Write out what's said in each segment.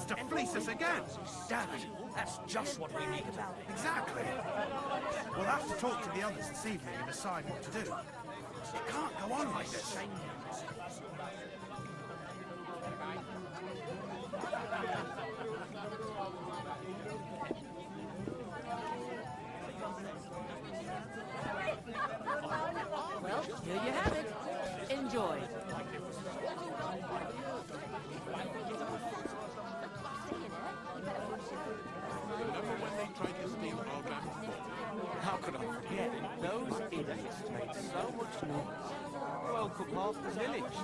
wants to fleece us again. Damn it, that's just what we need. Exactly. We'll have to talk to the others this evening and decide what to do. It can't go on like this. Well, here you have it. Enjoy. Remember when they tried to steal our bamboo? How could I forget? Those idiots made so much noise. Woke up half the village.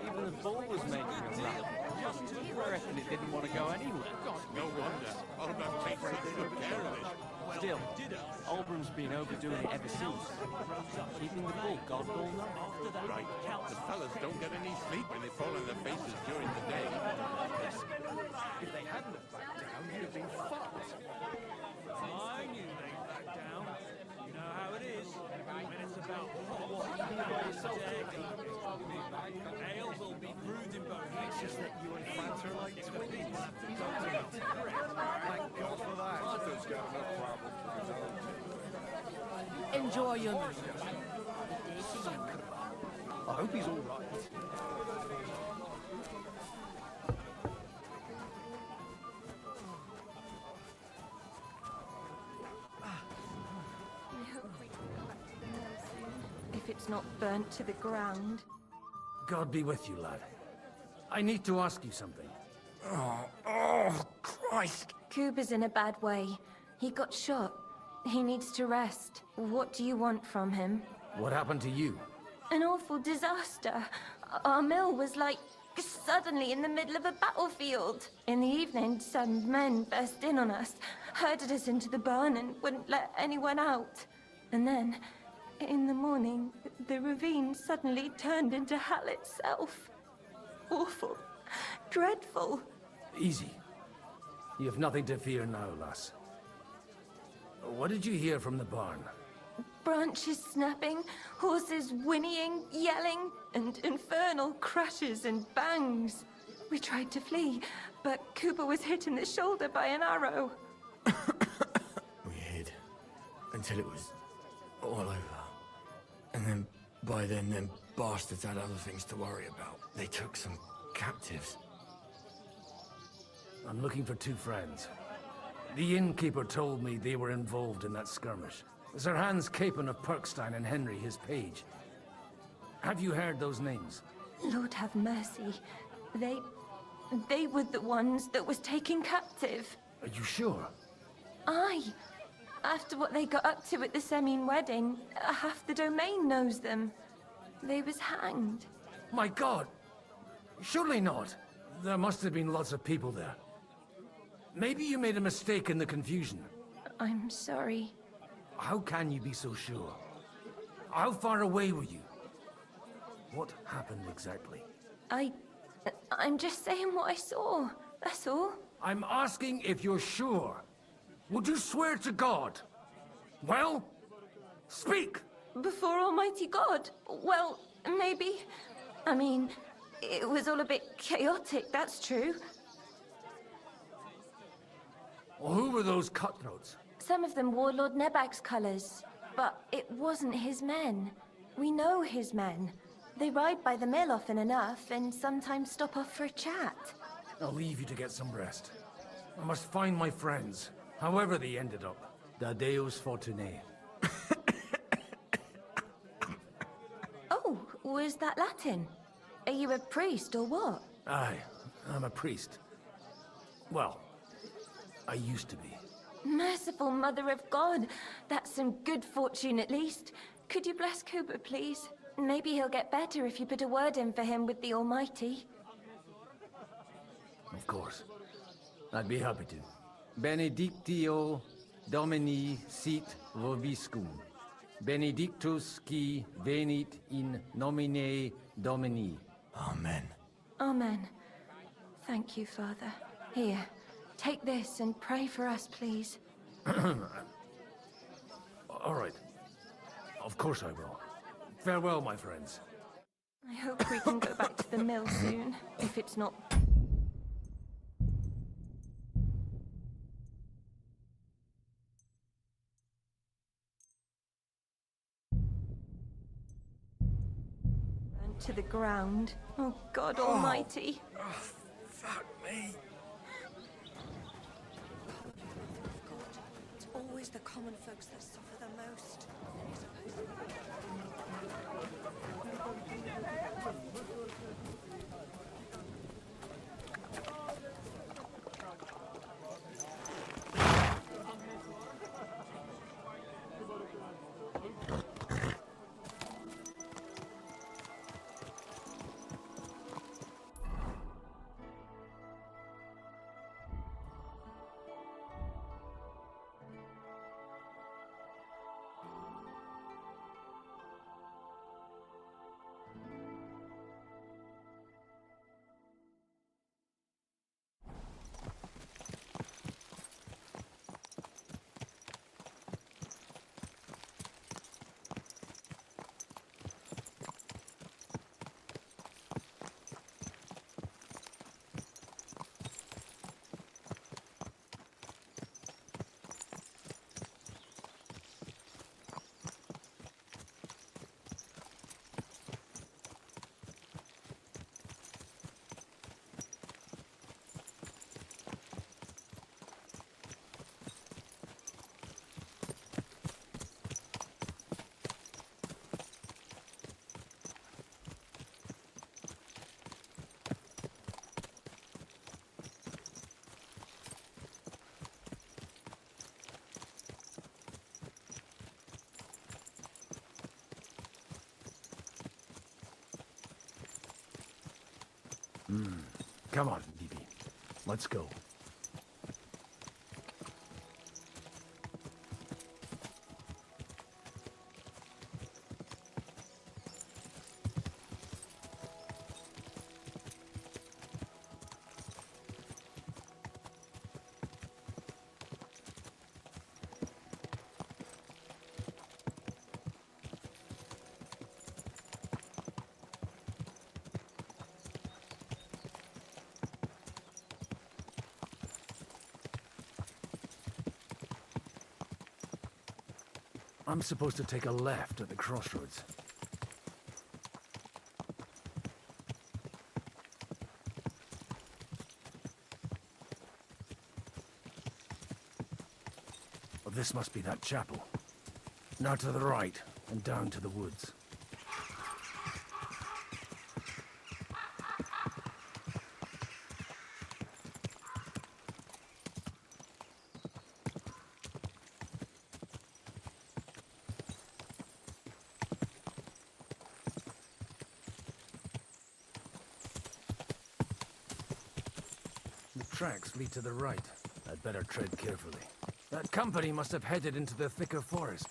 Even the bull was making a rap. I reckon it didn't want to go anywhere. No wonder. Olban takes such good care of it. Still, Oldham's been overdoing it ever since. Keeping the bull guard all night. Right. The fellas don't get any sleep when they fall on their faces during the day. If they hadn't have backed down, he'd have been fucked. I knew they'd back down. You know how it is. When it's about hot ale will be brewed in Bohemia. It's just that you and Fanta are like twins. Thank God for that. Arthur's got enough problems of his own. Enjoy your meal. I hope he's all right. I hope we can go back to the mill soon. If it's not burnt to the ground. God be with you, lad. I need to ask you something. Oh, Christ! Cooper's in a bad way. He got shot. He needs to rest. What do you want from him? What happened to you? An awful disaster. Our mill was like suddenly in the middle of a battlefield. In the evening, some men burst in on us, herded us into the barn and wouldn't let anyone out. And then, in the morning, the ravine suddenly turned into hell itself. Awful. Dreadful. Easy. You have nothing to fear now, lass. What did you hear from the barn? Branches snapping, horses whinnying, yelling, and infernal crashes and bangs. We tried to flee, but Cooper was hit in the shoulder by an arrow. We hid until it was all over. And then, by then, them bastards had other things to worry about. They took some captives. I'm looking for two friends. The innkeeper told me they were involved in that skirmish. Sir Hans Capon of Perkstein and Henry, his page. Have you heard those names? Lord have mercy. They were the ones that was taken captive. Are you sure? Aye. After what they got up to at the Semine wedding, half the domain knows them. They was hanged. My God! Surely not. There must have been lots of people there. Maybe you made a mistake in the confusion. I'm sorry. How can you be so sure? How far away were you? What happened exactly? I'm just saying what I saw. That's all. I'm asking if you're sure. Would you swear to God? Well, speak! Before Almighty God? Well, maybe. I mean, it was all a bit chaotic, that's true. Well, who were those cutthroats? Some of them wore Lord Nebag's colours, but it wasn't his men. We know his men. They ride by the mill often enough, and sometimes stop off for a chat. I'll leave you to get some rest. I must find my friends, however they ended up. Da Deus Fortunae. Oh, was that Latin? Are you a priest or what? Aye, I'm a priest. Well, I used to be. Merciful Mother of God, that's some good fortune at least. Could you bless Cooper, please? Maybe he'll get better if you put a word in for him with the Almighty. Of course. I'd be happy to. Benedictio Domini sit vobiscum. Benedictus qui venit in nomine Domini. Amen. Amen. Thank you, Father. Here, take this and pray for us, please. All right. Of course I will. Farewell, my friends. I hope we can go back to the mill soon, if it's not... to the ground. Oh, God Almighty. Fuck me. It's always the common folks that suffer the most. Come on, DB. Let's go. I'm supposed to take a left at the crossroads. Well, this must be that chapel. Now to the right, and down to the woods. Tracks lead to the right. I'd better tread carefully. That company must have headed into the thicker forest.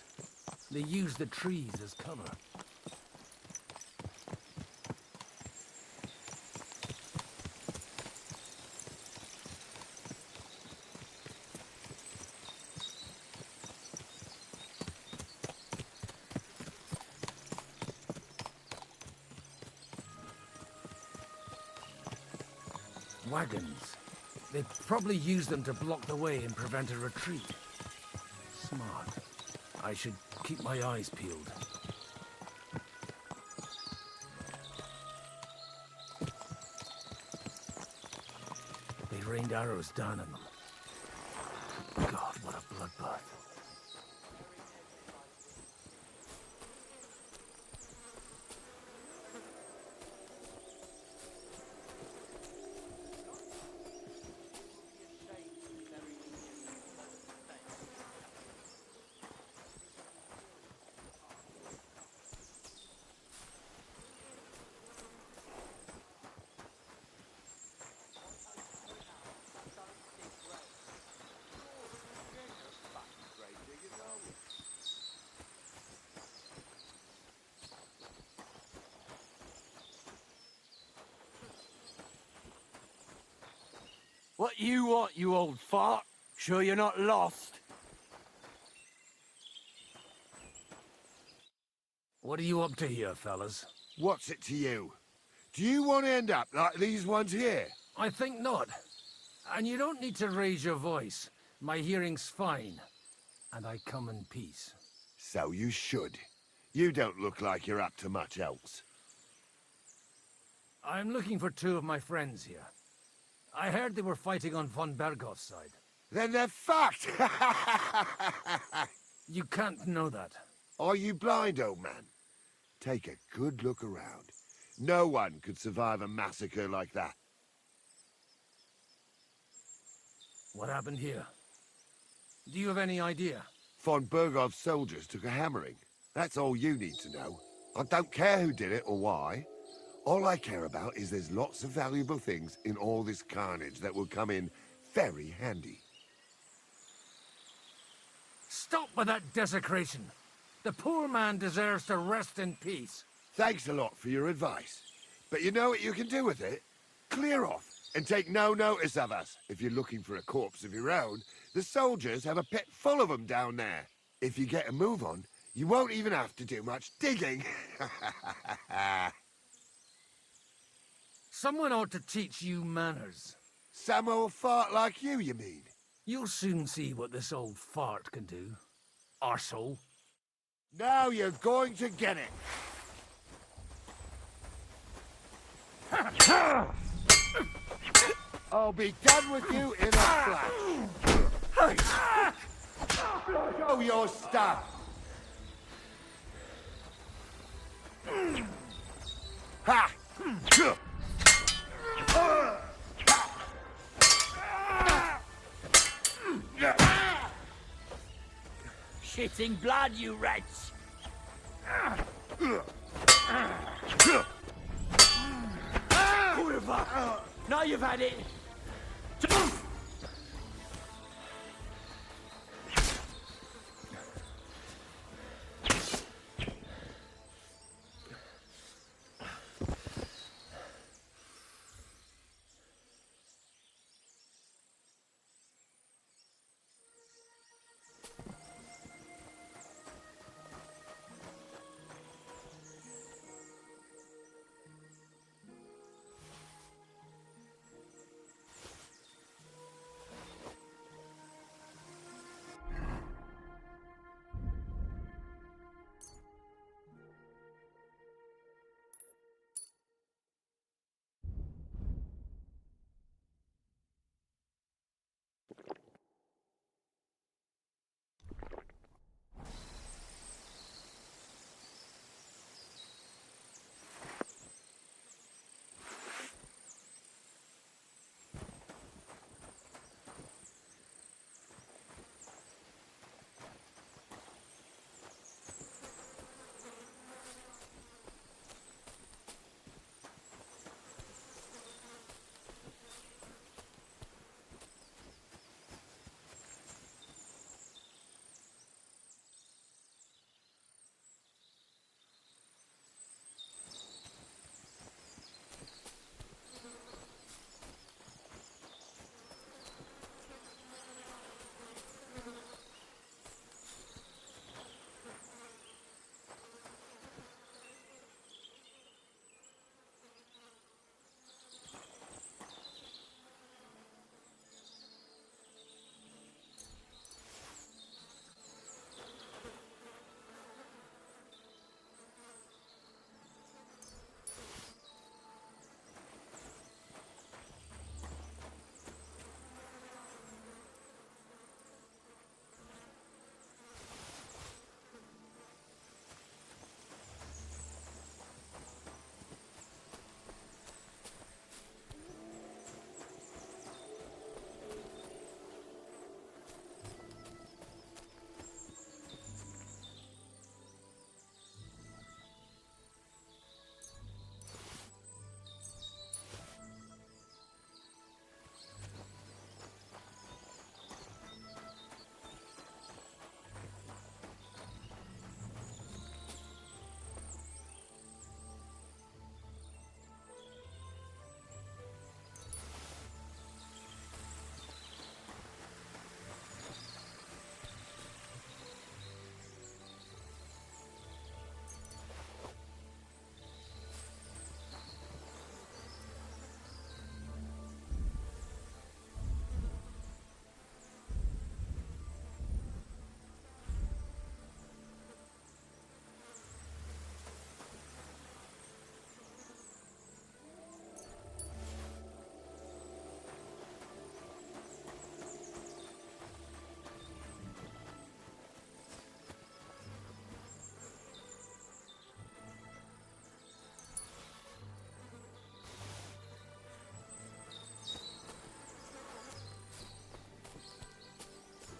They used the trees as cover. Wagons. They probably used them to block the way and prevent a retreat. Smart. I should keep my eyes peeled. They rained arrows down on them. God, what a bloodbath. What you want, you old fart? Sure you're not lost? What are you up to here, fellas? What's it to you? Do you want to end up like these ones here? I think not. And you don't need to raise your voice. My hearing's fine. And I come in peace. So you should. You don't look like you're up to much else. I'm looking for two of my friends here. I heard they were fighting on von Bergoth's side. Then they're fucked! You can't know that. Are you blind, old man? Take a good look around. No one could survive a massacre like that. What happened here? Do you have any idea? Von Bergoth's soldiers took a hammering. That's all you need to know. I don't care who did it or why. All I care about is there's lots of valuable things in all this carnage that will come in very handy. Stop with that desecration. The poor man deserves to rest in peace. Thanks a lot for your advice. But you know what you can do with it? Clear off and take no notice of us. If you're looking for a corpse of your own, the soldiers have a pit full of them down there. If you get a move on, you won't even have to do much digging. Someone ought to teach you manners. Some old fart like you mean? You'll soon see what this old fart can do. Arsehole. Now you're going to get it. I'll be done with you in a flash. Show your stuff. Ha! Shitting blood, you rats! Kurva! Now you've had it!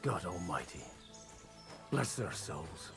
God Almighty. Bless their souls.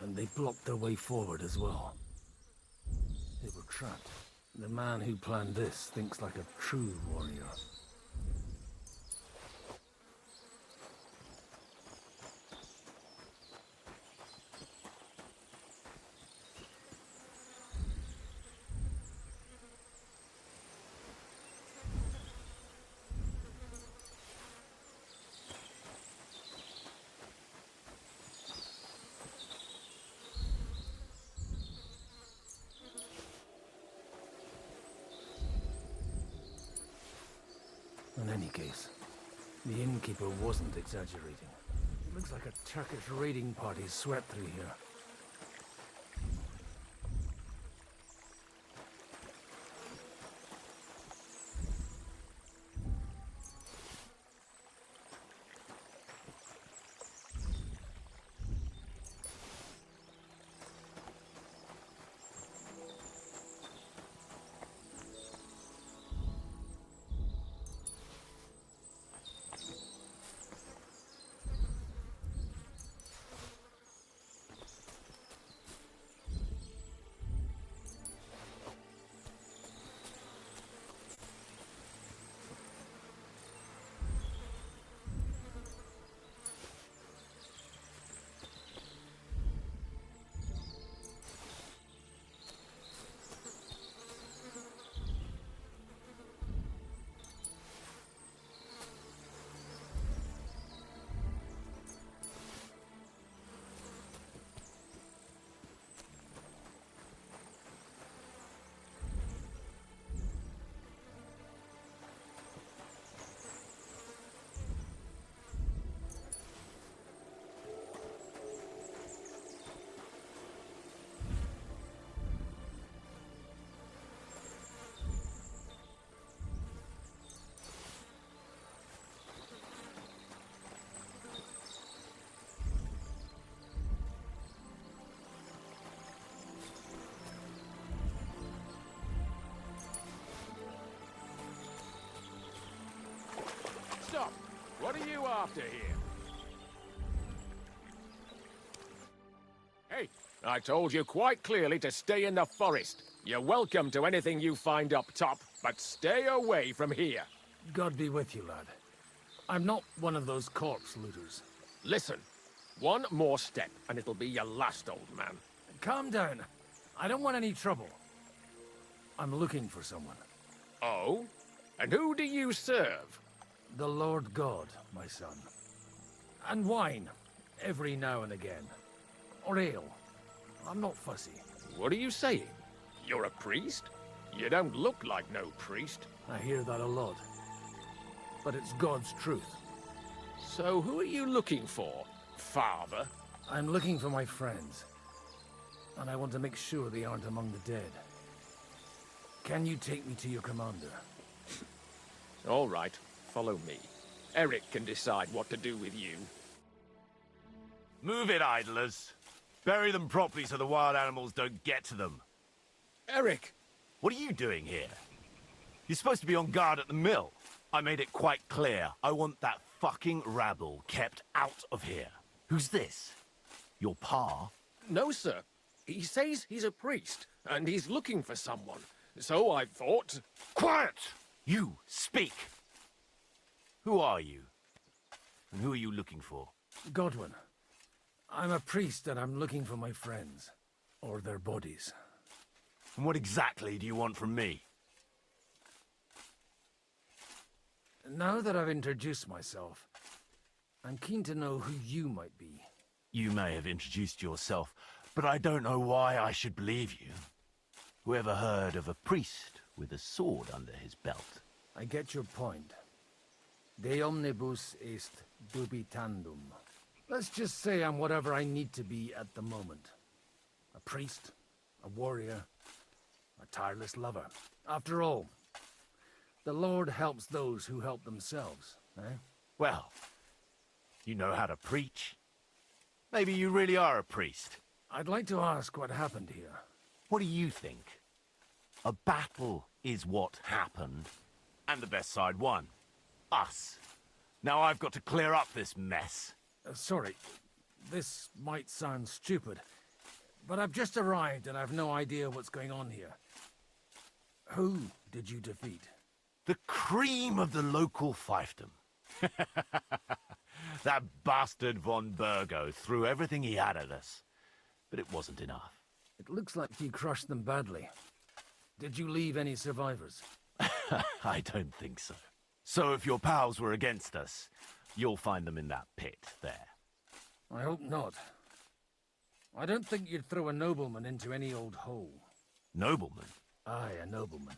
And they blocked their way forward as well. They were trapped. The man who planned this thinks like a true warrior. In any case, the innkeeper wasn't exaggerating. It looks like a Turkish raiding party swept through here. Stop! What are you after here? Hey, I told you quite clearly to stay in the forest. You're welcome to anything you find up top, but stay away from here. God be with you, lad. I'm not one of those corpse looters. Listen, one more step and it'll be your last, old man. Calm down. I don't want any trouble. I'm looking for someone. Oh? And who do you serve? The Lord God, my son. And wine, every now and again. Or ale. I'm not fussy. What are you saying? You're a priest? You don't look like no priest. I hear that a lot. but it's God's truth. So who are you looking for, Father? I'm looking for my friends, and I want to make sure they aren't among the dead. Can you take me to your commander? All right, follow me. Eric can decide what to do with you. Move it, idlers. Bury them properly so the wild animals don't get to them. Eric! What are you doing here? You're supposed to be on guard at the mill. I made it quite clear. I want that fucking rabble kept out of here. Who's this? Your pa? No, sir. He says he's a priest, and he's looking for someone. So I thought... Quiet! You, speak! Who are you? And who are you looking for? Godwin. I'm a priest and I'm looking for my friends. Or their bodies. And what exactly do you want from me? Now that I've introduced myself, I'm keen to know who you might be. You may have introduced yourself, but I don't know why I should believe you. Whoever heard of a priest with a sword under his belt? I get your point. De omnibus est dubitandum. Let's just say I'm whatever I need to be at the moment. A priest, a warrior, a tireless lover. After all, the Lord helps those who help themselves, eh? Well, you know how to preach. Maybe you really are a priest. I'd like to ask what happened here. What do you think? A battle is what happened, and the best side won. Us. Now I've got to clear up this mess. Sorry, this might sound stupid, but I've just arrived and I've no idea what's going on here. Who did you defeat? The cream of the local fiefdom. That bastard von Burgo threw everything he had at us, but it wasn't enough. It looks like you crushed them badly. Did you leave any survivors? I don't think so. So if your pals were against us, you'll find them in that pit there. I hope not. I don't think you'd throw a nobleman into any old hole. Nobleman? Aye, a nobleman.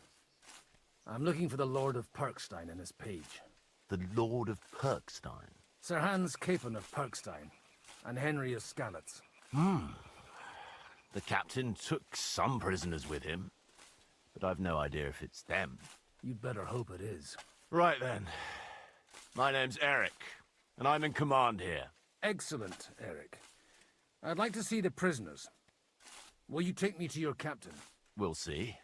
I'm looking for the Lord of Perkstein and his page. The Lord of Perkstein? Sir Hans Capon of Perkstein, and Henry of Skalitz. The captain took some prisoners with him, but I've no idea if it's them. You'd better hope it is. Right then. My name's Eric, and I'm in command here. Excellent, Eric. I'd like to see the prisoners. Will you take me to your captain? We'll see.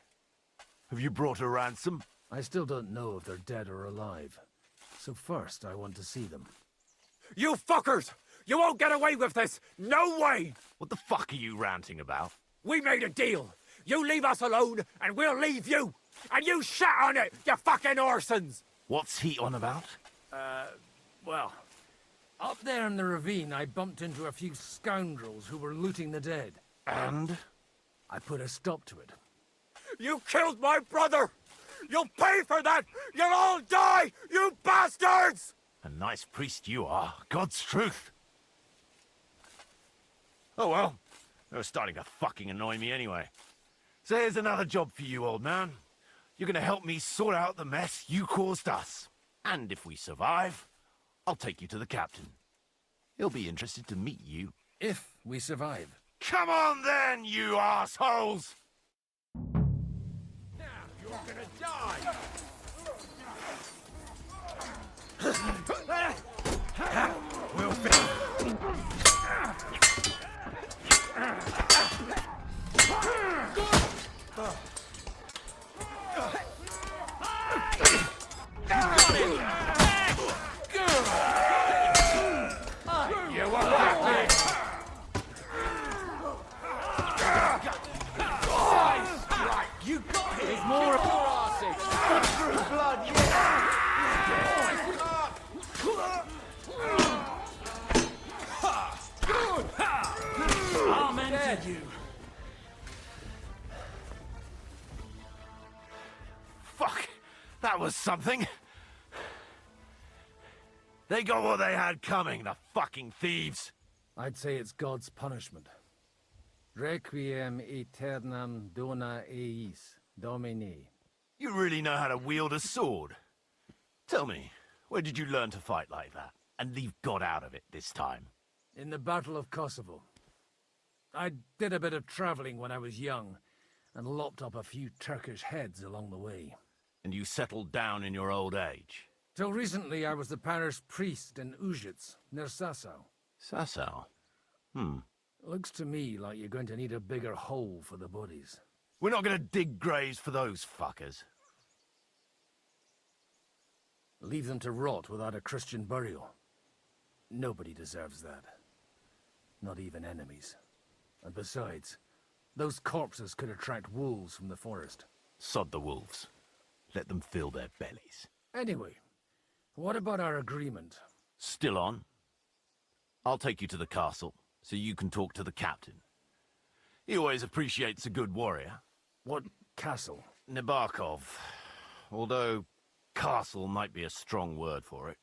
Have you brought a ransom? I still don't know if they're dead or alive. So first, I want to see them. You fuckers! You won't get away with this! No way! What the fuck are you ranting about? We made a deal. You leave us alone, and we'll leave you! And you shat on it, you fucking orsons! What's he on about? Well, up there in the ravine, I bumped into a few scoundrels who were looting the dead. And? I put a stop to it. You killed my brother! You'll pay for that! You'll all die, you bastards! A nice priest you are. God's truth. Oh well, they were starting to fucking annoy me anyway. So here's another job for you, old man. You're gonna help me sort out the mess you caused us. And if we survive, I'll take you to the captain. He'll be interested to meet you. If we survive. Come on then, you assholes! Now you're gonna die! We'll finish. You won't have to! You got it! There's more of your asses! Blood, Amen to you. Fuck! That was something! They got what they had coming, the fucking thieves! I'd say it's God's punishment. Requiem aeternam dona eis, Domine. You really know how to wield a sword. Tell me, Where did you learn to fight like that? And leave God out of it this time? In the Battle of Kosovo. I did a bit of traveling when I was young, and lopped up a few Turkish heads along the way. And you settled down in your old age? Till recently, I was the parish priest in Užice, near Sasau. Sasau? Looks to me like you're going to need a bigger hole for the bodies. We're not going to dig graves for those fuckers. Leave them to rot without a Christian burial. Nobody deserves that. Not even enemies. And besides, those corpses could attract wolves from the forest. Sod the wolves. Let them fill their bellies. Anyway, what about our agreement? Still on? I'll take you to the castle, so you can talk to the captain. He always appreciates a good warrior. What castle? Nabokov. Although, castle might be a strong word for it.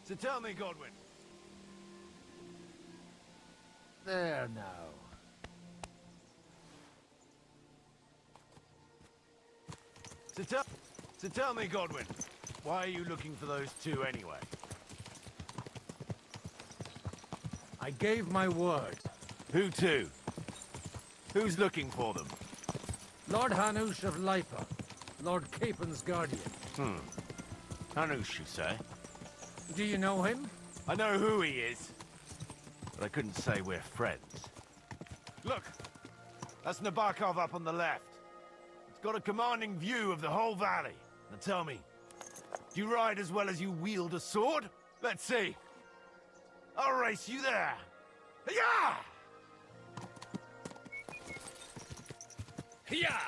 So tell me, Godwin. There now. So tell me, Godwin, why are you looking for those two anyway? I gave my word. Who to? Who's looking for them? Lord Hanush of Lipa, Lord Capen's guardian. Hanush, you say? Do you know him? I know who he is, but I couldn't say we're friends. Look, that's Nabokov up on the left. It's got a commanding view of the whole valley. Now tell me, do you ride as well as you wield a sword? Let's see. I'll race you there. Yeah! Yeah!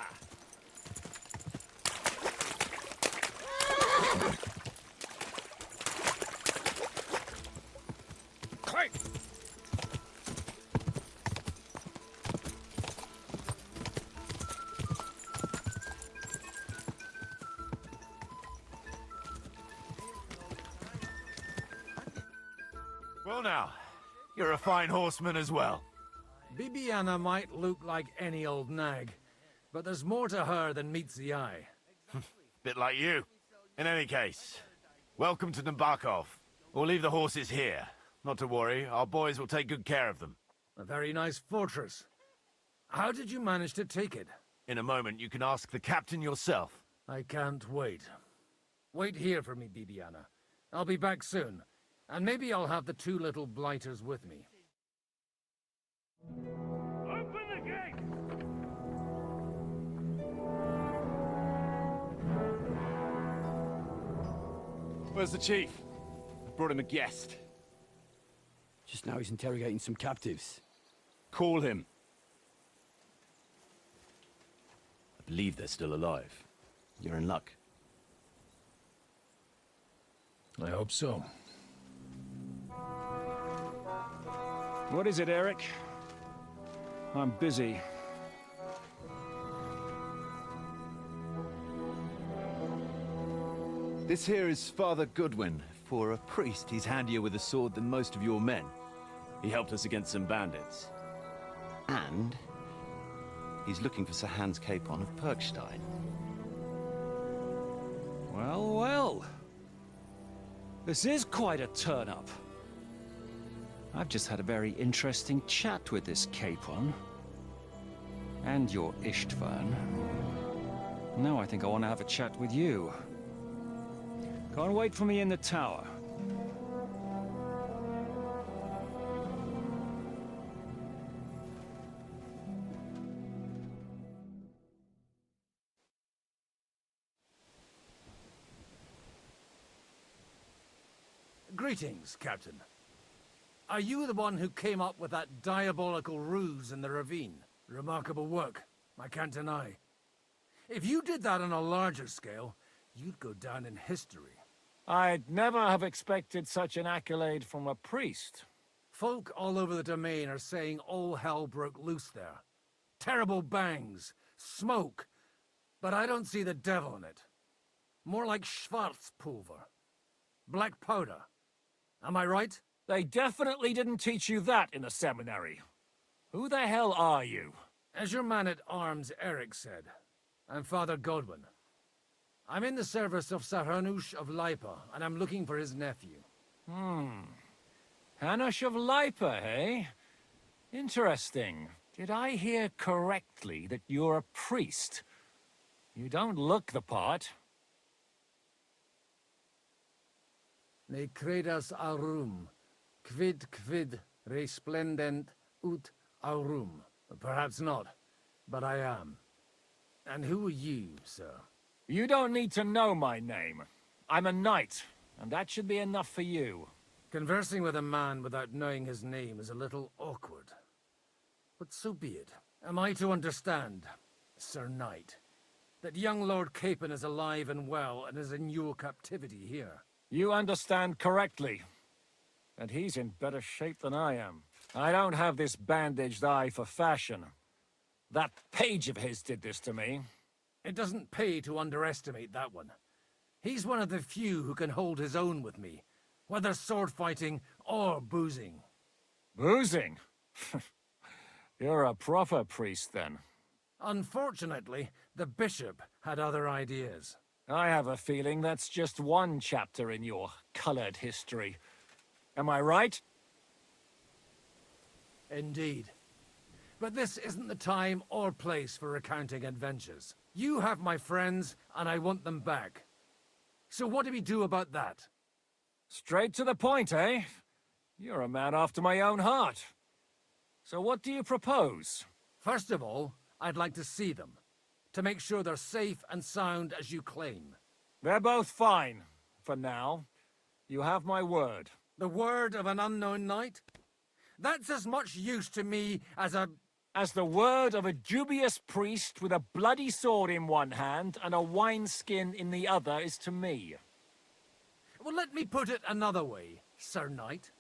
Quick! Well now, you're a fine horseman as well. Bibiana might look like any old nag, but there's more to her than meets the eye. Bit like you. In any case, welcome to Nabokov. We'll leave the horses here. Not to worry, our boys will take good care of them. A very nice fortress. How did you manage to take it? In a moment, you can ask the captain yourself. I can't wait. Wait here for me, Bibiana. I'll be back soon, and maybe I'll have the two little blighters with me. Open the gate! Where's the chief? I brought him a guest. Just now he's interrogating some captives. Call him. I believe they're still alive. You're in luck. I hope so. What is it, Eric? I'm busy. This here is Father Goodwin. For a priest, he's handier with a sword than most of your men. He helped us against some bandits. And he's looking for Sir Hans Capon of Perkstein. Well, well. This is quite a turn-up. I've just had a very interesting chat with this Capon. And your Ishtvan. Now I think I want to have a chat with you. Go and wait for me in the tower. Greetings, Captain. Are you the one who came up with that diabolical ruse in the ravine? Remarkable work, I can't deny. If you did that on a larger scale, you'd go down in history. I'd never have expected such an accolade from a priest. Folk all over the domain are saying all hell broke loose there. Terrible bangs, smoke, but I don't see the devil in it. More like Schwarzpulver. Black powder. Am I right? They definitely didn't teach you that in the seminary. Who the hell are you? As your man-at-arms Eric said, I'm Father Godwin. I'm in the service of Hanush of Lipa, and I'm looking for his nephew. Hanush of Lipa, eh? Interesting. Did I hear correctly that you're a priest? You don't look the part. Ne credas aurum, quid resplendent ut aurum. Perhaps not, but I am. And who are you, sir? You don't need to know my name. I'm a knight, and that should be enough for you. Conversing with a man without knowing his name is a little awkward. But so be it. Am I to understand, Sir Knight, that young Lord Capon is alive and well and is in your captivity here? You understand correctly. And he's in better shape than I am. I don't have this bandaged eye for fashion. That page of his did this to me. It doesn't pay to underestimate that one. He's one of the few who can hold his own with me, whether sword fighting or boozing. Boozing? You're a proper priest, then. Unfortunately, the bishop had other ideas. I have a feeling that's just one chapter in your colored history. Am I right? Indeed. But this isn't the time or place for recounting adventures. You have my friends, and I want them back. So what do we do about that? Straight to the point, eh? You're a man after my own heart. So what do you propose? First of all, I'd like to see them, to make sure they're safe and sound as you claim. They're both fine, for now. You have my word. The word of an unknown knight? That's as much use to me as the word of a dubious priest with a bloody sword in one hand and a wineskin in the other is to me. Well, let me put it another way, Sir Knight.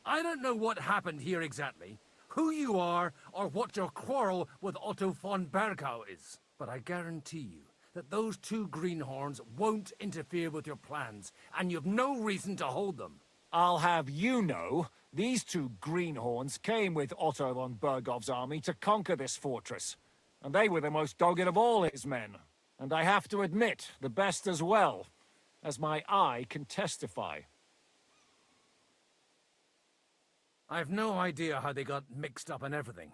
I don't know what happened here exactly, who you are, or what your quarrel with Otto von Bergau is. But I guarantee you that those two greenhorns won't interfere with your plans, and you've no reason to hold them. I'll have you know, these two greenhorns came with Otto von Bergov's army to conquer this fortress. And they were the most dogged of all his men. And I have to admit, the best as well, as my eye can testify. I've no idea how they got mixed up in everything.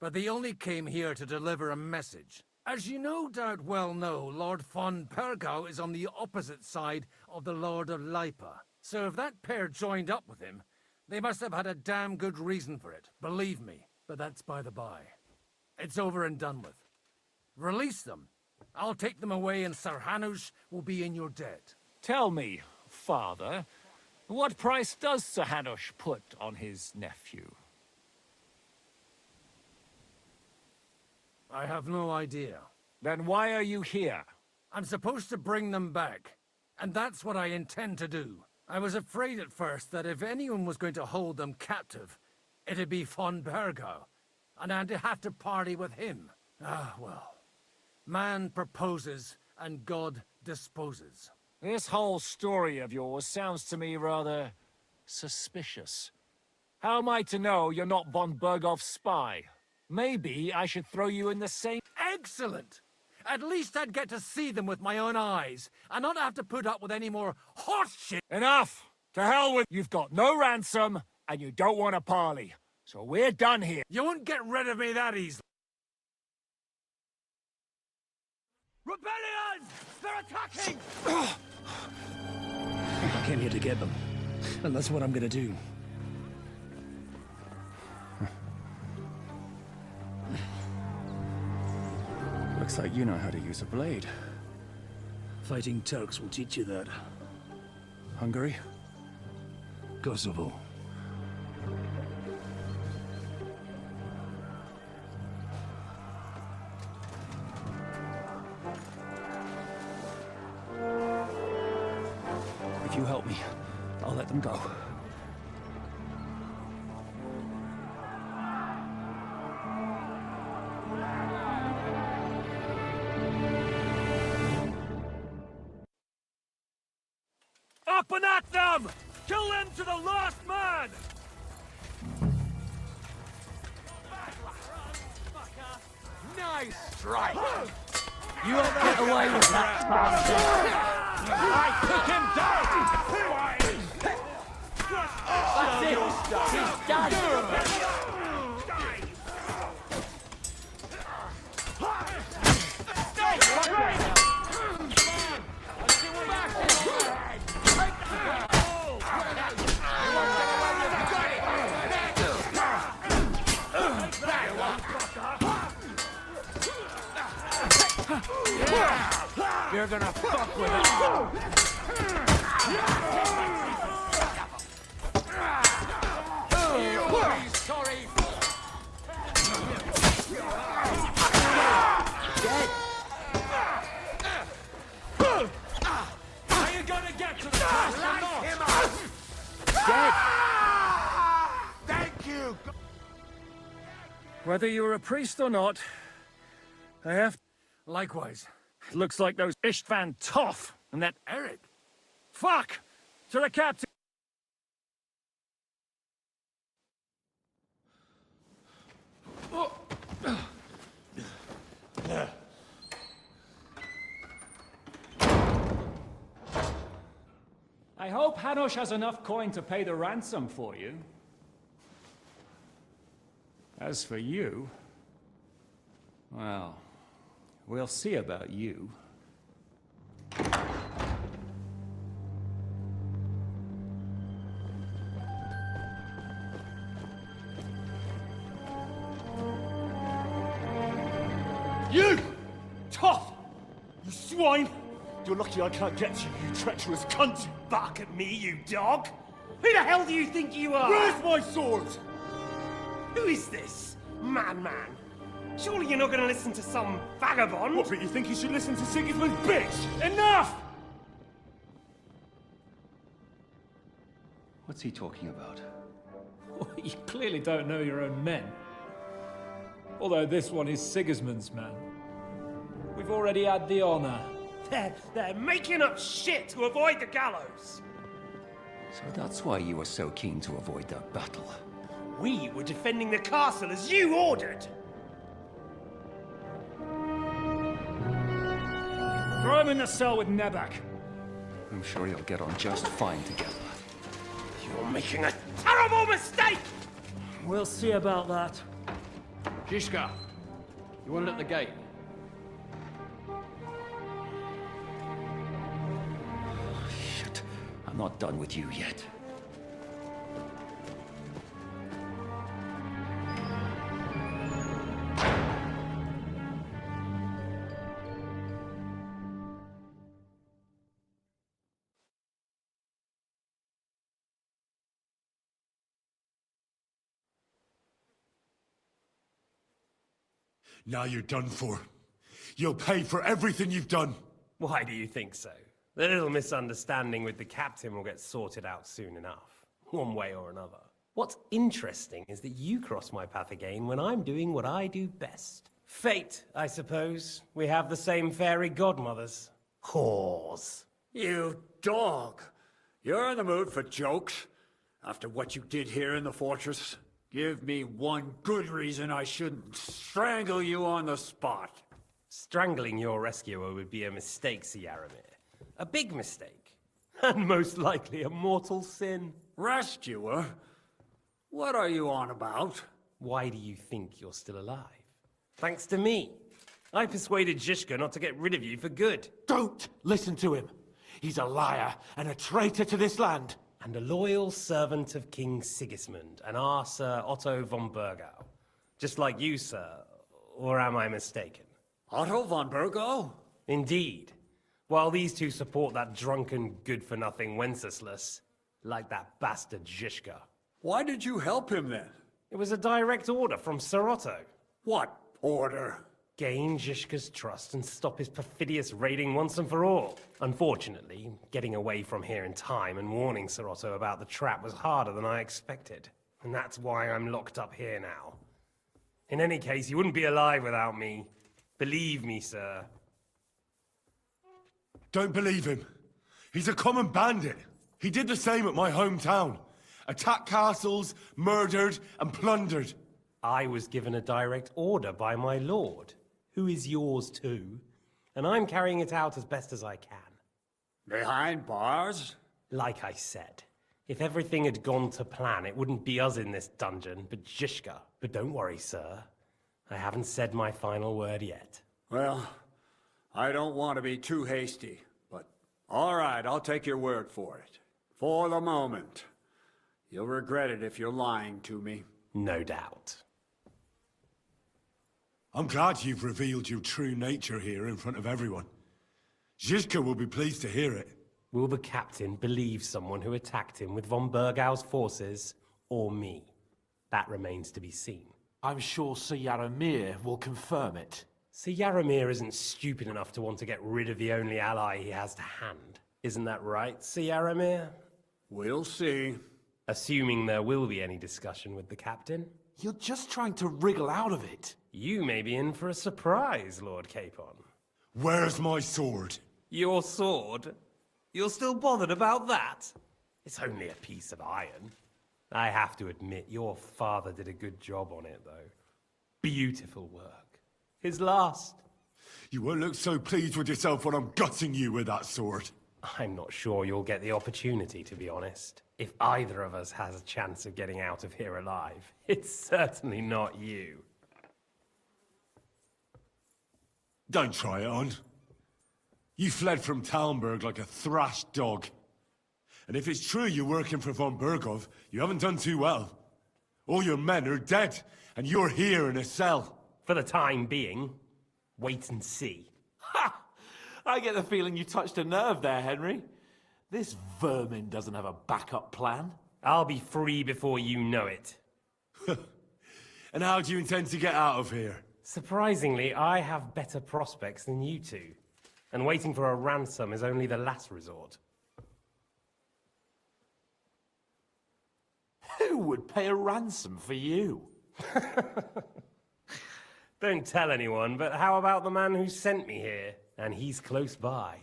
But they only came here to deliver a message. As you no doubt well know, Lord von Bergau is on the opposite side of the Lord of Lipa. So if that pair joined up with him, they must have had a damn good reason for it, believe me. But that's by the by. It's over and done with. Release them. I'll take them away and Sir Hanush will be in your debt. Tell me, Father, what price does Sir Hanush put on his nephew? I have no idea. Then why are you here? I'm supposed to bring them back, and that's what I intend to do. I was afraid at first that if anyone was going to hold them captive, it'd be von Bergau, and I'd have to party with him. Ah, well. Man proposes, and God disposes. This whole story of yours sounds to me rather suspicious. How am I to know you're not von Bergov's spy? Maybe I should throw you in the same... Excellent! At least I'd get to see them with my own eyes, and not have to put up with any more horse shit. Enough! To hell with... You've got no ransom, and you don't want to parley. So we're done here. You won't get rid of me that easily. Rebellion! They're attacking! I came here to get them, and that's what I'm gonna do. Looks like you know how to use a blade. Fighting Turks will teach you that. Hungary? Kosovo. If you help me, I'll let them go. Up and at them! Kill them to the last man! Nice strike! You won't get away with that, bastard! I took him down! That's it! He's done! You're gonna fuck with it! Sorry! Dead! Are you gonna get to the top or not? Him up! Dead! Thank you! Whether you're a priest or not, I have... Likewise. Looks like those Istvan Toth and that Eric! fuck! To the captain! I hope Hanush has enough coin to pay the ransom for you. As for you... well, we'll see about you. You! Tough! You swine! You're lucky I can't get you, you treacherous cunt! Bark at me, you dog! Who the hell do you think you are? Where's my sword? Who is this? Man. Surely you're not gonna listen to some vagabond? What, but you think you should listen to Sigismund's bitch? Enough! What's he talking about? You clearly don't know your own men. Although this one is Sigismund's man. We've already had the honor. They're making up shit to avoid the gallows! So that's why you were so keen to avoid that battle. We were defending the castle as you ordered! Throw him in the cell with Nebak. I'm sure you'll get on just fine together. You're making a terrible mistake! We'll see about that. Zhishka, you want it at the gate? Shit, I'm not done with you yet. Now you're done for. You'll pay for everything you've done. Why do you think so? The little misunderstanding with the captain will get sorted out soon enough, one way or another. What's interesting is that you cross my path again when I'm doing what I do best. Fate, I suppose. We have the same fairy godmothers. Whores. You dog! You're in the mood for jokes? After what you did here in the fortress? Give me one good reason I shouldn't strangle you on the spot. Strangling your rescuer would be a mistake, Yaramir. A big mistake. And most likely a mortal sin. Rescuer? What are you on about? Why do you think you're still alive? Thanks to me. I persuaded Zhishka not to get rid of you for good. Don't listen to him. He's a liar and a traitor to this land. And a loyal servant of King Sigismund and our Sir Otto von Burgau. Just like you, sir. Or am I mistaken? Otto von Burgau? Indeed. While these two support that drunken, good-for-nothing Wenceslas, like that bastard Zhishka. Why did you help him then? It was a direct order from Sir Otto. What order? Gain Zhishka's trust and stop his perfidious raiding once and for all. Unfortunately, getting away from here in time and warning Sir Otto about the trap was harder than I expected. And that's why I'm locked up here now. In any case, you wouldn't be alive without me. Believe me, sir. Don't believe him. He's a common bandit. He did the same at my hometown. Attacked castles, murdered, and plundered. I was given a direct order by my lord, who is yours too, and I'm carrying it out as best as I can. Behind bars? Like I said, if everything had gone to plan, it wouldn't be us in this dungeon, but Zhishka. But don't worry, sir. I haven't said my final word yet. Well, I don't want to be too hasty, but all right, I'll take your word for it. For the moment. You'll regret it if you're lying to me. No doubt. I'm glad you've revealed your true nature here in front of everyone. Zhishka will be pleased to hear it. Will the captain believe someone who attacked him with von Bergau's forces, or me? That remains to be seen. I'm sure Sir Yaramir will confirm it. Sir Yaramir isn't stupid enough to want to get rid of the only ally he has to hand. Isn't that right, Sir Yaramir? We'll see. Assuming there will be any discussion with the captain. You're just trying to wriggle out of it. You may be in for a surprise, Lord Capon. Where's my sword? Your sword? You're still bothered about that? It's only a piece of iron. I have to admit, your father did a good job on it, though. Beautiful work. His last. You won't look so pleased with yourself when I'm gutting you with that sword. I'm not sure you'll get the opportunity, to be honest. If either of us has a chance of getting out of here alive, it's certainly not you. Don't try it on. You fled from Talmberg like a thrashed dog. And if it's true you're working for von Bergov, you haven't done too well. All your men are dead, and you're here in a cell. For the time being, wait and see. Ha! I get the feeling you touched a nerve there, Henry. This vermin doesn't have a backup plan. I'll be free before you know it. And how do you intend to get out of here? Surprisingly, I have better prospects than you two. And waiting for a ransom is only the last resort. Who would pay a ransom for you? Don't tell anyone, but how about the man who sent me here? And he's close by.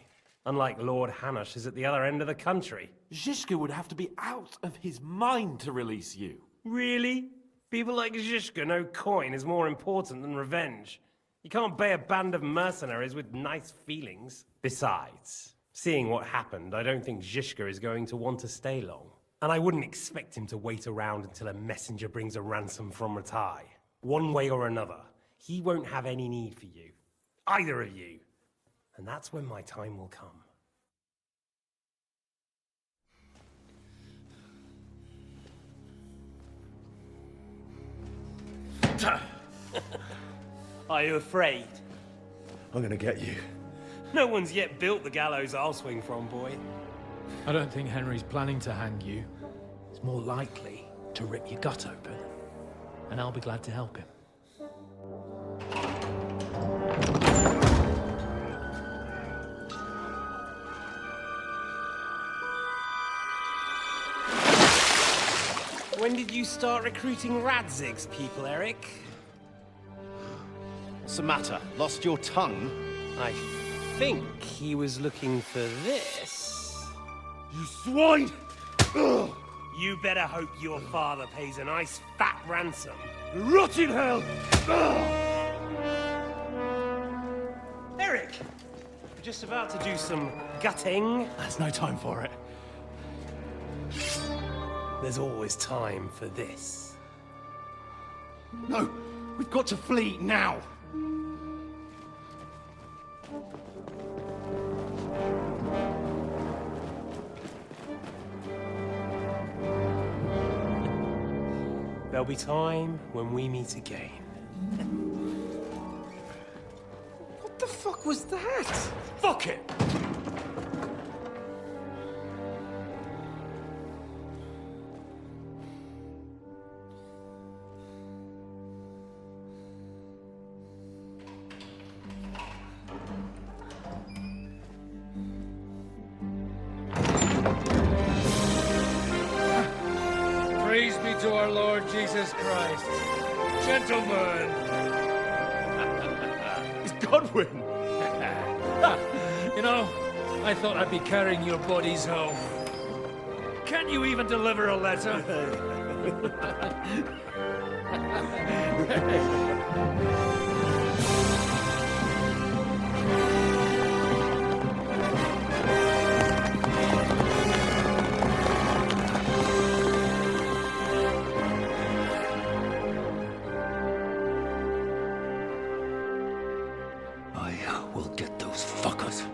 Unlike Lord Hanush is at the other end of the country. Zhishka would have to be out of his mind to release you. Really? People like Zhishka know coin is more important than revenge. You can't pay a band of mercenaries with nice feelings. Besides, seeing what happened, I don't think Zhishka is going to want to stay long. And I wouldn't expect him to wait around until a messenger brings a ransom from Ratai. One way or another, he won't have any need for you. Either of you. And that's when my time will come. Are you afraid? I'm gonna get you. No one's yet built the gallows I'll swing from, boy. I don't think Henry's planning to hang you. It's more likely to rip your gut open. And I'll be glad to help him. When did you start recruiting Radzig's people, Eric? What's the matter? Lost your tongue? I think he was looking for this. You swine! Ugh. You better hope your father pays a nice fat ransom. Rot in hell! Eric! We're just about to do some gutting. There's no time for it. There's always time for this. No! We've got to flee now! There'll be time when we meet again. What the fuck was that? Fuck it! Praise be to our Lord Jesus Christ. Gentlemen! It's Godwin! You know, I thought I'd be carrying your bodies home. Can't you even deliver a letter? I will get those fuckers.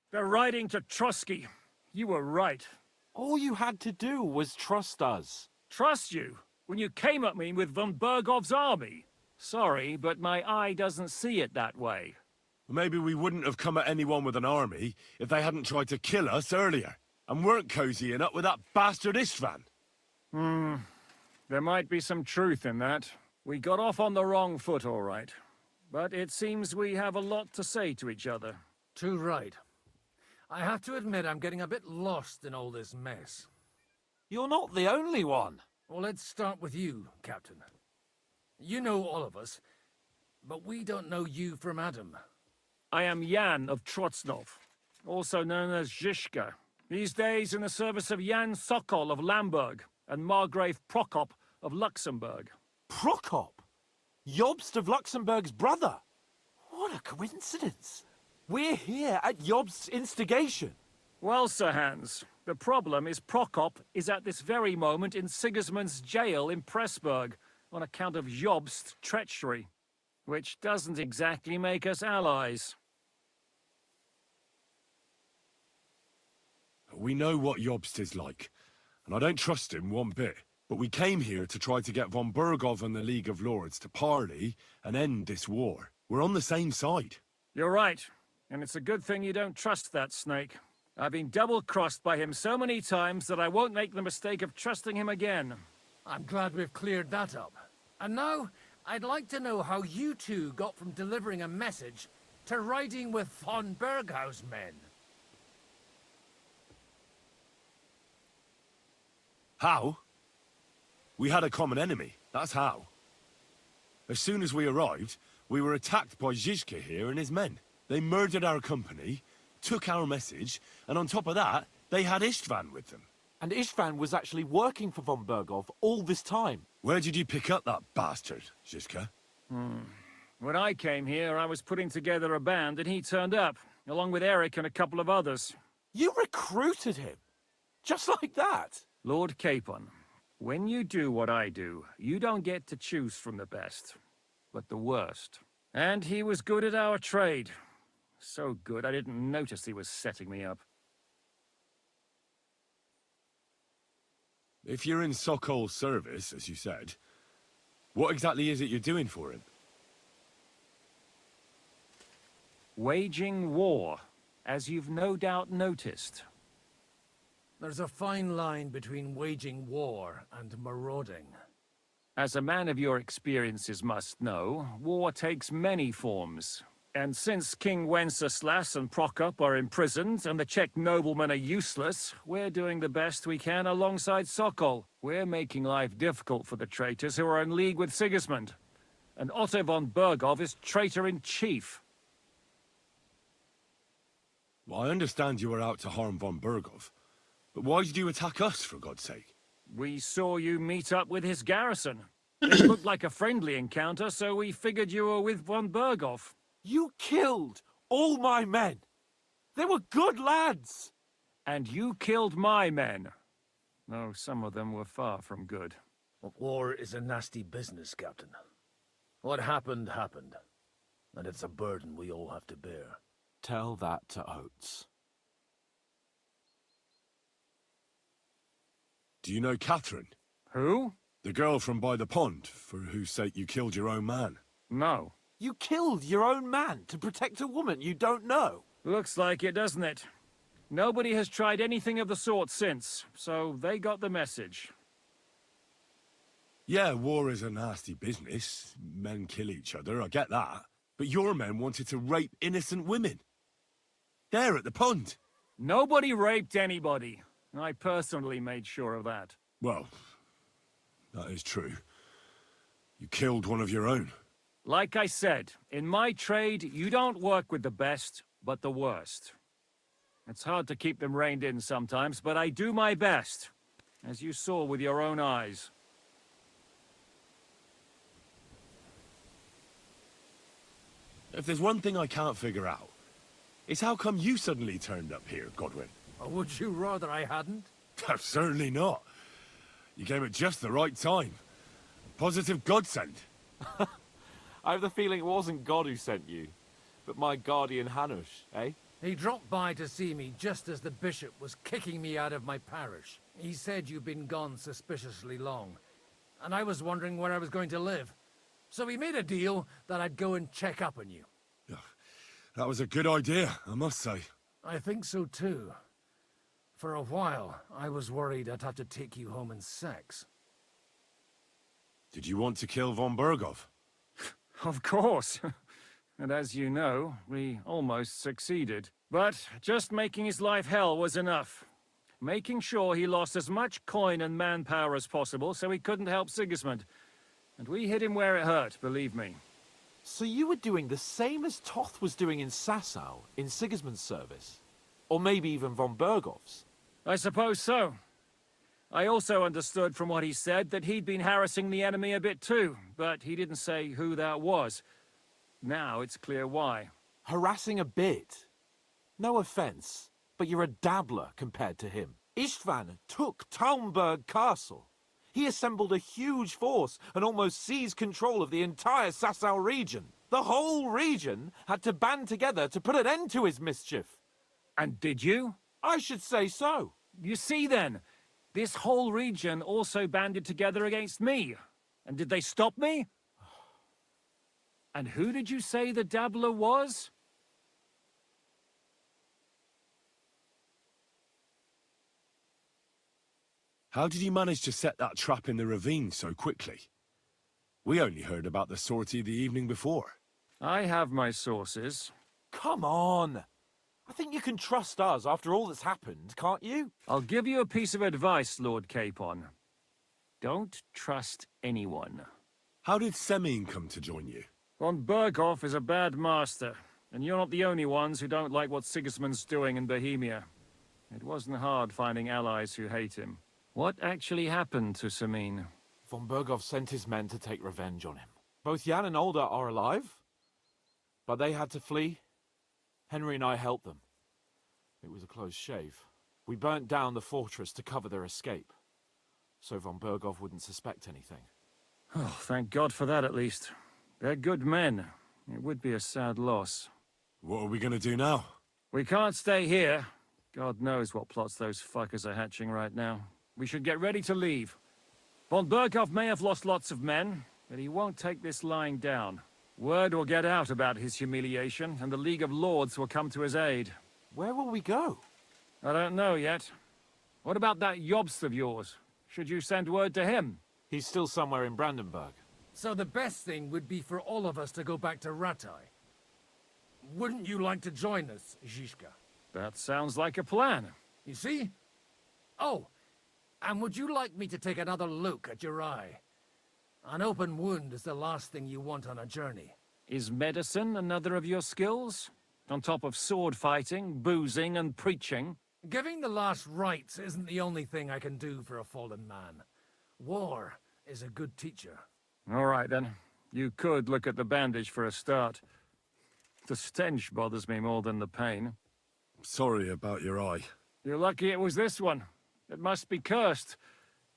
They're riding to Trotsky. You were right. All you had to do was trust us. Trust you? When you came at me with von Bergov's army? Sorry, but my eye doesn't see it that way. Maybe we wouldn't have come at anyone with an army if they hadn't tried to kill us earlier, and weren't cozying up with that bastard Istvan. There might be some truth in that. We got off on the wrong foot, all right. But it seems we have a lot to say to each other. Too right. I have to admit I'm getting a bit lost in all this mess. You're not the only one. Well, let's start with you, Captain. You know all of us, but we don't know you from Adam. I am Jan of Trotsnov, also known as Zhishka. These days in the service of Jan Sokol of Lamberg and Margrave Prokop of Luxembourg. Prokop? Jobst of Luxembourg's brother? What a coincidence. We're here at Jobst's instigation. Well, Sir Hans, the problem is Prokop is at this very moment in Sigismund's jail in Pressburg on account of Jobst's treachery, which doesn't exactly make us allies. We know what Jobst is like, and I don't trust him one bit. But we came here to try to get von Bergov and the League of Lords to parley and end this war. We're on the same side. You're right, and it's a good thing you don't trust that snake. I've been double-crossed by him so many times that I won't make the mistake of trusting him again. I'm glad we've cleared that up. And now, I'd like to know how you two got from delivering a message to riding with von Berghaus men. How? We had a common enemy, that's how. As soon as we arrived, we were attacked by Zizka here and his men. They murdered our company, took our message, and on top of that, they had Istvan with them. And Istvan was actually working for von Bergov all this time. Where did you pick up that bastard, Zizka? When I came here, I was putting together a band and he turned up, along with Eric and a couple of others. You recruited him? Just like that? Lord Capon, when you do what I do, you don't get to choose from the best, but the worst. And he was good at our trade. So good, I didn't notice he was setting me up. If you're in Sokol's service, as you said, what exactly is it you're doing for him? Waging war, as you've no doubt noticed. There's a fine line between waging war and marauding. As a man of your experiences must know, war takes many forms. And since King Wenceslas and Prokop are imprisoned and the Czech noblemen are useless, we're doing the best we can alongside Sokol. We're making life difficult for the traitors who are in league with Sigismund. And Otto von Bergov is traitor-in-chief. Well, I understand you were out to harm von Bergov. But why did you attack us, for God's sake? We saw you meet up with his garrison. It looked like a friendly encounter, so we figured you were with von Bergov. You killed all my men. They were good lads. And you killed my men. Though some of them were far from good. War is a nasty business, Captain. What happened, happened. And it's a burden we all have to bear. Tell that to Oates. Do you know Catherine? Who? The girl from by the pond, for whose sake you killed your own man. No. You killed your own man to protect a woman you don't know. Looks like it, doesn't it? Nobody has tried anything of the sort since, so they got the message. Yeah, war is a nasty business. Men kill each other, I get that. But your men wanted to rape innocent women. There at the pond. Nobody raped anybody. I personally made sure of that. Well, that is true. You killed one of your own. Like I said, in my trade, you don't work with the best, but the worst. It's hard to keep them reined in sometimes, but I do my best, as you saw with your own eyes. If there's one thing I can't figure out, it's how come you suddenly turned up here, Godwin? Or would you rather I hadn't? Certainly not. You came at just the right time. Positive godsend. I have the feeling it wasn't God who sent you, but my guardian Hanush, eh? He dropped by to see me just as the bishop was kicking me out of my parish. He said you'd been gone suspiciously long, and I was wondering where I was going to live. So we made a deal that I'd go and check up on you. That was a good idea, I must say. I think so too. For a while, I was worried I'd have to take you home in sex. Did you want to kill von Berghoff? Of course. And as you know, we almost succeeded. But just making his life hell was enough. Making sure he lost as much coin and manpower as possible so he couldn't help Sigismund. And we hit him where it hurt, believe me. So you were doing the same as Toth was doing in Sasau, in Sigismund's service? Or maybe even von Berghoff's? I suppose so. I also understood from what he said that he'd been harassing the enemy a bit too, but he didn't say who that was. Now it's clear why. Harassing a bit? No offense, but you're a dabbler compared to him. Istvan took Talmberg Castle. He assembled a huge force and almost seized control of the entire Sasau region. The whole region had to band together to put an end to his mischief. And did you? I should say so. You see then, this whole region also banded together against me. And did they stop me? And who did you say the dabbler was? How did you manage to set that trap in the ravine so quickly? We only heard about the sortie the evening before. I have my sources. Come on! I think you can trust us after all that's happened, can't you? I'll give you a piece of advice, Lord Capon. Don't trust anyone. How did Semine come to join you? Von Berghoff is a bad master, and you're not the only ones who don't like what Sigismund's doing in Bohemia. It wasn't hard finding allies who hate him. What actually happened to Semine? Von Berghoff sent his men to take revenge on him. Both Jan and Olda are alive, but they had to flee. Henry and I helped them. It was a close shave. We burnt down the fortress to cover their escape, so von Berghoff wouldn't suspect anything. Oh, thank God for that at least. They're good men. It would be a sad loss. What are we gonna do now? We can't stay here. God knows what plots those fuckers are hatching right now. We should get ready to leave. Von Berghoff may have lost lots of men, but he won't take this lying down. Word will get out about his humiliation, and the League of Lords will come to his aid. Where will we go? I don't know yet. What about that Jobst of yours? Should you send word to him? He's still somewhere in Brandenburg. So the best thing would be for all of us to go back to Ratai. Wouldn't you like to join us, Zizka? That sounds like a plan. You see? Oh, and would you like me to take another look at your eye? An open wound is the last thing you want on a journey. Is medicine another of your skills? On top of sword fighting, boozing, and preaching? Giving the last rites isn't the only thing I can do for a fallen man. War is a good teacher. All right, then. You could look at the bandage for a start. The stench bothers me more than the pain. Sorry about your eye. You're lucky it was this one. It must be cursed.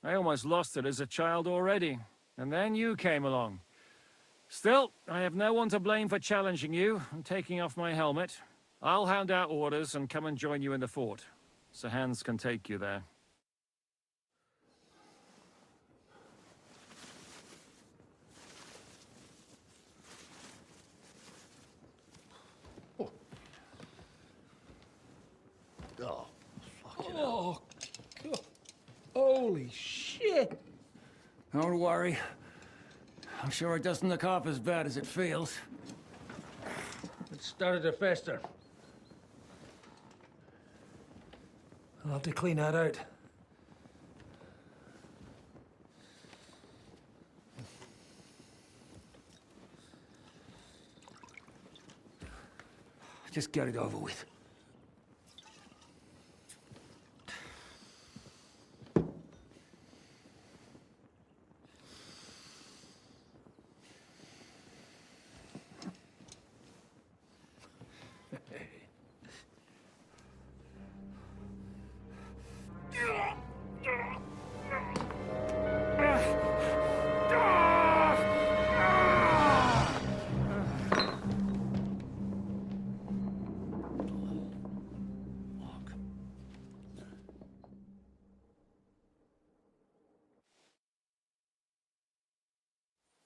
I almost lost it as a child already. And then you came along. Still, I have no one to blame for challenging you and taking off my helmet. I'll hand out orders and come and join you in the fort. Sir Hans can take you there. Oh, fucking hell. God. Holy shit! Don't worry. I'm sure it doesn't look half as bad as it feels. It started to fester. I'll have to clean that out. Just get it over with.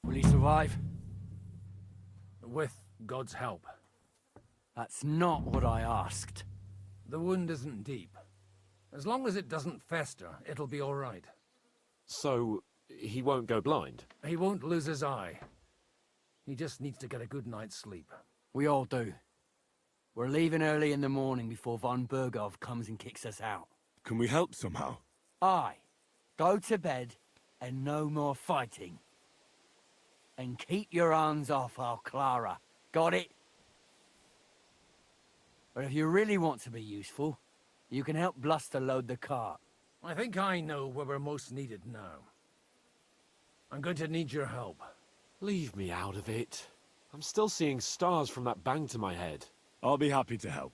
Will he survive? With God's help. That's not what I asked. The wound isn't deep. As long as it doesn't fester, it'll be all right. So, he won't go blind? He won't lose his eye. He just needs to get a good night's sleep. We all do. We're leaving early in the morning before von Bergov comes and kicks us out. Can we help somehow? Aye. Go to bed and no more fighting. And keep your hands off our Clara. Got it? But if you really want to be useful, you can help Bluster load the cart. I think I know where we're most needed now. I'm going to need your help. Leave me out of it. I'm still seeing stars from that bang to my head. I'll be happy to help.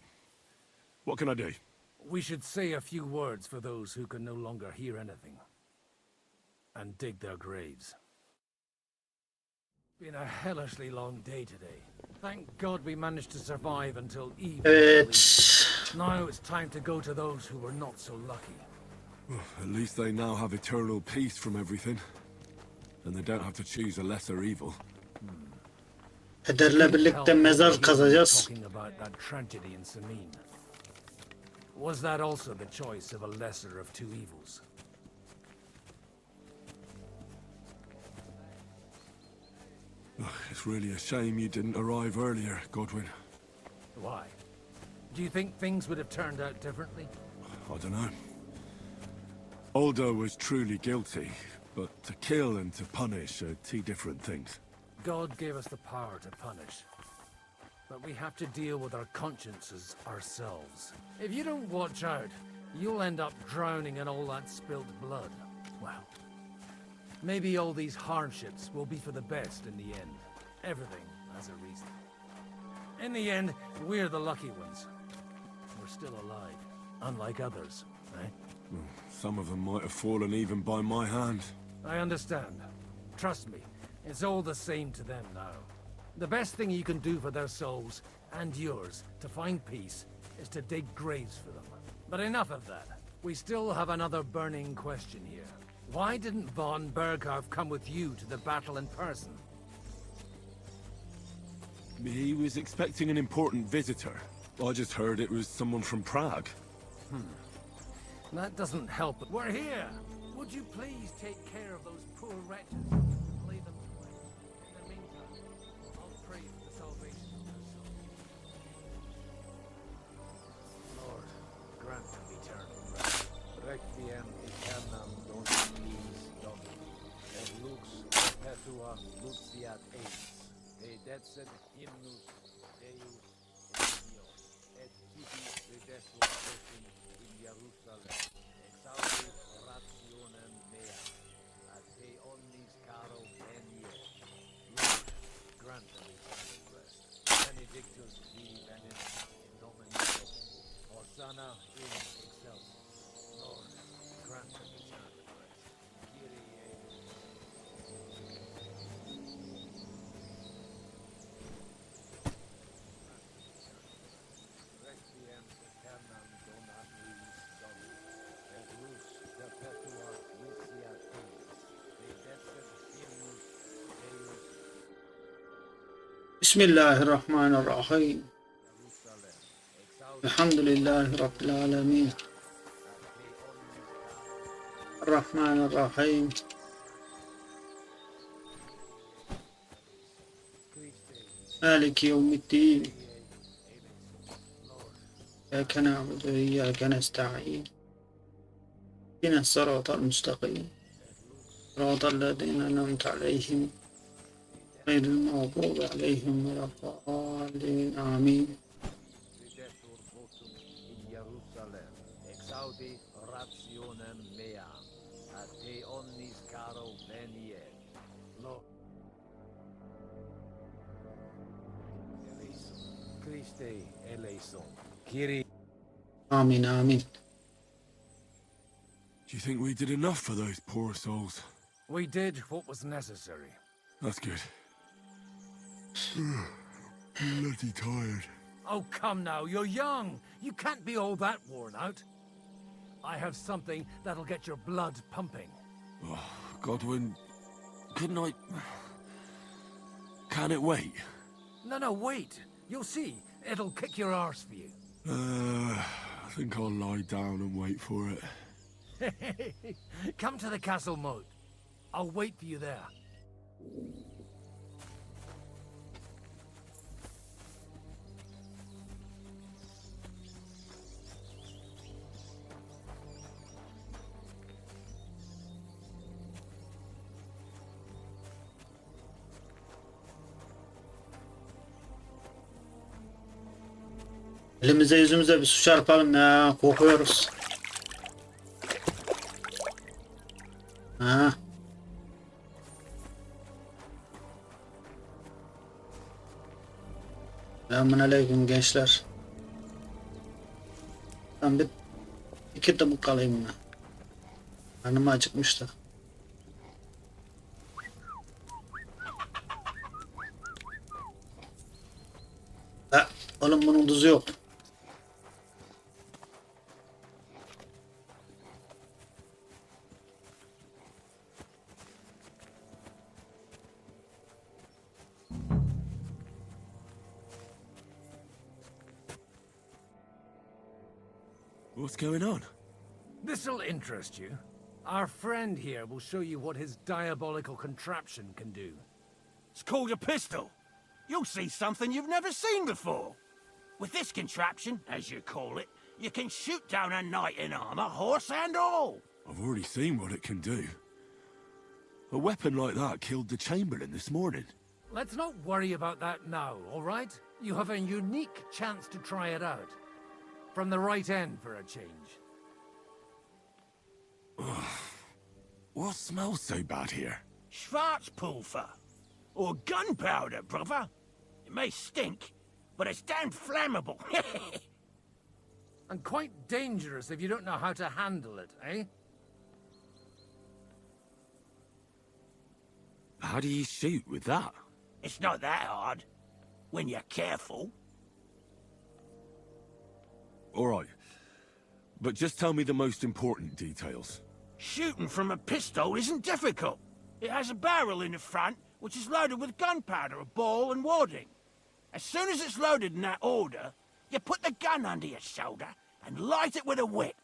What can I do? We should say a few words for those who can no longer hear anything. And dig their graves. Been a hellishly long day today. Thank God we managed to survive until evening. Now it's time to go to those who were not so lucky. At least they now have eternal peace from everything. And they don't have to choose a lesser evil. Pederle birlikte mezar kazacağız. Talking about that tragedy in Samin. Was that also the choice of a lesser of two evils? It's really a shame you didn't arrive earlier, Godwin. Why? Do you think things would have turned out differently? I don't know. Aldo was truly guilty, but to kill and to punish are two different things. God gave us the power to punish. But we have to deal with our consciences ourselves. If you don't watch out, you'll end up drowning in all that spilt blood. Well, maybe all these hardships will be for the best in the end. Everything has a reason. In the end, we're the lucky ones. We're still alive, unlike others, right? Some of them might have fallen even by my hand. I understand. Trust me, it's all the same to them now. The best thing you can do for their souls, and yours, to find peace, is to dig graves for them. But enough of that. We still have another burning question here. Why didn't von Berghoff come with you to the battle in person? He was expecting an important visitor. I just heard it was someone from Prague. That doesn't help. We're here! Would you please take care of those poor wretches? Leave them to me. In the meantime, I'll pray for the salvation of their souls. Lord, grant them eternal rest. Requiem aeternam Dominis Domini, et lux perpetua luceat eis, te decet hymnus Deus Dios, et tibi redessus in Jerusalem, exaudit rationem mea, a te omnis caro venie. Lord, grant them eternal rest. Benedictus vidi venis in Domino, Hosanna in excelsis. Lord, grant them eternal rest. Kyrie Requiem aeternam Dominis Domini, et lux perpetua luceat eis, te decet hymnus Deus بسم الله الرحمن الرحيم الحمد لله رب العالمين الرحمن الرحيم مالك يوم الدين إياك نعبد وإياك نستعين اهدنا الصراط المستقيم صراط الذين أنعمت عليهم غير المغضوب عليهم ولا الضالين آمين gaudi rationem meam, a te omnis caro venier. Lo... Eleison. Christe eleison. Kyrie... Amin, amin. Do you think we did enough for those poor souls? We did what was necessary. That's good. Bloody tired. Oh, come now, you're young. You can't be all that worn out. I have something that'll get your blood pumping. Oh, Godwin, couldn't I... Can it wait? No, wait. You'll see. It'll kick your arse for you. I think I'll lie down and wait for it. Come to the castle moat. I'll wait for you there. Elimize yüzümüze bir su çarpalım ya. Kokuyoruz. Ha. Selamünaleyküm gençler. Ben bir iki tabuk alayım ben. Karnım acıkmıştı. Ha, oğlum bunun tuzu yok. What's going on? This'll interest you. Our friend here will show you what his diabolical contraption can do. It's called a pistol. You'll see something you've never seen before. With this contraption, as you call it, you can shoot down a knight in armor, horse and all. I've already seen what it can do. A weapon like that killed the Chamberlain this morning. Let's not worry about that now, all right? You have a unique chance to try it out. From the right end for a change. What smells so bad here? Schwarzpulver. Or gunpowder, brother. It may stink, but it's damn flammable. And quite dangerous if you don't know how to handle it, eh? How do you shoot with that? It's not that hard, when you're careful. All right. But just tell me the most important details. Shooting from a pistol isn't difficult. It has a barrel in the front, which is loaded with gunpowder, a ball and wadding. As soon as it's loaded in that order, you put the gun under your shoulder and light it with a wick.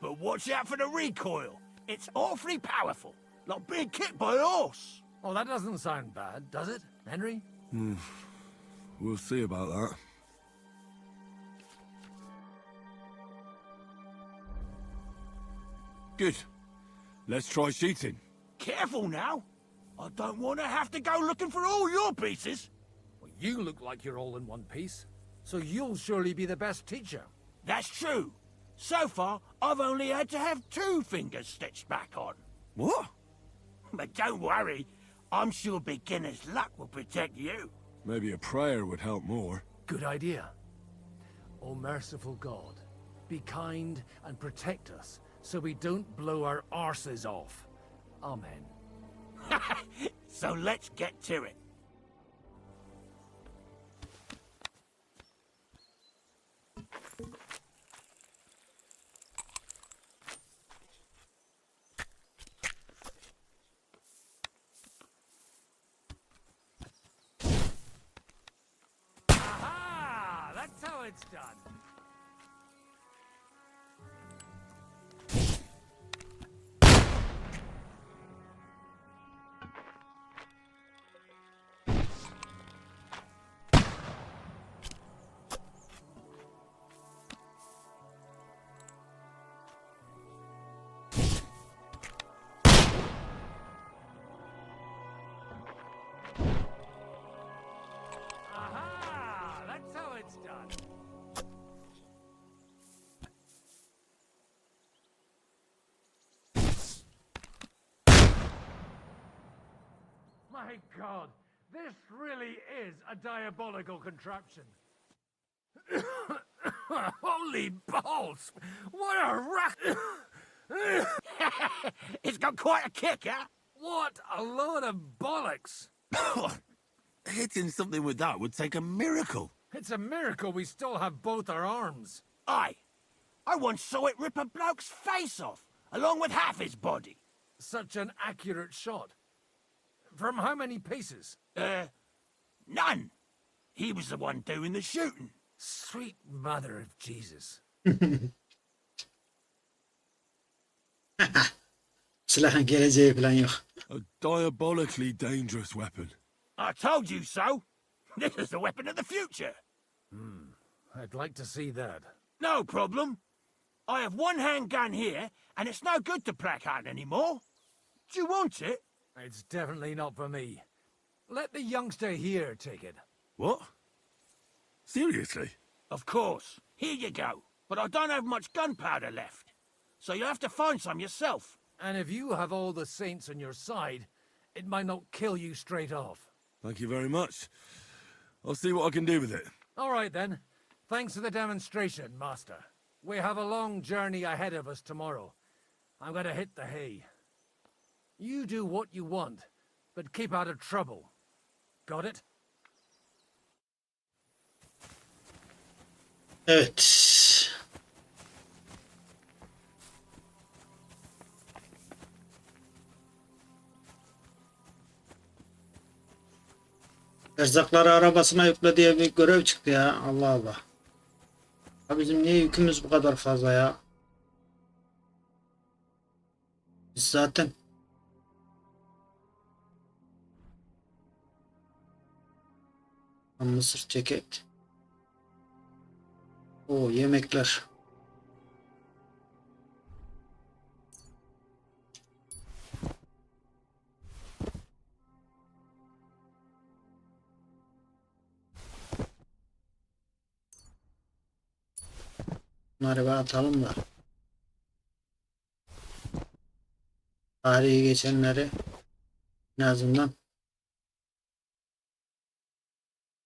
But watch out for the recoil. It's awfully powerful, like being kicked by a horse. Oh, that doesn't sound bad, does it, Henry? We'll see about that. Good. Let's try shooting. Careful now. I don't want to have to go looking for all your pieces. Well, you look like you're all in one piece, so you'll surely be the best teacher. That's true. So far, I've only had to have 2 fingers stitched back on. What? But don't worry. I'm sure beginner's luck will protect you. Maybe a prayer would help more. Good idea. O merciful God, be kind and protect us so we don't blow our arses off. Amen. So let's get to it. Aha! That's how it's done. My God, this really is a diabolical contraption. Holy balls! What a rack! It's got quite a kick, huh? What a load of bollocks! Hitting something with that would take a miracle. It's a miracle we still have both our arms. Aye. I once saw it rip a bloke's face off, along with half his body. Such an accurate shot. From how many paces? None. He was the one doing the shooting. Sweet mother of Jesus. Silahın geleceği falan yok. A diabolically dangerous weapon. I told you so. This is the weapon of the future. I'd like to see that. No problem. I have one handgun here, and it's no good to placard anymore. Do you want it? It's definitely not for me. Let the youngster here take it. What? Seriously? Of course. Here you go. But I don't have much gunpowder left. So you have to find some yourself. And if you have all the saints on your side, it might not kill you straight off. Thank you very much. I'll see what I can do with it. All right, then. Thanks for the demonstration, Master. We have a long journey ahead of us tomorrow. I'm gonna hit the hay. You do what you want, but keep out of trouble. Got it? Evet. Erzakları arabasına yükle diye bir görev çıktı ya. Allah Allah. Ya bizim niye yükümüz bu kadar fazla ya? Biz zaten mısır ceket. O yemekler. Bunları bir atalım da. Tarihi geçenleri en azından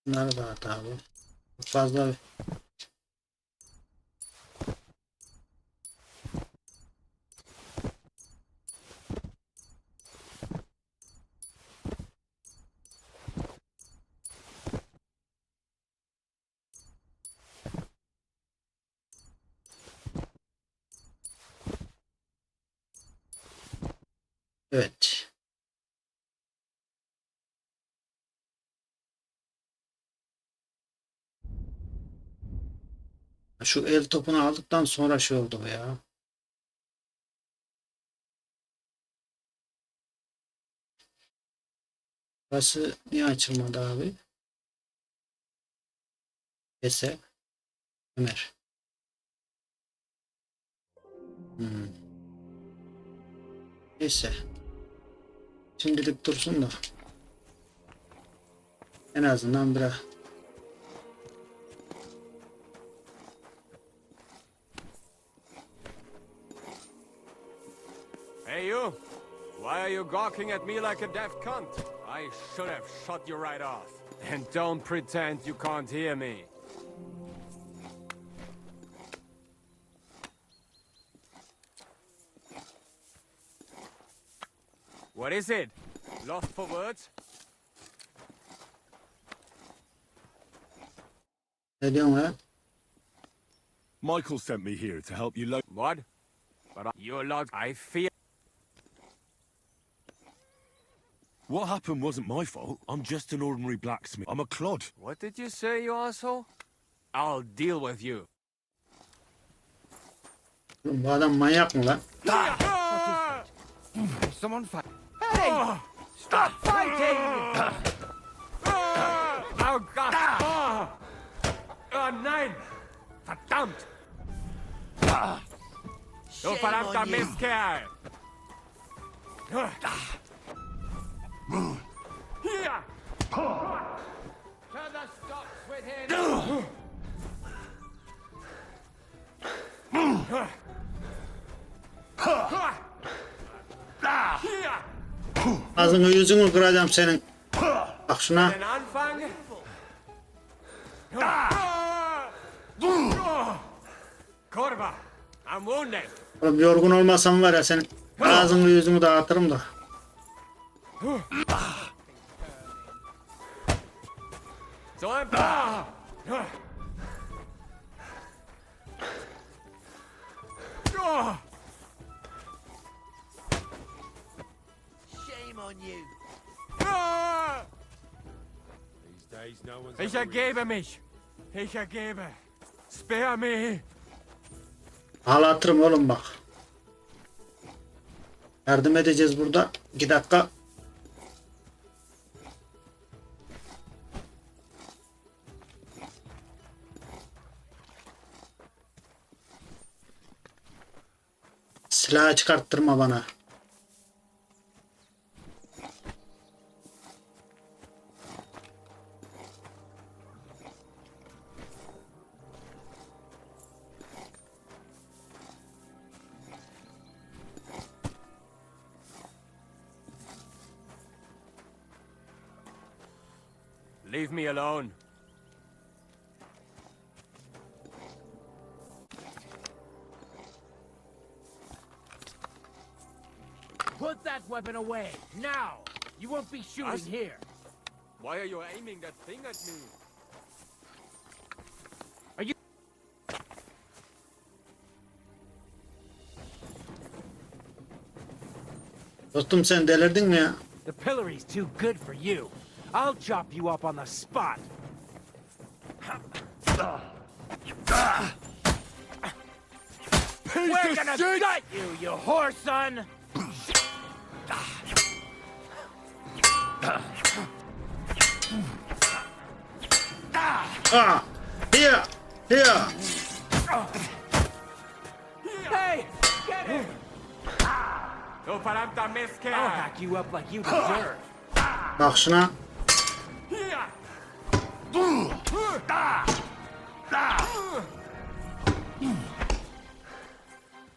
bunları da atalım. Fazla bir evet. Şu el topunu aldıktan sonra şey oldu bu ya. Burası niye açılmadı abi? Ese Ömer. Neyse. Şimdilik dursun da. En azından biraz. Hey you! Why are you gawking at me like a daft cunt? I should have shot you right off. And don't pretend you can't hear me. What is it? Lost for words? Ne diyorsun lan? Michael sent me here to help you load. What? But you're lot. I fear. What happened wasn't my fault. I'm just an ordinary blacksmith. I'm a clod. What did you say, you asshole? I'll deal with you. Bu adam manyak mı lan? Someone fight. Hey! Stop fighting! Oh Gott! Oh nein! Verdammt! Du verdammter Mistkerl! Hier! To the stocks with him! Hier! Ağzını yüzünü kıracağım senin. Bak şuna. Den Anfang? Kurva, I'm wounded. Oğlum yorgun olmasam var ya senin ağzını yüzünü dağıtırım da. So ein paar. Shame on you. Ich ergebe mich. Ich ergebe. Spare me. Ağlatırım oğlum bak. Yardım edeceğiz burada. 2 dakika. Silahı çıkarttırma bana. Leave me alone. Put that weapon away, now! You won't be shooting here. Why are you aiming that thing at me? Are you... Dostum sen delirdin mi ya? The pillory's too good for you. I'll chop you up on the spot. We're gonna gut you, you whore son! Ah! Here! Here! Hey! Get him! Du verdammter Mistkerl! I'll hack you up like you deserve. Bak şuna.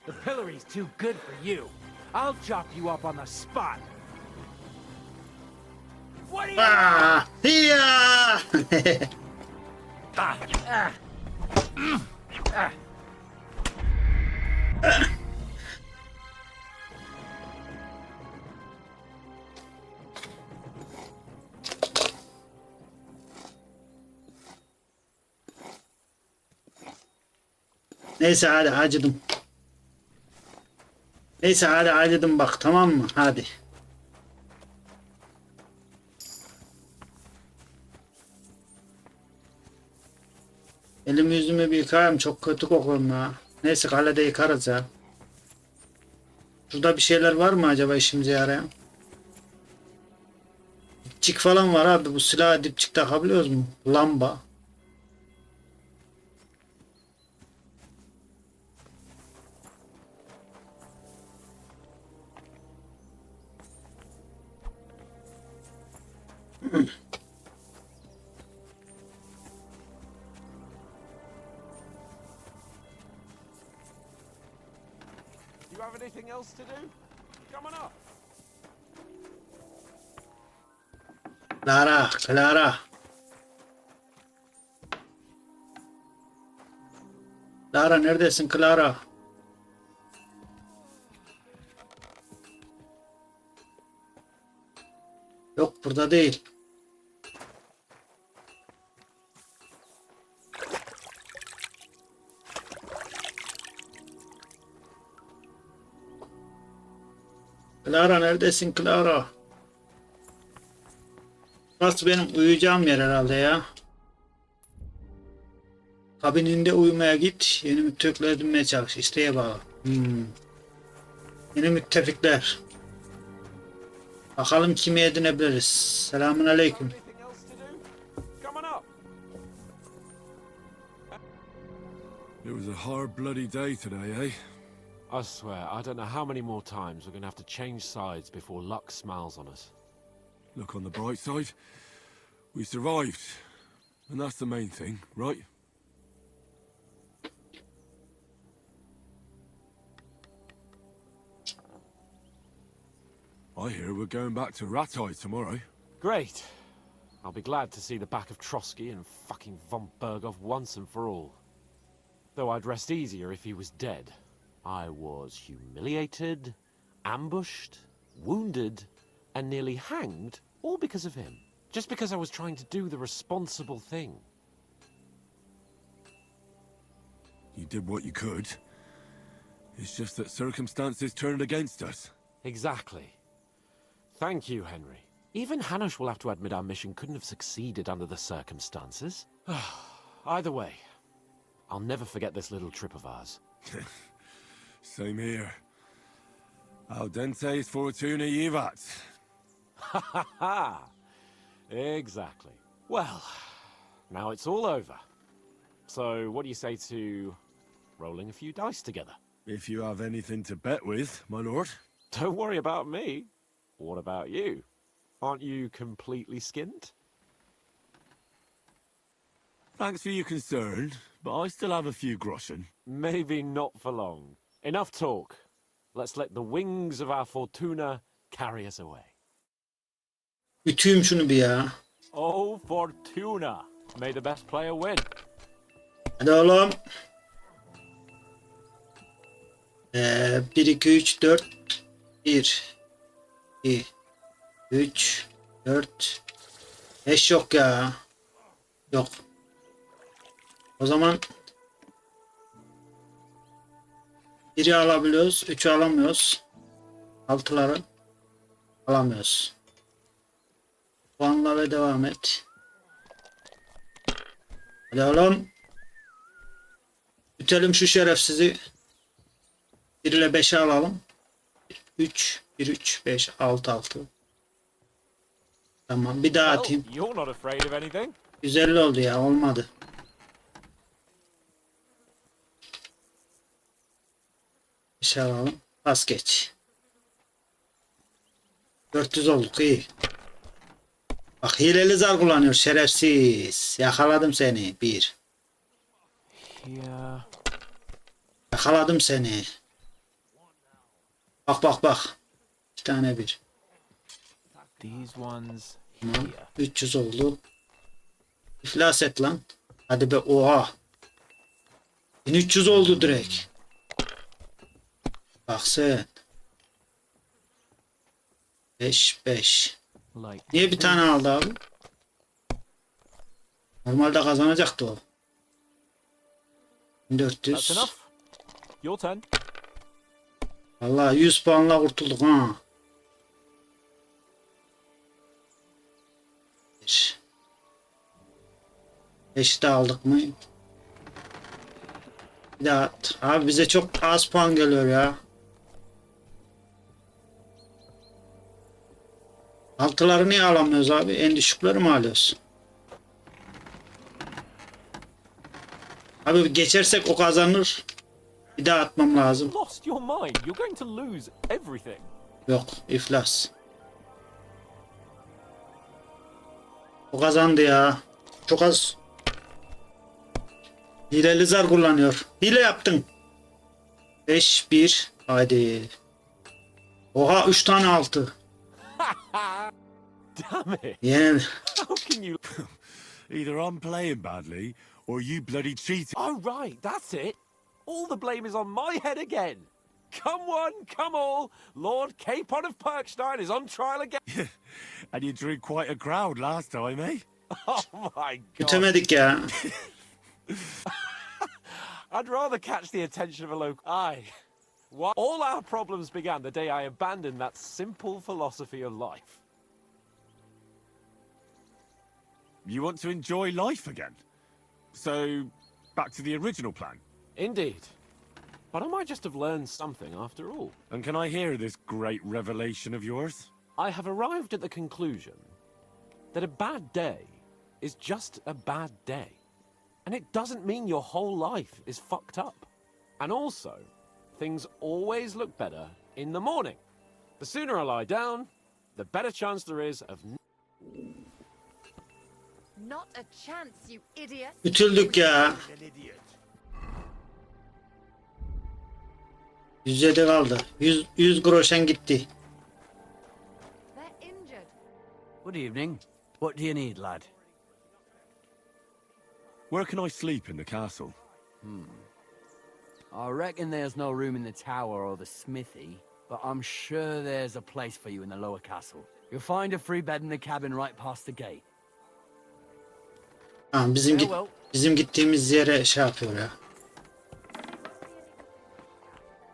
The pillory's too good for you. I'll chop you up on the spot. What are you... Ah! Here! Neyse hadi acıdım. Neyse hadi acıdım bak tamam mı? Hadi. Elimi yüzümü bir yıkayayım çok kötü kokuyorum ya. Neyse kalede yıkarız ya. Şurada bir şeyler var mı acaba işimize yarayan? Dipçik falan var abi bu silaha dipçik takabiliyoruz mu? Lamba. You have anything else to do? Come on up. Clara, Clara. Clara neredesin Clara? Yok burada değil. Clara neredesin Clara? Burası benim uyuyacağım yer herhalde ya. Kabininde uyumaya git. Yeni müttefikler edinmeye çalış. İsteğe bağlı. Yeni müttefikler. Bakalım kimi edinebiliriz. Selamun aleyküm. It was a hard bloody day today, eh? I swear, I don't know how many more times we're gonna have to change sides before luck smiles on us. Look on the bright side. We survived. And that's the main thing, right? I hear we're going back to Rattay tomorrow. Great. I'll be glad to see the back of Trotsky and fucking von Berghoff once and for all. Though I'd rest easier if he was dead. I was humiliated, ambushed, wounded, and nearly hanged, all because of him. Just because I was trying to do the responsible thing. You did what you could. It's just that circumstances turned against us. Exactly. Thank you, Henry. Even Hanush will have to admit our mission couldn't have succeeded under the circumstances. Either way, I'll never forget this little trip of ours. Same here. Al dente's fortuna jivat. Ha ha ha! Exactly. Well, now it's all over. So, what do you say to rolling a few dice together? If you have anything to bet with, my lord. Don't worry about me. What about you? Aren't you completely skinned? Thanks for your concern, but I still have a few groschen. Maybe not for long. Enough talk. Let's let the wings of our fortuna carry us away. Ütüyüm şunu bir ya. Oh, fortuna! May the best player win. Hadi oğlum. 1, 2, 3, 4. 1, 2, 3, 4. 5 yok ya. Yok. O zaman 1'i alabiliyoruz. 3'ü alamıyoruz. 6'ları alamıyoruz. Puanla ve devam et. Hadi oğlum. Ütelim şu şerefsizi. 1 ile 5'i alalım. 3, 1, 3, 5, 6, 6. Tamam, bir daha atayım. You're not afraid of anything. 150 oldu ya, olmadı. Bir şey alalım. Pas geç. 400 olduk, iyi. Bak, hileli zar kullanıyor şerefsiz. Yakaladım seni. 1. Yakaladım seni. Bak bak bak. 2 tane 1. Tamam. 300 oldu. İflas et lan. Hadi be, oha. 1300 oldu direkt. Bak sen. 5 5. Niye bir tane aldı abi? Normalde kazanacaktı o. 1400. Your turn. Vallahi 100 puanla kurtulduk ha. 5'i de aldık mı? Bir daha at. Abi bize çok az puan geliyor ya. 6'ları niye alamıyoruz abi? En düşükleri mi alıyoruz? Abi geçersek o kazanır. Bir daha atmam lazım. Lost your mind. You're going to lose everything. Yok, iflas. O kazandı ya. Çok az. Hileli zar kullanıyor. Hile yaptın. 5 1. Haydi. Oha, 3 tane 6. Damn it. Yeah. How can you... Either I'm playing badly, or you bloody cheated. Oh, right, that's it. All the blame is on my head again. Come one, come all. Lord Capon of Perkstein is on trial again. And you drew quite a crowd last time, eh? Oh, my God. Bitemedik ya. I'd rather catch the attention of a local... Aye. All our problems began the day I abandoned that simple philosophy of life. You want to enjoy life again? So, back to the original plan? Indeed. But I might just have learned something after all. And can I hear this great revelation of yours? I have arrived at the conclusion that a bad day is just a bad day. And it doesn't mean your whole life is fucked up. And also, things always look better in the morning. The sooner I lie down, the better chance there is of... Not a chance, you idiot. Ütüldük ya. 107 kaldı. 100 groşen gitti. Good evening. What do you need, lad? Where can I sleep in the castle? I reckon there's no room in the tower or the smithy, but I'm sure there's a place for you in the lower castle. You'll find a free bed in the cabin right past the gate. Tamam bizim gittiğimiz yere şey yapıyor ya.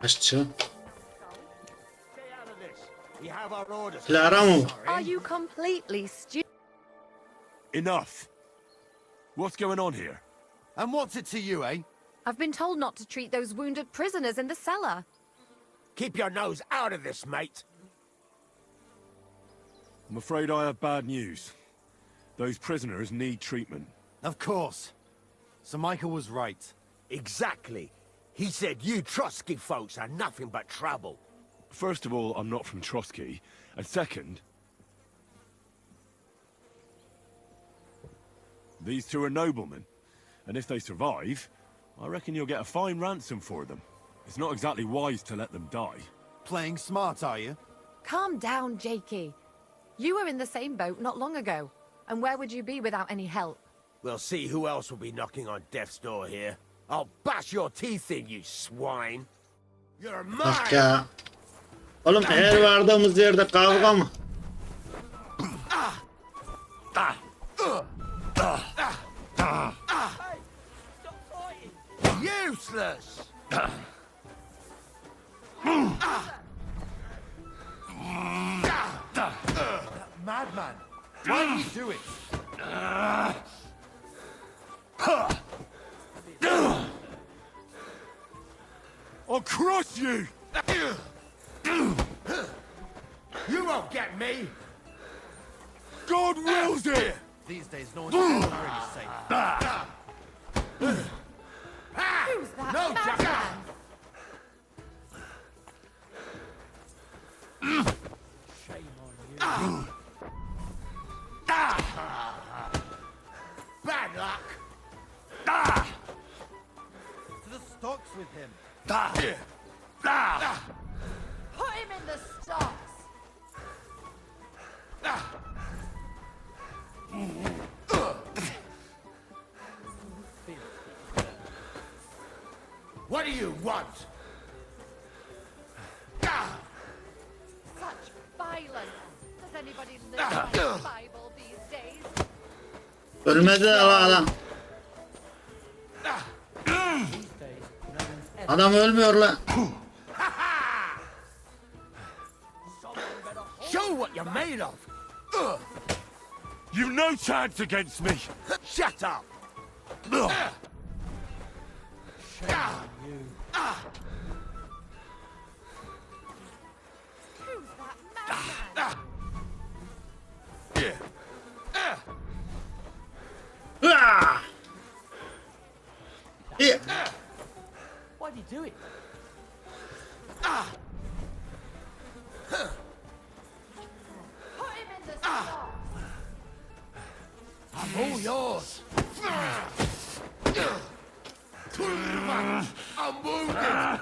Aşçı. Clara mı? Are you completely stupid? Enough! What's going on here? And what's it to you, eh? I've been told not to treat those wounded prisoners in the cellar. Keep your nose out of this, mate. I'm afraid I have bad news. Those prisoners need treatment. Of course. Sir Michael was right. Exactly. He said you Trotsky folks are nothing but trouble. First of all, I'm not from Trotsky. And second... these two are noblemen. And if they survive, I reckon you'll get a fine ransom for them. It's not exactly wise to let them die. Playing smart, are you? Calm down, Jakey. You were in the same boat not long ago. And where would you be without any help? We'll see who else will be knocking on death's door here. I'll bash your teeth in, you swine. You're Bak mine. ya. Oğlum her vardığımız yerde kavga mı? Useless. Madman! Why do you do it? I'll crush you! You won't get me. God wills it! These days, no one's ever really safe. Who's that No, madman? Shame on you. Bad luck. To the stocks with him. Put him in the stocks. What do you want? Such violence. Does anybody live by the Bible these days? Ölmedi adam. Adam ölmüyor lan. Show what you're made of. You've no chance against me! Shut up. Who's that madman? Ah! Yeah. Why'd you do it? Put him in the stocks. I'm all yours. I'm wounded.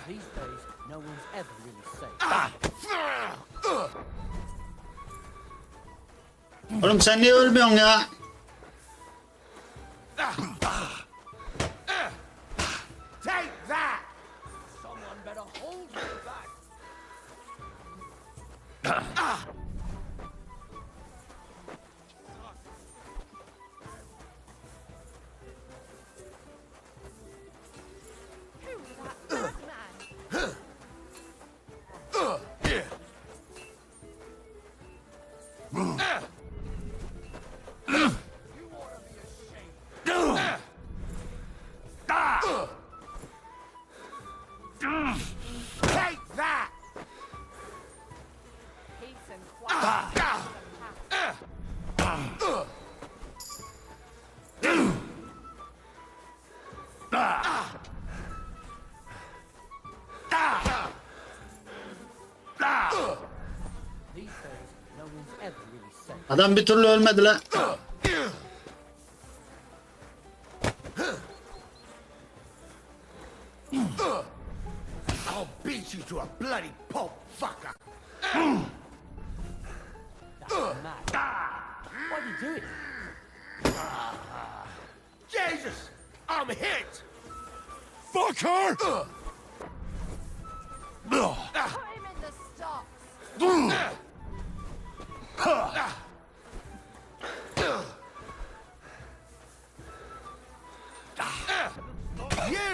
These days, no one's ever really safe. Oğlum sen niye ölmüyorsun ya? Take that. Someone better hold you back. Who's that madman? Take that. Peace and quiet. These days, no one's ever really safe. Adam bir türlü ölmedi lan. I'll beat you to a bloody pulp, fucker. you doing? Jesus! I'm hit! Fucker! Put him in the stocks.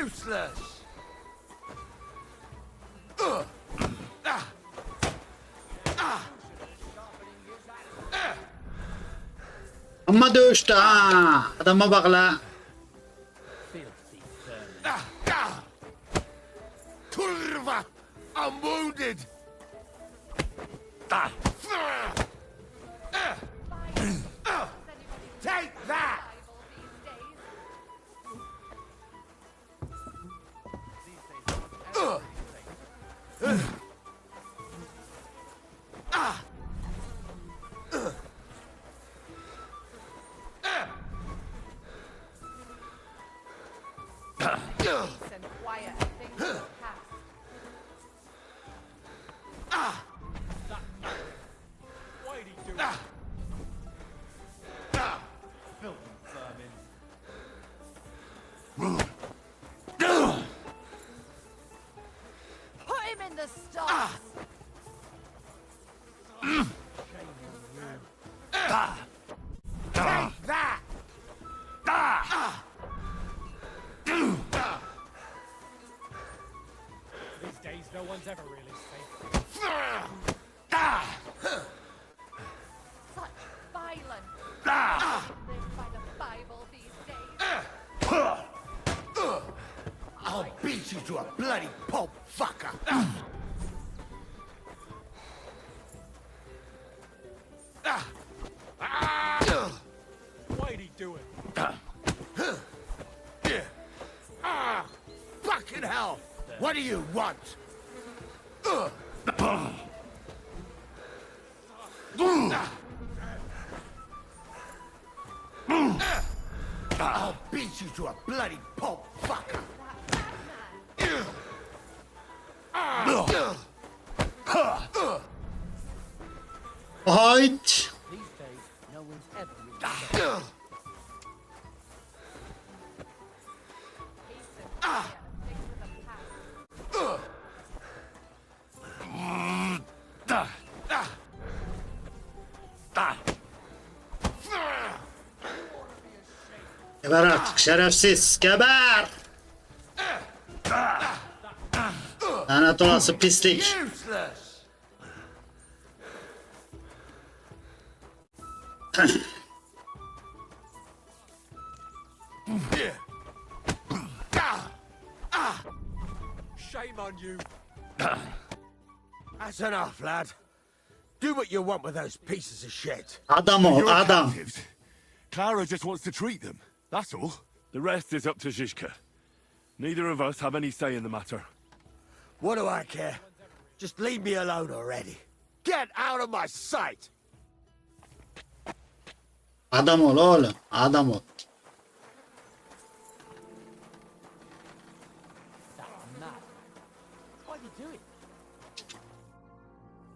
Useless! Amma dövüştü ha. Adama bak la. Kurva! I'm wounded! Take that! Peace and quiet and things will pass. Why'd he do it? Filthy vermin. Put him in the stocks. Take that! These days, no one's ever really safe. Such violence. Live by the Bible these days. I'll beat you to a bloody pulp, fucker! Why'd he do it? Fucking hell! What do you want? I'll beat you to a bloody pulp, fucker! Hayt. These days, no one's ever really safe. Geber artık şerefsiz. Geber. Lanet olası pislik. Useless! Shame on you. That's enough, lad. Do what you want with those pieces of shit. Adam ol, You're adam. captives. Clara just wants to treat them. That's all. The rest is up to Zizka. Neither of us have any say in the matter. What do I care? Just leave me alone already. Get out of my sight! Adam ol oğlum. Adam ol. What are you doing?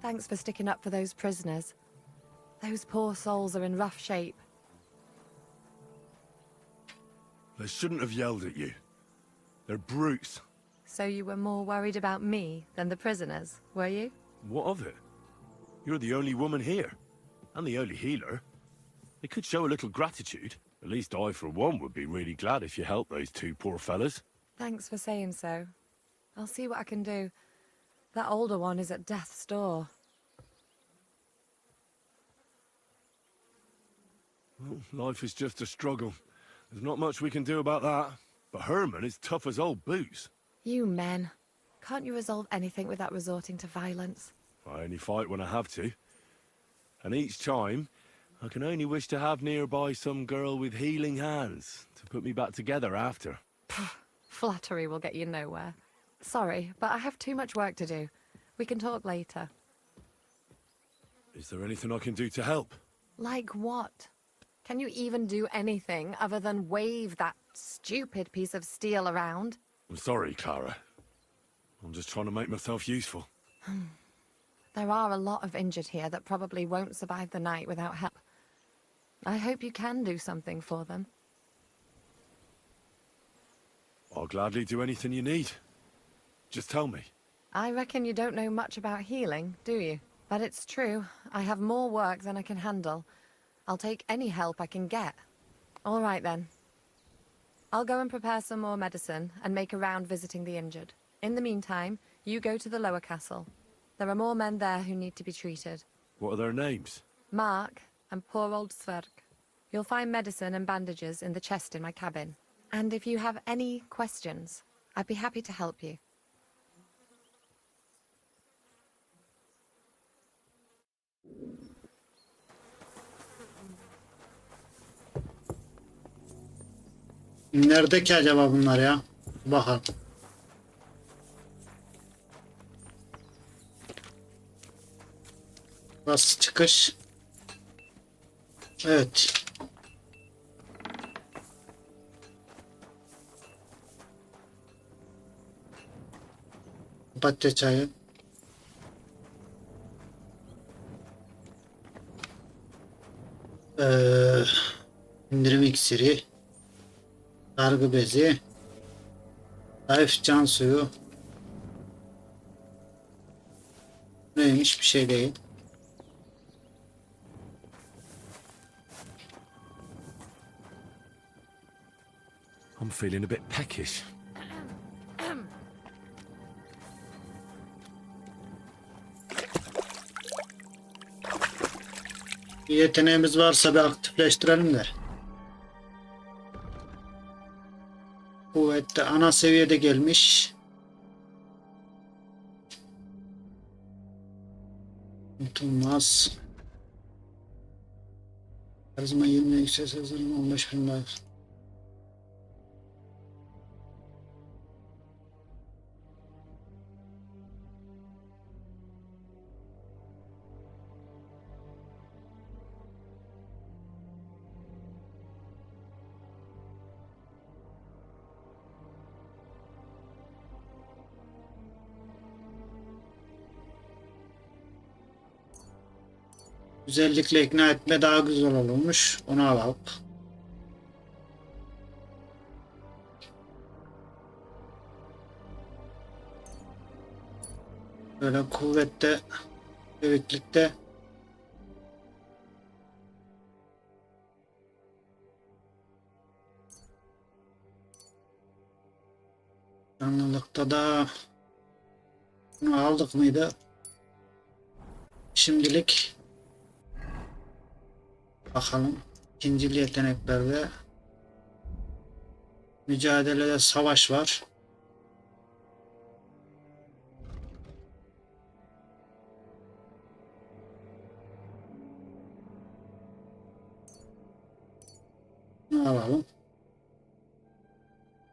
Thanks for sticking up for those prisoners. Those poor souls are in rough shape. They shouldn't have yelled at you. They're brutes. So you were more worried about me than the prisoners, were you? What of it? You're the only woman here. And the only healer. They could show a little gratitude. At least I, for one, would be really glad if you helped those two poor fellas. Thanks for saying so. I'll see what I can do. That older one is at death's door. Well, life is just a struggle. There's not much we can do about that. But Herman is tough as old boots. You men. Can't you resolve anything without resorting to violence? I only fight when I have to. And each time, I can only wish to have nearby some girl with healing hands to put me back together after. Flattery will get you nowhere. Sorry, but I have too much work to do. We can talk later. Is there anything I can do to help? Like what? Can you even do anything other than wave that stupid piece of steel around? I'm sorry, Clara. I'm just trying to make myself useful. There are a lot of injured here that probably won't survive the night without help. I hope you can do something for them. I'll gladly do anything you need. Just tell me. I reckon you don't know much about healing, do you? But it's true. I have more work than I can handle. I'll take any help I can get. All right, then. I'll go and prepare some more medicine and make a round visiting the injured. In the meantime, you go to the lower castle. There are more men there who need to be treated. What are their names? Mark and poor old Sverk. You'll find medicine and bandages in the chest in my cabin. And if you have any questions, I'd be happy to help you. Nerede ki acaba bunlar ya? Bakalım. Burası çıkış. Evet. Papatya çayı. İndirim iksiri. Sargı bezi. Zayıf can suyu. Neymiş, bir şey değil. I'm feeling a bit peckish. Bir yeteneğimiz varsa bir aktifleştirelim de. Kuvvette ana seviyede gelmiş. Unutulmaz. Karizma 20 yüksek hazırım 15.000 var. Güzellikle ikna etme daha güzel olurmuş. Onu alalım. Böyle kuvvette, çeviklikte. Canlılıkta da bunu aldık mıydı? Şimdilik bakalım. İkincil yeteneklerde mücadelede savaş var. Ne alalım?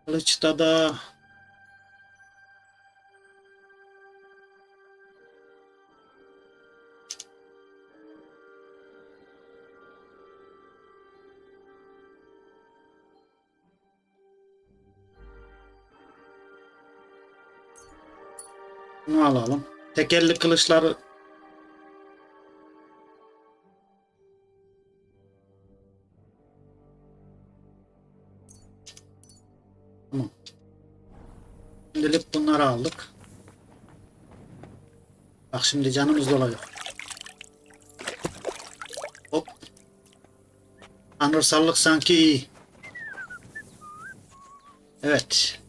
Kılıçta da bunu alalım. Tekerli kılıçları tamam. Şimdilik bunları aldık. Bak şimdi canımız dolacak. Hop. Tanrısallık sanki iyi. Evet.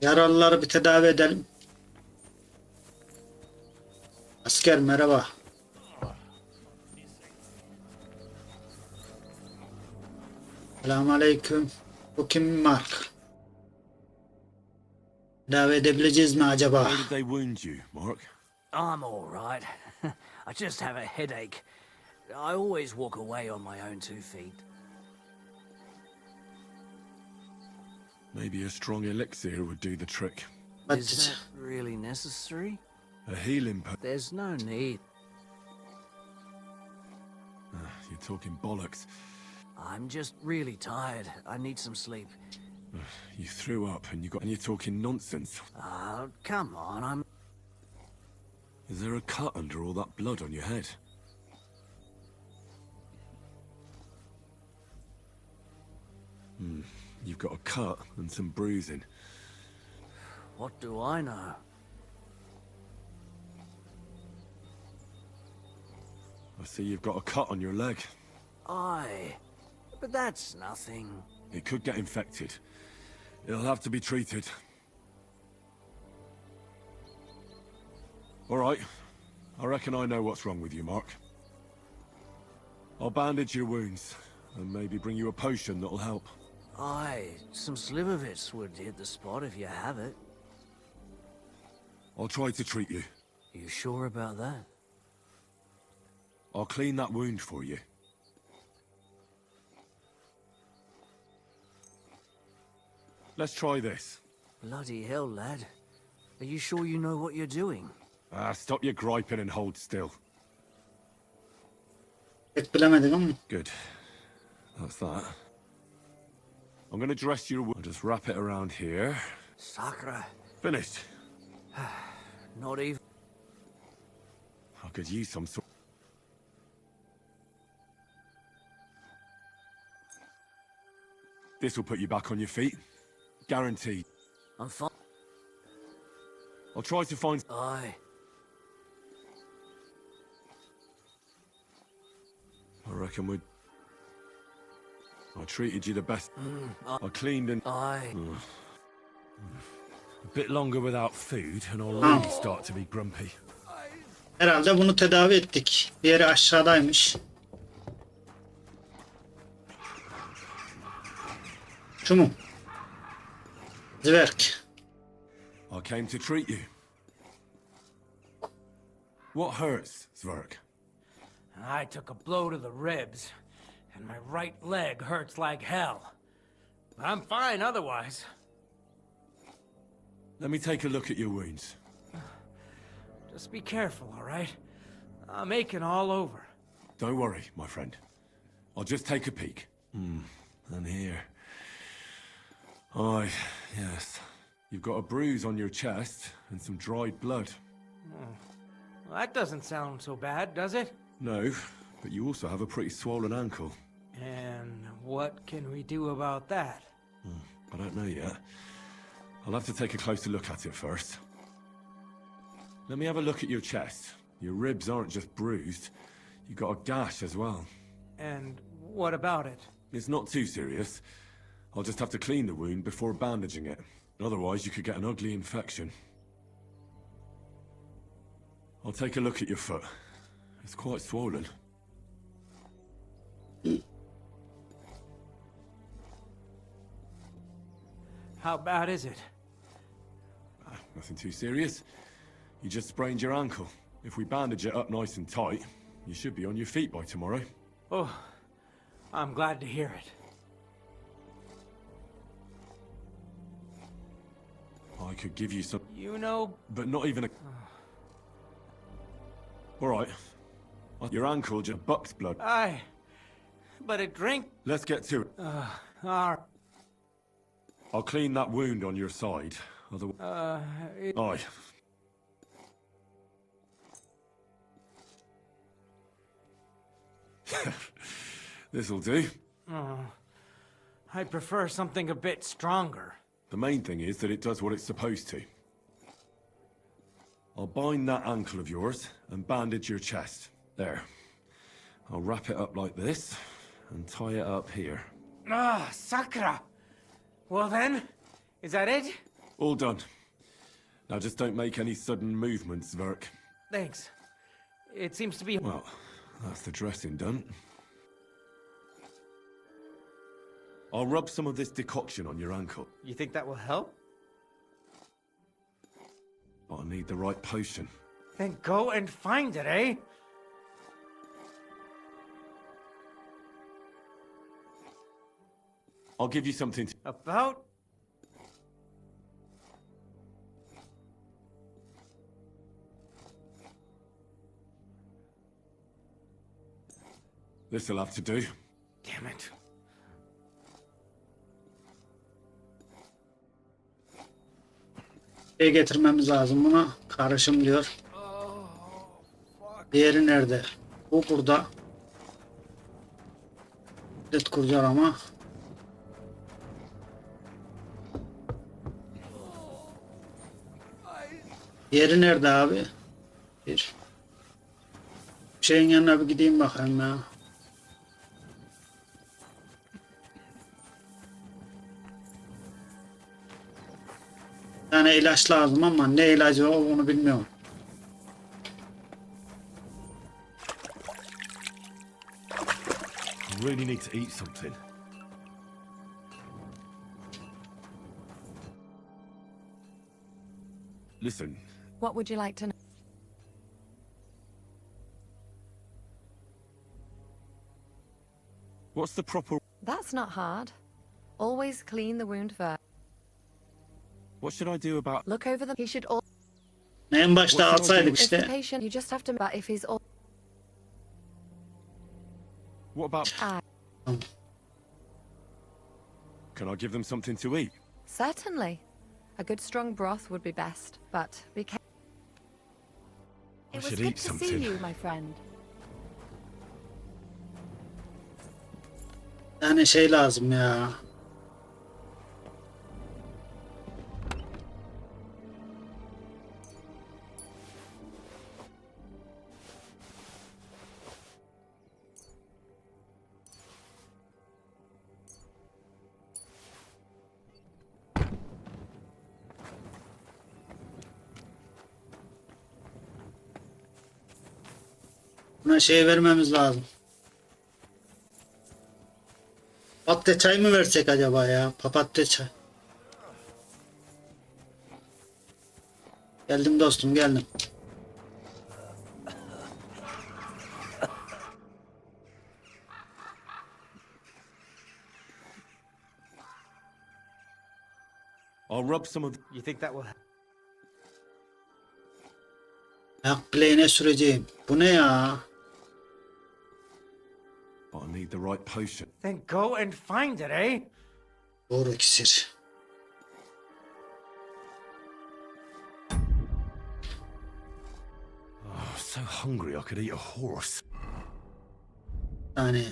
Yaralıları bir tedavi edelim. Asker merhaba. Selamünaleyküm. Bu kim Mark? Tedavi edebileceğiz mi acaba? How did they wound you, Mark? I'm all right. I just have a headache. I always walk away on my own 2 feet. Maybe a strong elixir would do the trick. Is that really necessary? A healing There's no need. You're talking bollocks. I'm just really tired. I need some sleep. You threw up and you're talking nonsense. Come on, Is there a cut under all that blood on your head? You've got a cut and some bruising. What do I know? I see you've got a cut on your leg. Aye, but that's nothing. It could get infected. It'll have to be treated. All right. I reckon I know what's wrong with you, Mark. I'll bandage your wounds, and maybe bring you a potion that'll help. Aye, some slivovitz would hit the spot if you have it. I'll try to treat you. You sure about that? I'll clean that wound for you. Let's try this. Bloody hell, lad. Are you sure you know what you're doing? Stop your griping and hold still. Bilemedik ama. Good. That's that. I'm gonna dress your wound. Just wrap it around here. Sakra. Finished. Not even. I could use some sort. This will put you back on your feet. Guaranteed. I'm fine. I'll try to find... Aye. I reckon I treated you the best. I cleaned and... Aye. A bit longer without food and I'll really start to be grumpy. Herhalde bunu tedavi ettik. Diğeri aşağıdaymış. Şu mu? Zwerk. I came to treat you. What hurts, Zwerk? I took a blow to the ribs, and my right leg hurts like hell. I'm fine otherwise. Let me take a look at your wounds. Just be careful, all right? I'm aching all over. Don't worry, my friend. I'll just take a peek. And here. Aye, yes. You've got a bruise on your chest and some dried blood. Well, that doesn't sound so bad, does it? No, but you also have a pretty swollen ankle. And what can we do about that? I don't know yet. I'll have to take a closer look at it first. Let me have a look at your chest. Your ribs aren't just bruised. You've got a gash as well. And what about it? It's not too serious. I'll just have to clean the wound before bandaging it. Otherwise, you could get an ugly infection. I'll take a look at your foot. It's quite swollen. How bad is it? Nothing too serious. You just sprained your ankle. If we bandage it up nice and tight, you should be on your feet by tomorrow. Oh, I'm glad to hear it. I could give you some... You know... But not even a... All right. Your ankle just bucks blood. Aye. But a drink... Let's get to it. All right. I'll clean that wound on your side. Otherwise... Aye. This'll do. I prefer something a bit stronger. The main thing is that it does what it's supposed to. I'll bind that ankle of yours and bandage your chest. There. I'll wrap it up like this and tie it up here. Sakra! Well then, is that it? All done. Now just don't make any sudden movements, Verk. Thanks. It seems to be... Well, that's the dressing done. I'll rub some of this decoction on your ankle. You think that will help? But I need the right potion. Then go and find it, eh? I'll give you something to... About? This'll have to do. Damn it. Getirmemiz lazım buna. Karışım diyor. Diğeri nerede? Bu burada. Red kuracağım ama. Yeri nerede abi? Bir şeyin yanına bir gideyim bakayım ya. Bir tane ilaç lazım ama ne ilacı olduğunu bilmiyorum. I really need to eat something. Listen, What would you like to know? what's the proper... That's not hard. Always clean the wound first. What should I do about... Look over the... He should all... En başta What should I do? If alsaydık the işte. patient, you just have to... But if he's all... What about... Ah, Can I give them something to eat? certainly. A good strong broth would be best, but be careful. I It was should good eat to see something. you, my friend. Bir tane şey lazım ya. Buna şey vermemiz lazım. Papatya çay mı versek acaba ya? Papatya çay. Geldim dostum, geldim. I'll rub some of... You think that will... Ayak bileğine süreceğim. Bu ne ya? But I need the right potion. Then go and find it, eh? Doğru iksir. Oh, so hungry I could eat a horse. Bir tane.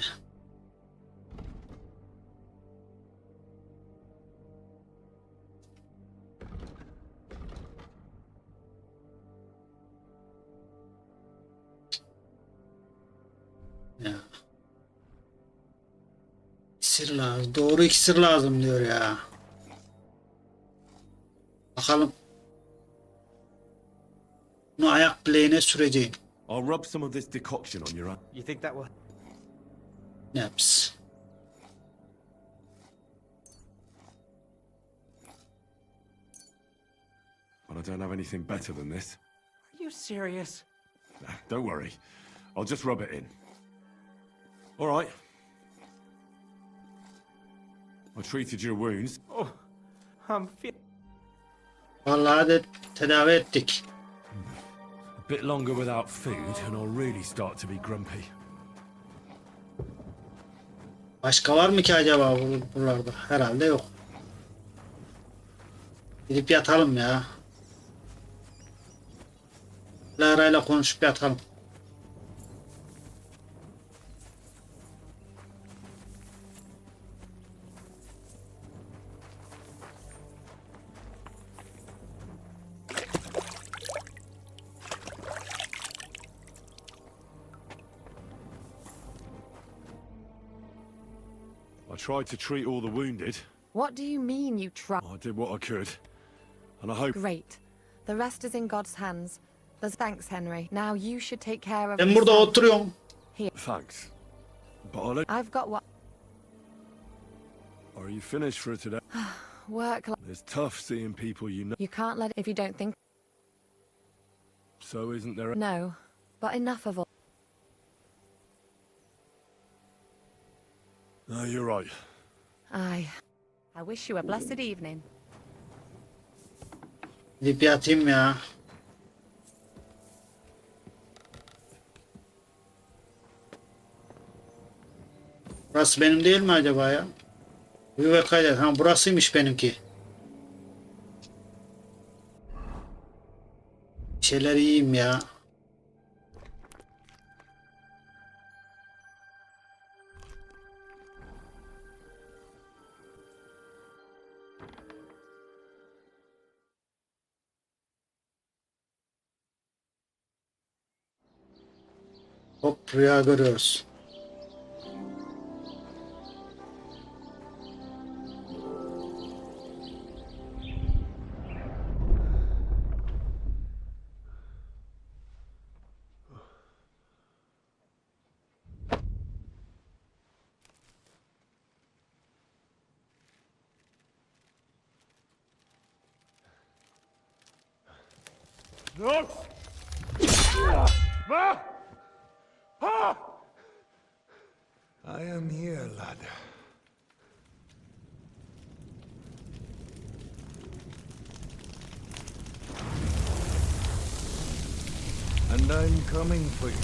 Ya. İksir lazım. Doğru iksir lazım diyor ya. Bakalım. Bunu ayak bileğine süreceğim. I'll rub some of this decoction on your... You think that will... Naps. But I don't have anything better than this. Are you serious? Nah, don't worry. I'll just rub it in. All right. I treated your wounds. Oh, I'm Vallahi de tedavi ettik. A bit longer without food and I'll really start to be grumpy. Başka var mı ki acaba buralarda? Herhalde yok. Gidip yatalım ya. Lara'yla konuşup yatalım. I tried to treat all the wounded. What do you mean you try? I did what I could. And I hope... Great. The rest is in God's hands. There's thanks, Henry. Now you should take care of Ben burada yourself. oturuyorum. Here. Thanks. But I'll let... I've got what... Are you finished for today? Work... It's tough seeing people you know. You can't let it if you don't think... So isn't there... No. But enough of all... No, you're right. Aye. I wish you a blessed evening. Gidip yatayım ya. Burası benim değil mi acaba ya? Uyu ve kaydet. Ha, burasıymış benimki. Bir şeyler yiyeyim ya. Hop rüya görüyoruz. No! Ma! Ha! I am here, lad. And I'm coming for you.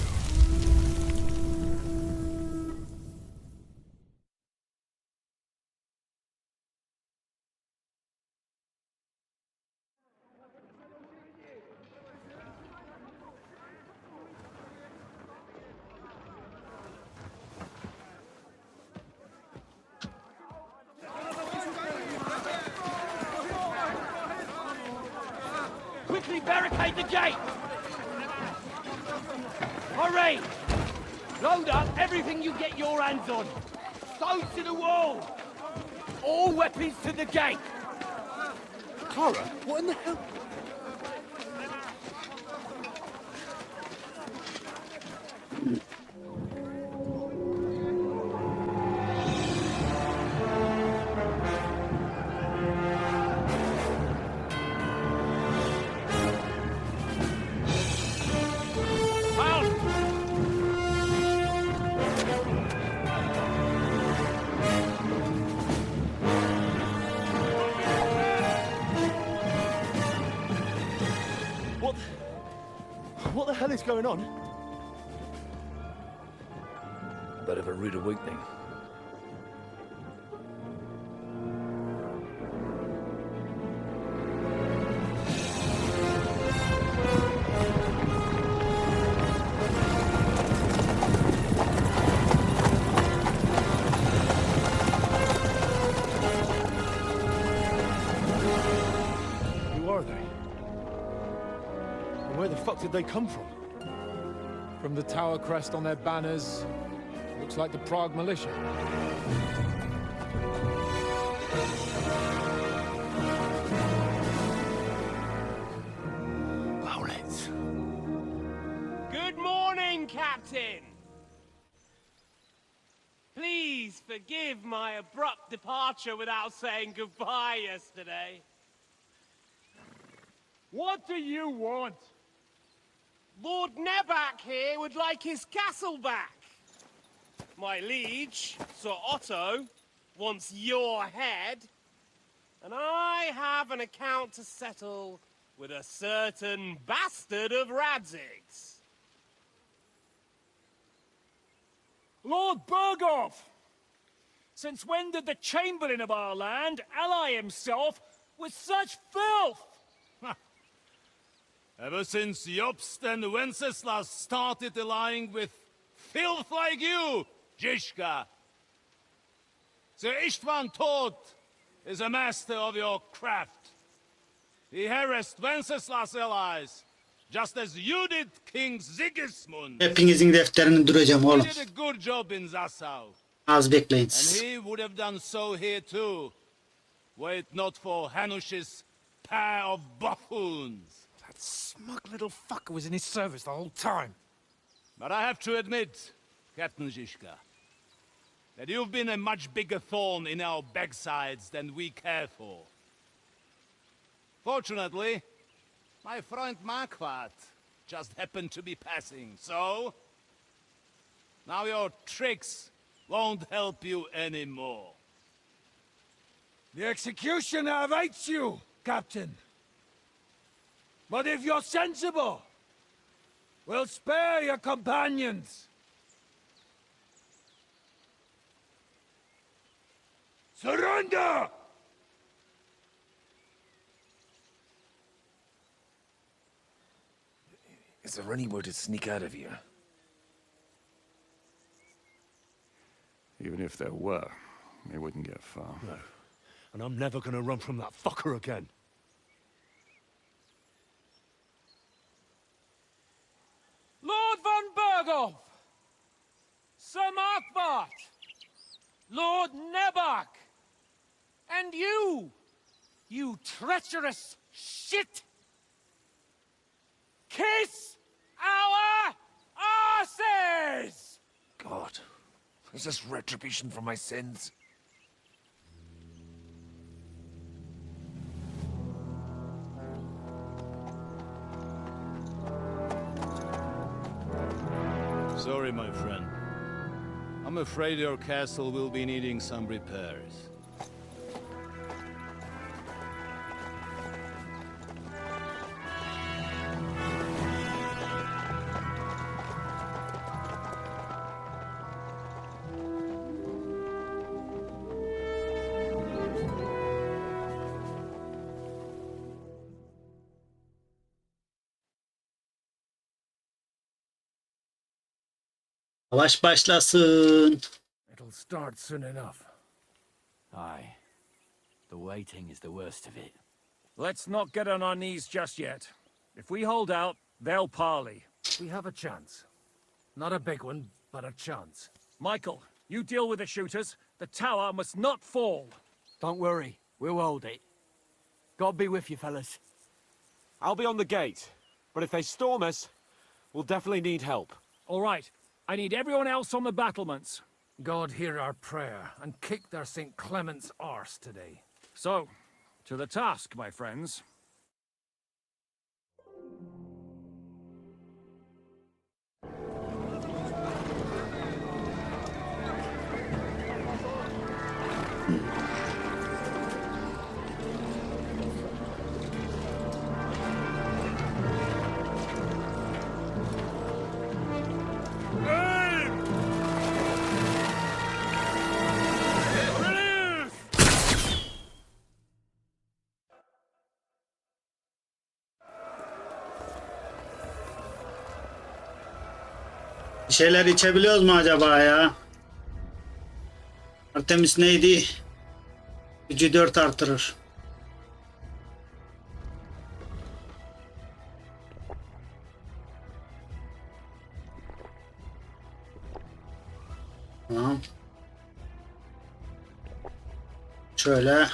Quickly barricade the gate! Hurry! Load up everything you get your hands on. Stones to the wall! All weapons to the gate! Clara, what in the hell? What the hell is going on? Bit of a rude awakening. Who are they? And where the fuck did they come from? From the tower crest on their banners, looks like the Prague militia. Violence. Good morning, Captain! Please forgive my abrupt departure without saying goodbye yesterday. What do you want? Lord Nebak here would like his castle back. My liege, Sir Otto, wants your head. And I have an account to settle with a certain bastard of Radzig's. Lord Burgov! Since when did the Chamberlain of our land ally himself with such filth? Ever since Jobst and Wenceslas started allying with filth like you, Zizka. Sir Istvan Tod is a master of your craft. He harassed Wenceslas' allies, just as you did King Sigismund. Hepinizin defterini duracağım oğlum. He did a good job in Zassau. Az bekleyin And siz. he would have done so here too, were it not for Hanush's pair of buffoons. That smug little fucker was in his service the whole time. But I have to admit, Captain Zizka, that you've been a much bigger thorn in our backsides than we care for. Fortunately, my friend Marquardt just happened to be passing, so... now your tricks won't help you anymore. The executioner awaits you, Captain. But if you're sensible, we'll spare your companions. Surrender! Is there any way to sneak out of here? Even if there were, they wouldn't get far. No. And I'm never gonna run from that fucker again. Lord von Berghoff! Sir Markvart! Lord Nebach! And you treacherous shit! Kiss our asses! God, is this retribution for my sins? Sorry, my friend. I'm afraid your castle will be needing some repairs. Savaş başlasın. It'll start soon enough. Aye. The waiting is the worst of it. Let's not get on our knees just yet. If we hold out, they'll parley. We have a chance. Not a big one, but a chance. Michael, you deal with the shooters. The tower must not fall. Don't worry, we'll hold it. God be with you, fellas. I'll be on the gate, but if they storm us, we'll definitely need help. All right. I need everyone else on the battlements. God hear our prayer and kick their St. Clement's arse today. So, to the task, my friends. Bir şeyler içebiliyoruz mu acaba ya? Artemis neydi? Gücü 4 artırır. Tamam. Şöyle.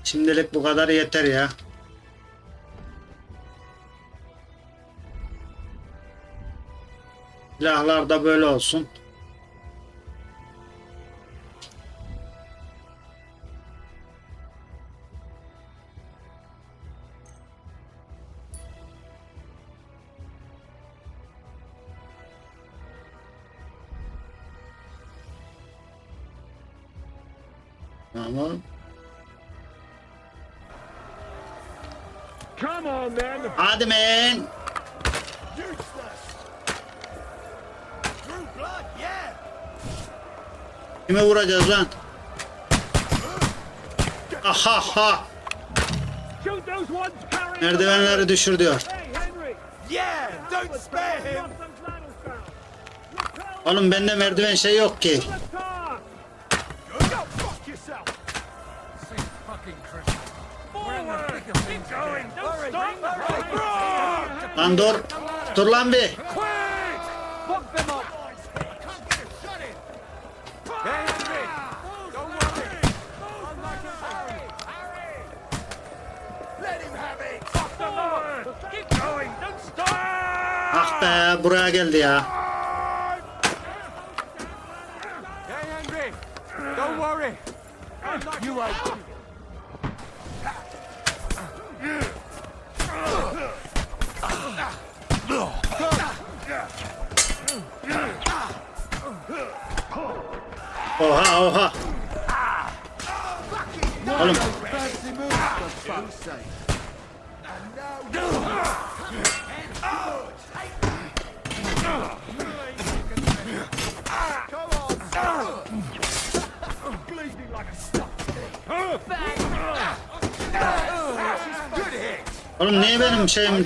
Şimdilik bu kadar yeter ya. Silahlar da böyle olsun. Tamam. Come on, then. Hadi men. Kime vuracağız lan? Aha ha. Merdivenleri düşür diyor. Oğlum bende merdiven şey yok ki. Lan dur. Dur lan bir. Ah be, buraya geldi ya. Don't worry. You are. Oha oha. Oğlum. Oğlum niye benim şeyim...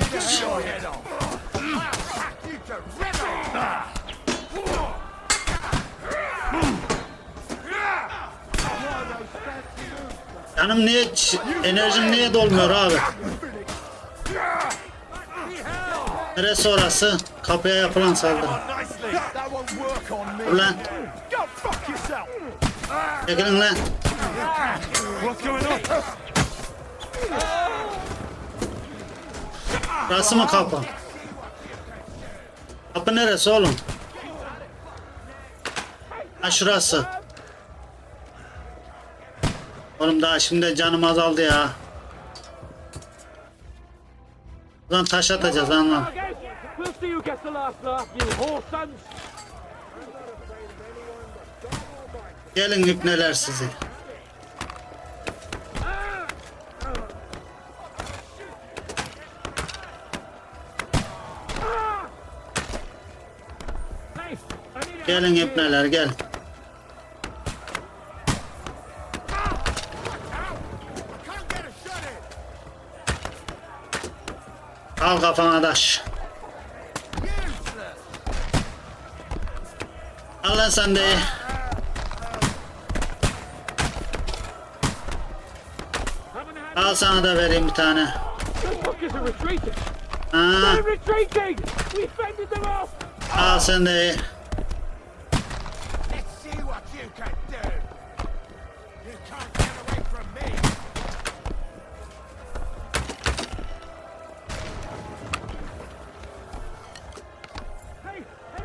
Canım niye... Enerjim niye dolmuyor abi? Neresi orası? Kapıya yapılan saldırı. Dur lan. Çekilin lan. Burası mı kapı? Kapı neresi oğlum? Ha şurası. Oğlum daha şimdi canım azaldı ya. Buradan taş atacağız anlam. Gelin ipneler sizi. Gelin ipneler gel. Al kafana taş. Al lan sen de. Al sana da vereyim bir tane. Ha. Al sen de.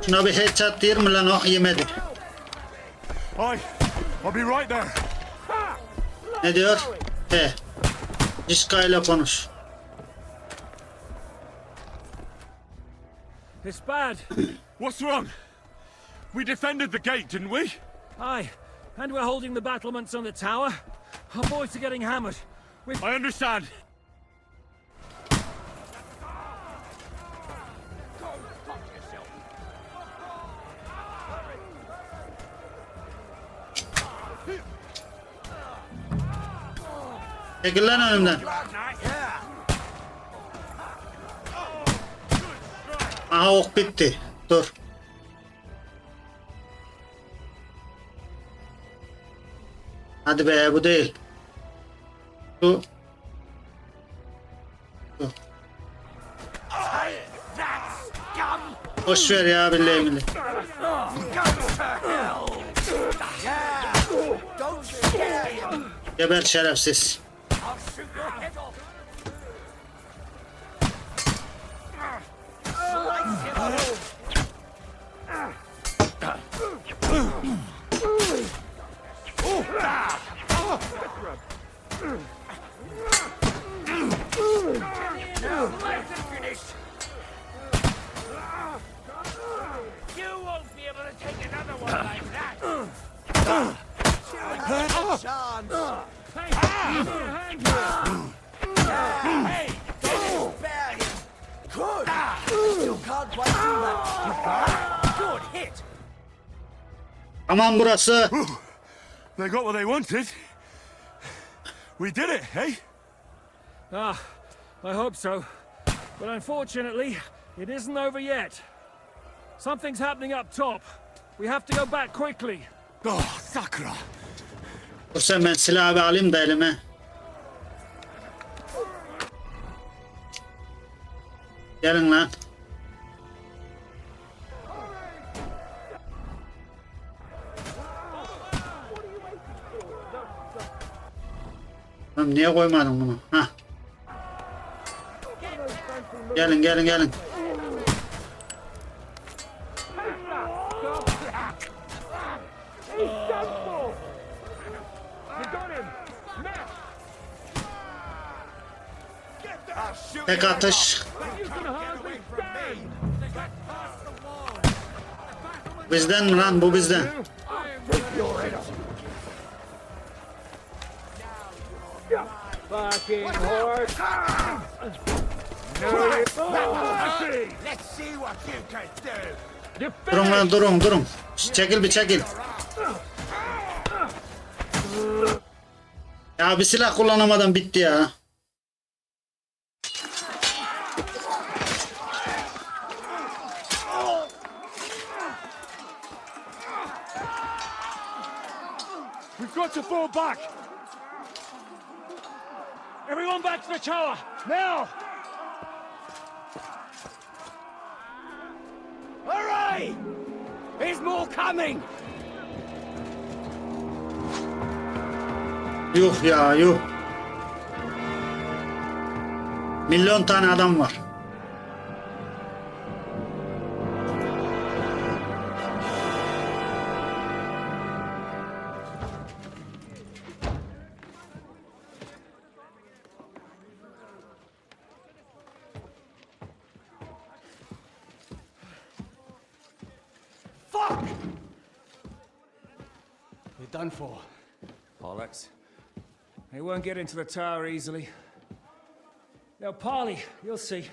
Şuna bir headshot değil mi lan o yemedi. I'll be right there. Ne diyor? Jiska ile konuş. It's bad. What's wrong? We defended the gate, didn't we? Aye, and we're holding the battlements on the tower. Our boys are getting hammered. I understand. Çekil lan önümden. Aha ok bitti. Dur. Hadi be bu değil. Bu. Boş ver ya billahi milli. Geber şerefsiz. Aman burası. They got what they wanted. We did it, hey? I hope so. But unfortunately, it isn't over yet. Something's happening up top. We have to go back quickly. Oh, Sakura. Dur sen ben silahı alayım da elime. Gelin lan. Niye koymadın bunu? Hah. Gelin gelin gelin. Tek atış. Bizden mi lan? Bu bizden. Fucking horse! Durun lan durun durun. Çekil bir çekil. Ya bir silah kullanamadan bitti ya. We've got to fall back. Everyone back to the tower, now! Hurry! There's more coming! Yuh ya yuh. Milyon tane adam var. Fuck! We're done for. Bollocks. They won't get into the tower easily. They'll parley, you'll see.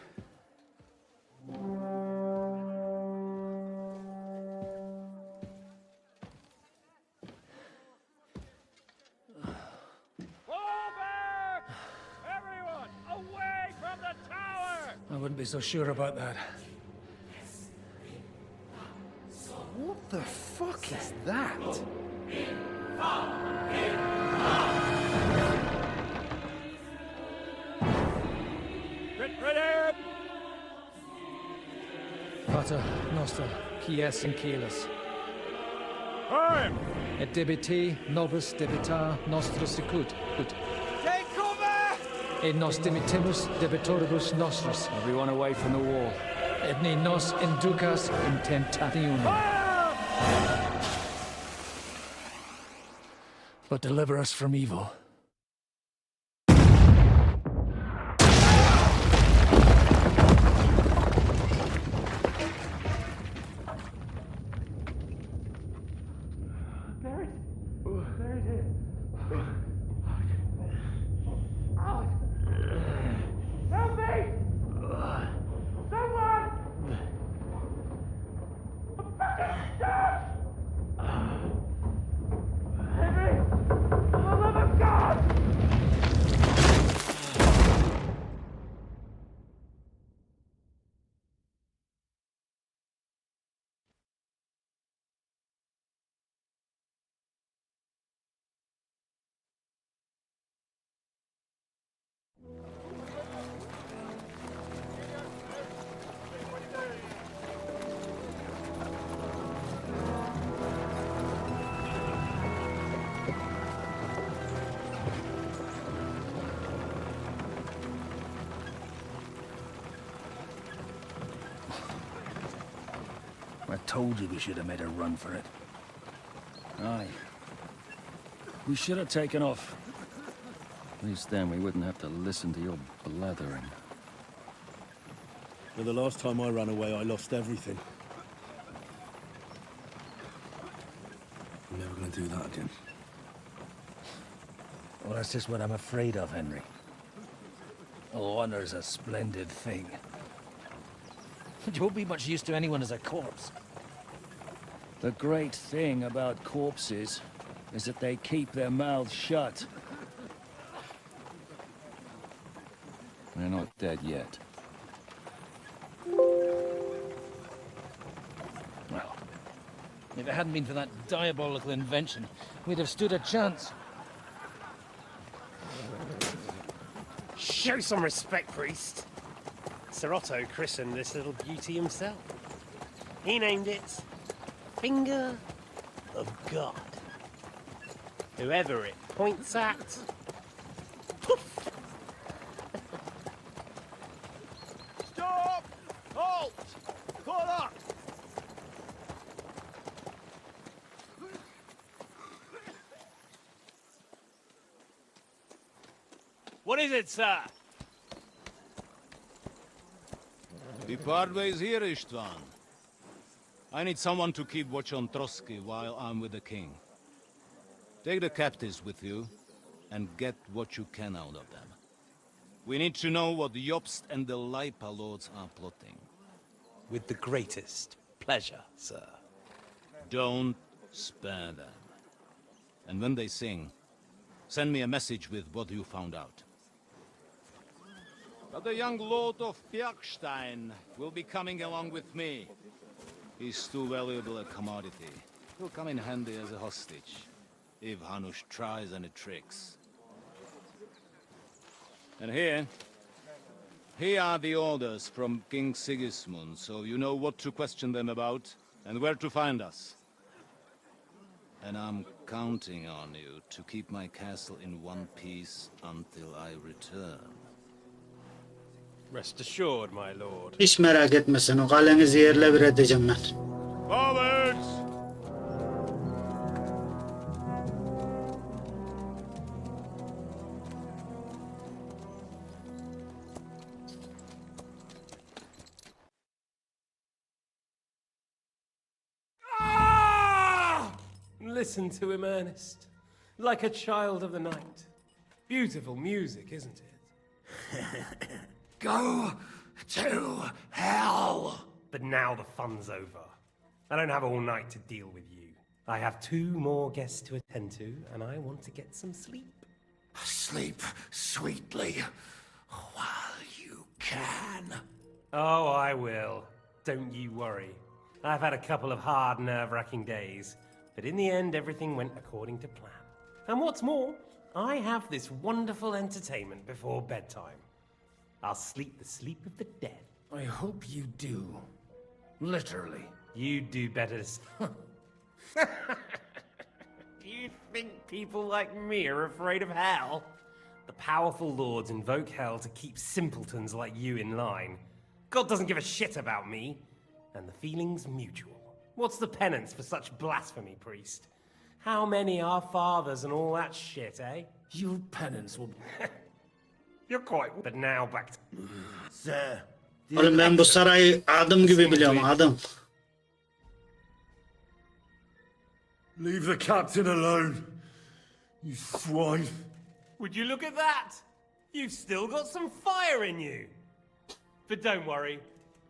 Everyone, away from the tower! I wouldn't be so sure about that. What the fuck is that? Get ready! Pater Noster, Kies and Keyless. Time! Et debiti nobis debita nostra sicut. Take cover! Et nos dimitimus debitoribus nostris. Everyone away from the wall. Et ne nos inducas in tentationem. But deliver us from evil. Help me! Someone! I'm fucking stuck! Henry! For the love of God! I told you we should have made a run for it. Aye. We should have taken off. At least then we wouldn't have to listen to your blathering. But the last time I ran away, I lost everything. I'm never gonna do that again. Well, that's just what I'm afraid of, Henry. Honor's a splendid thing. You won't be much use to anyone as a corpse. The great thing about corpses is that they keep their mouths shut. They're not dead yet. Well, if it hadn't been for that diabolical invention, we'd have stood a chance. Show some respect, priest. Sir Otto christened this little beauty himself. He named it Finger of God. Whoever it points at, poof! Stop! Halt! Pull up! What is it, sir? The Parway is here, Istvan. I need someone to keep watch on Trotsky while I'm with the king. Take the captives with you, and get what you can out of them. We need to know what the Jobst and the Leipa lords are plotting. With the greatest pleasure, sir. Don't spare them. And when they sing, send me a message with what you found out. But the young lord of Bjergstein will be coming along with me. He's too valuable a commodity. He'll come in handy as a hostage, if Hanush tries any tricks. And here are the orders from King Sigismund, so you know what to question them about and where to find us. And I'm counting on you to keep my castle in one piece until I return. Rest assured, my lord. Hiç merak etme sen. O kalenizi yerle bir edeceğim ben. Forwards! Listen to him, Ernest. Like a child of the night. Beautiful music, isn't it? Go to hell! But now the fun's over. I don't have all night to deal with you. I have 2 more guests to attend to, and I want to get some sleep. Sleep sweetly while you can. Oh, I will. Don't you worry. I've had a couple of hard, nerve-wracking days, but in the end, everything went according to plan. And what's more, I have this wonderful entertainment before bedtime. I'll sleep the sleep of the dead. I hope you do. Literally. You'd do better to... Do you think people like me are afraid of hell? The powerful lords invoke hell to keep simpletons like you in line. God doesn't give a shit about me, and the feeling's mutual. What's the penance for such blasphemy, priest? How many are fathers and all that shit, eh? Your penance will... You're quite... But now back to... Sir... Oğlum ben bu sarayı adım gibi biliyorum, adım. Leave the captain alone, you swine. Would you look at that? You've still got some fire in you. But don't worry,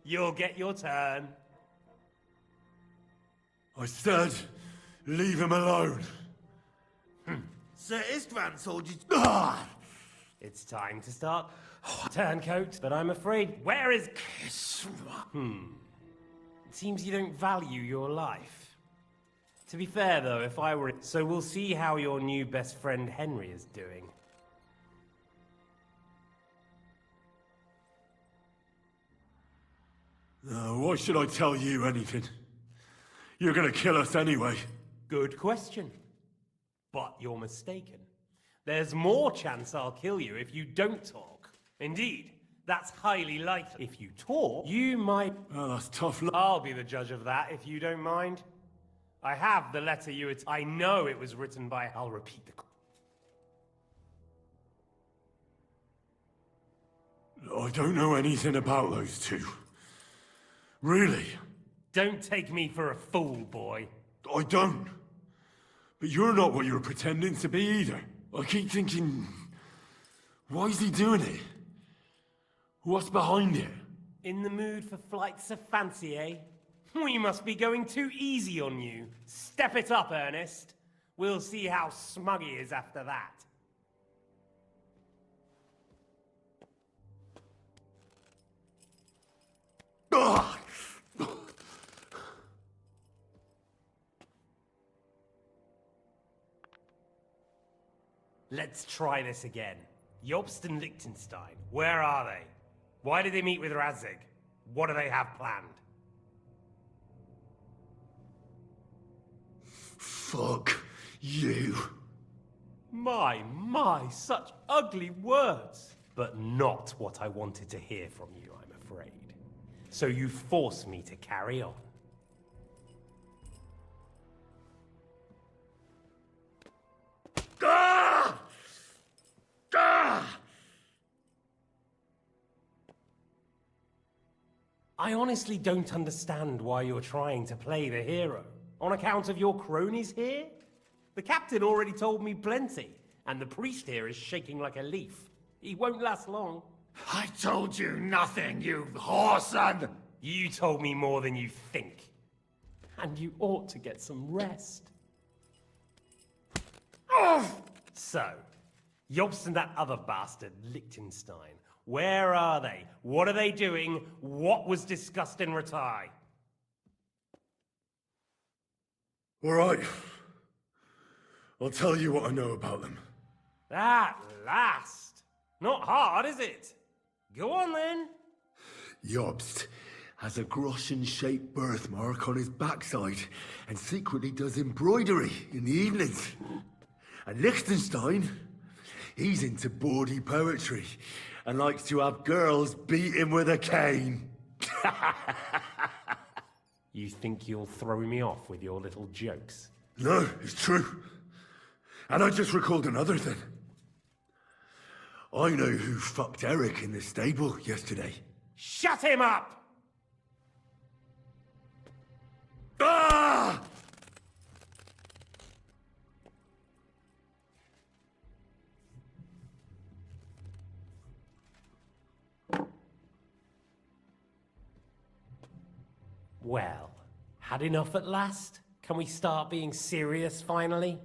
you'll get your turn. I said, leave him alone. Sir Istvan told you... It's time to start. Turncoat, but I'm afraid... Where is... It seems you don't value your life. To be fair, though, if I were... So we'll see how your new best friend Henry is doing. Why should I tell you anything? You're gonna kill us anyway. Good question. But you're mistaken. There's more chance I'll kill you if you don't talk. Indeed, that's highly likely. If you talk, you might... Oh, that's tough. I'll be the judge of that, if you don't mind. I have the letter you... I know it was written by... I'll repeat the... I don't know anything about those two. Really? Don't take me for a fool, boy. I don't. But you're not what you're pretending to be either. I keep thinking... Why is he doing it? What's behind it? In the mood for flights of fancy, eh? We must be going too easy on you. Step it up, Ernest. We'll see how smug he is after that. Let's try this again. Jobst and Liechtenstein, where are they? Why did they meet with Radzig? What do they have planned? Fuck you. My, such ugly words. But not what I wanted to hear from you, I'm afraid. So you force me to carry on. I honestly don't understand why you're trying to play the hero. On account of your cronies here? The captain already told me plenty, and the priest here is shaking like a leaf. He won't last long. I told you nothing, you whoreson! You told me more than you think. And you ought to get some rest. So, Jobst and that other bastard, Liechtenstein, where are they? What are they doing? What was discussed in Ratai? All right. I'll tell you what I know about them. At last! Not hard, is it? Go on then. Jobst has a Groschen-shaped birthmark on his backside and secretly does embroidery in the evenings. And Liechtenstein, he's into bawdy poetry and likes to have girls beat him with a cane. You think you'll throw me off with your little jokes? No, it's true. And I just recalled another thing. I know who fucked Eric in the stable yesterday. Shut him up! Ah! Well, had enough at last? Can we start being serious finally?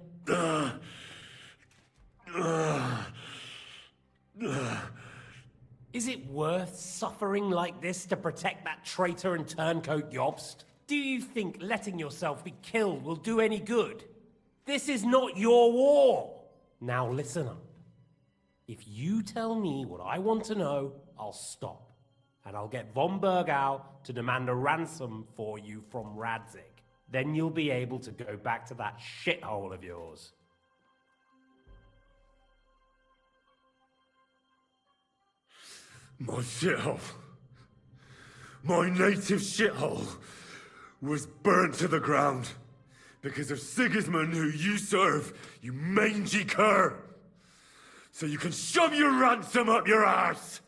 Is it worth suffering like this to protect that traitor and turncoat Jobst? Do you think letting yourself be killed will do any good? This is not your war! Now listen up. If you tell me what I want to know, I'll stop. And I'll get von Bergau to demand a ransom for you from Radzig. Then you'll be able to go back to that shithole of yours. My shithole. My native shithole was burnt to the ground because of Sigismund, who you serve, you mangy cur. So you can shove your ransom up your arse.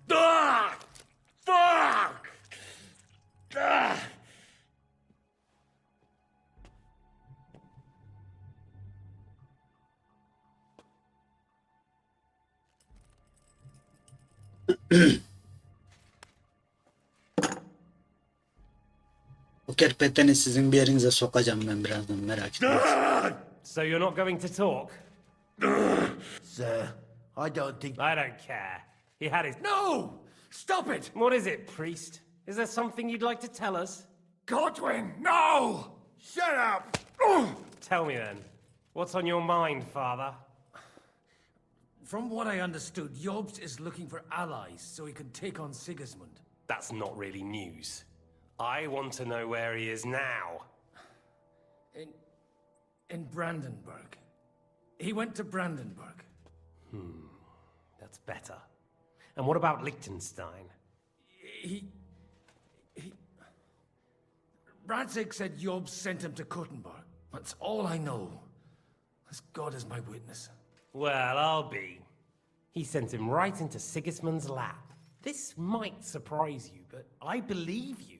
Ah! Fuck! Ah! O kerpeteni sizin bir yerinize sokacağım ben birazdan, merak etmeyin. So you're not going to talk? Sir, I don't think... I don't care. He had his... No! Stop it! What is it, priest? Is there something you'd like to tell us? Godwin, no! Shut up! Tell me then. What's on your mind, father? From what I understood, Jobst is looking for allies so he can take on Sigismund. That's not really news. I want to know where he is now. In Brandenburg. He went to Brandenburg. That's better. And what about Liechtenstein? Radzig said Jobst sent him to Kuttenberg. That's all I know. As God is my witness. Well, I'll be. He sent him right into Sigismund's lap. This might surprise you, but I believe you.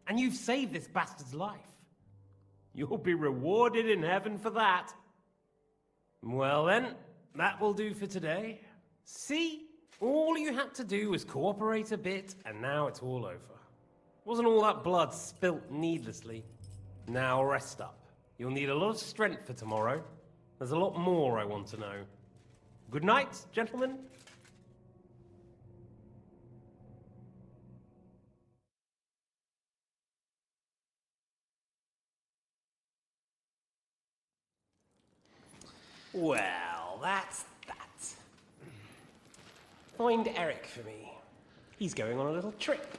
And you've saved this bastard's life. You'll be rewarded in heaven for that. Well then, that will do for today. See? All you had to do was cooperate a bit, and now it's all over. Wasn't all that blood spilt needlessly. Now rest up. You'll need a lot of strength for tomorrow. There's a lot more I want to know. Good night, gentlemen. Well, that's that. Find Eric for me. He's going on a little trip.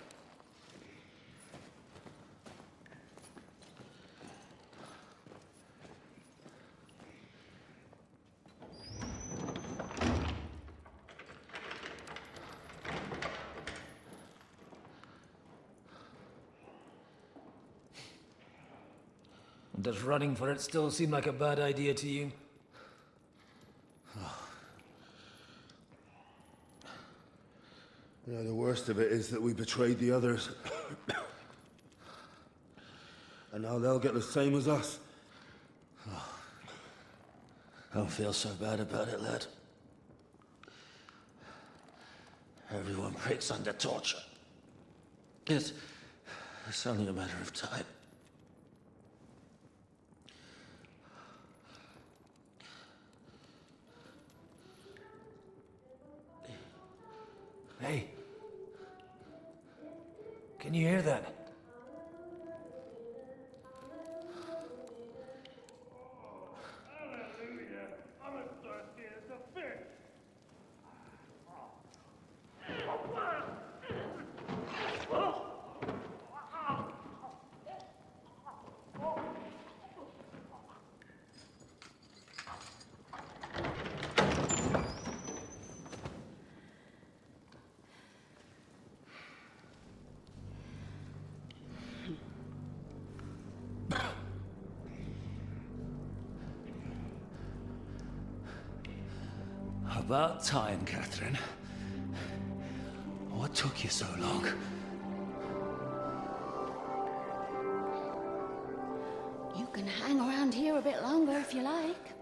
Does running for it still seem like a bad idea to you? Yeah, the worst of it is that we betrayed the others. And now they'll get the same as us. Don't feel so bad about it, lad. Everyone breaks under torture. It's only a matter of time. Hey. Can you hear that? About time, Catherine. What took you so long? You can hang around here a bit longer if you like.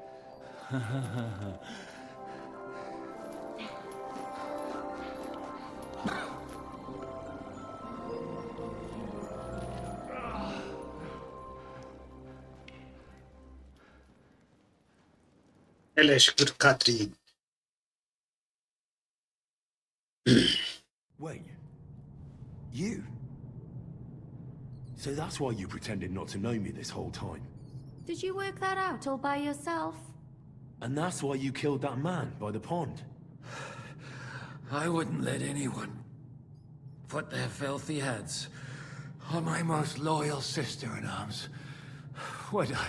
Eleşkür Katrin. Wait. You? So that's why you pretended not to know me this whole time? Did you work that out all by yourself? And that's why you killed that man by the pond? I wouldn't let anyone put their filthy heads on my most loyal sister-in-arms, would I?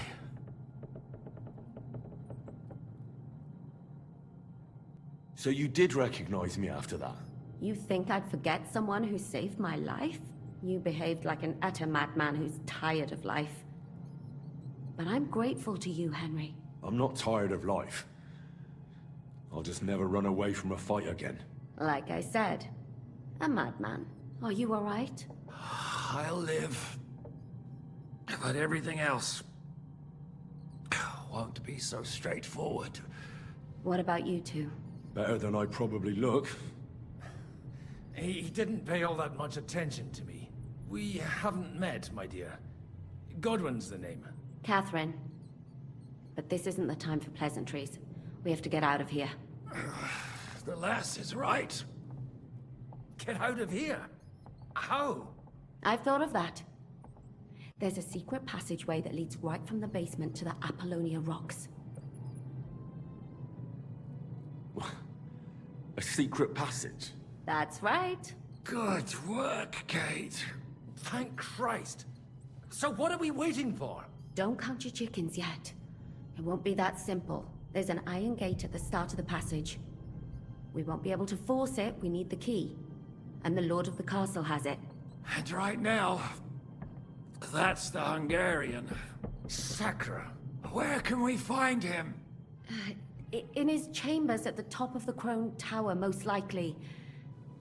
So you did recognize me after that? You think I'd forget someone who saved my life? You behaved like an utter madman who's tired of life. But I'm grateful to you, Henry. I'm not tired of life. I'll just never run away from a fight again. Like I said, a madman. Are you all right? I'll live. But everything else won't be so straightforward. What about you two? Better than I probably look. He didn't pay all that much attention to me. We haven't met, my dear. Godwin's the name. Catherine. But this isn't the time for pleasantries. We have to get out of here. The lass is right. Get out of here? How? I've thought of that. There's a secret passageway that leads right from the basement to the Apollonia rocks. A secret passage? That's right. Good work, Kate. Thank Christ. So what are we waiting for? Don't count your chickens yet. It won't be that simple. There's an iron gate at the start of the passage. We won't be able to force it, we need the key. And the Lord of the Castle has it. And right now, that's the Hungarian. Sakra. Where can we find him? In his chambers at the top of the Crone Tower, most likely.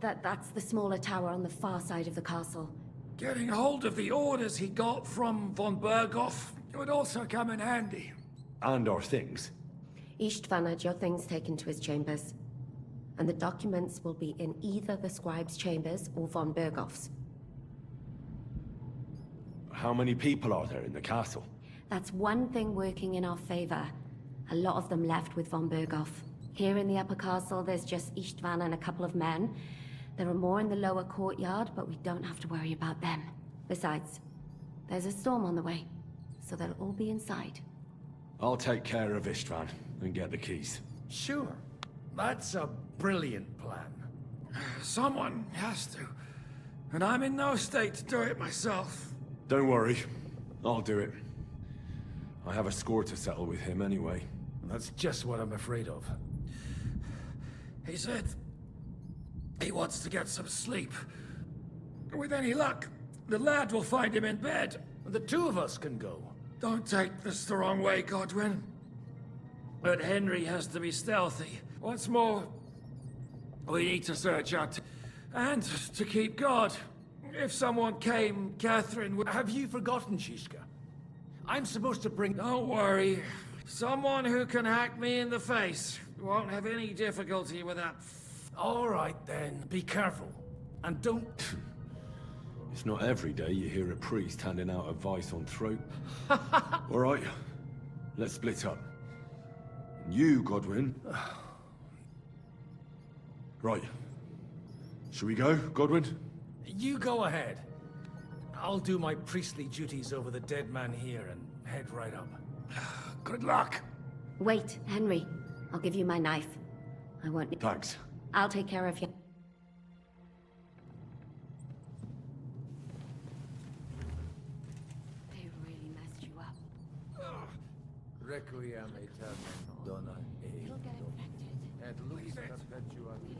That's the smaller tower on the far side of the castle. Getting hold of the orders he got from von Berghoff would also come in handy. And our things. Istvan had your things taken to his chambers. And the documents will be in either the scribe's chambers or von Berghoff's. How many people are there in the castle? That's one thing working in our favor. A lot of them left with von Berghoff. Here in the upper castle, there's just Istvan and a couple of men. There are more in the lower courtyard, but we don't have to worry about them. Besides, there's a storm on the way, so they'll all be inside. I'll take care of Istvan and get the keys. Sure. That's a brilliant plan. Someone has to. And I'm in no state to do it myself. Don't worry. I'll do it. I have a score to settle with him anyway. That's just what I'm afraid of. He said he wants to get some sleep. With any luck, the lad will find him in bed. The two of us can go. Don't take this the wrong way, Godwin. But Henry has to be stealthy. What's more, we need to search out and to keep guard. If someone came, Catherine would... Have you forgotten, Shishka? I'm supposed to bring... Don't worry. Someone who can hack me in the face. Won't have any difficulty with that. All right, then. Be careful. And don't... It's not every day you hear a priest handing out advice on throat. All right, let's split up. You, Godwin. Right. Should we go, Godwin? You go ahead. I'll do my priestly duties over the dead man here and head right up. Good luck. Wait, Henry. I'll give you my knife. I won't need... Thanks. I'll take care of you. They really messed you up. Requiem aeternam dona You'll get infected. et lux perpetua luce.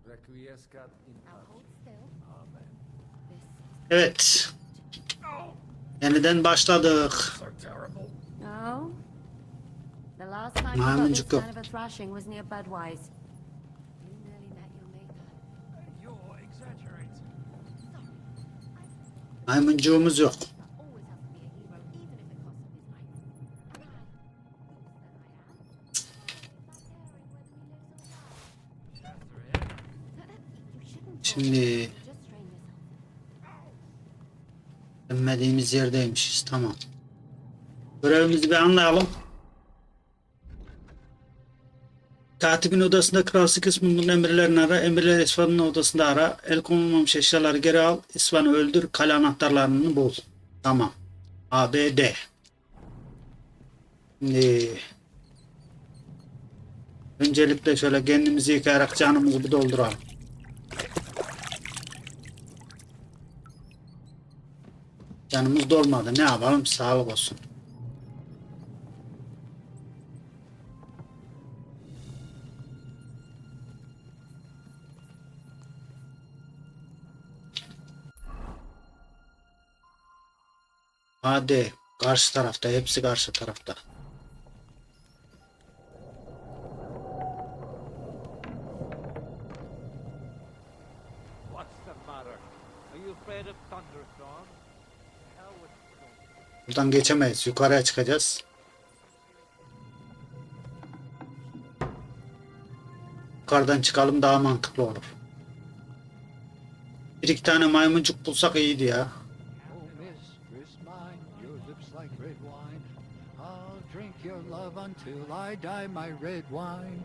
Requiescat in pace. Amen. Evet. Yeniden başladık. No. The last time you got this Maymuncuk yok. kind of a thrashing was near Budweiser. You nearly met your maker. You're exaggerating. Maymuncuğumuz yok. Şimdi bilmediğimiz yerdeymişiz. Tamam. Görevimizi bir anlayalım. Katibin odasında kralsı kısmının emirlerini ara. Emirler İsfan'ın odasında ara. El konulmamış eşyaları geri al. İsfan'ı öldür. Kale anahtarlarını bul. Tamam. A, B, D. Şimdi öncelikle şöyle kendimizi yıkayarak canımızı bir dolduralım. Canımız dolmadı. Ne yapalım? Sağlık olsun. Hadi. Karşı tarafta. Hepsi karşı tarafta. What's the matter? Are you afraid of thunderstorms? The hell with storms. Buradan geçemeyiz. Yukarıya çıkacağız. Yukarıdan çıkalım daha mantıklı olur. Bir iki tane maymuncuk bulsak iyiydi ya. Oh, mistress mine, your lips like red wine. I'll drink your love until I die, my red wine.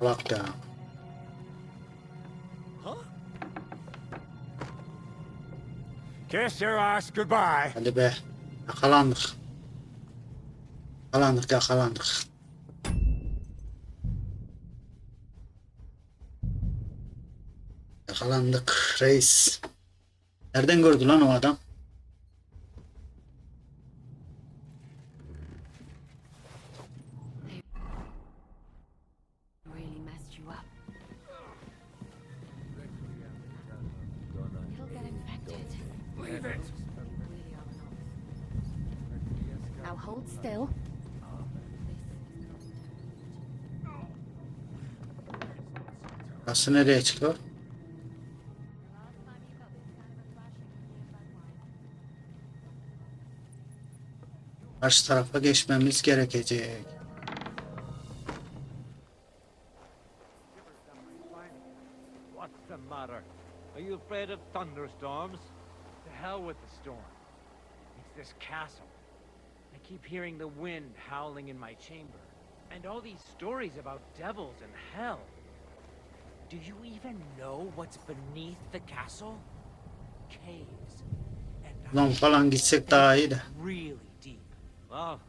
Bak ya. Kiss your ass goodbye. Hadi be. Yakalandık. Yakalandık. Yakalandık reis. Nereden gördü lan o adam? Really messed you up. You'll get infected. Leave it. Now hold still. Burası nereye çıkıyor? Karşı tarafa geçmemiz gerekecek. What's the matter? Are you afraid of thunderstorms? To hell with the storm. It's this castle. I keep hearing the wind howling in my chamber. And all these stories about devils and hell. Do you even know what's beneath the castle? Caves. Lan falan gitsek daha iyi de. Really deep. Well,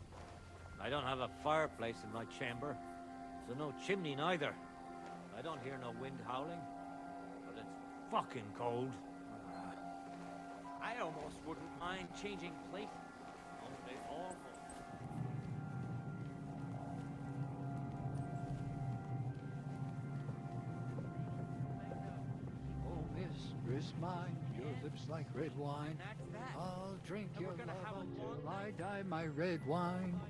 I don't have a fireplace in my chamber, so no chimney neither. I don't hear no wind howling, but it's fucking cold. I almost wouldn't mind changing places. Only almost. Oh, mistress mine, your lips like red wine. I'll drink your love until I die, my red wine.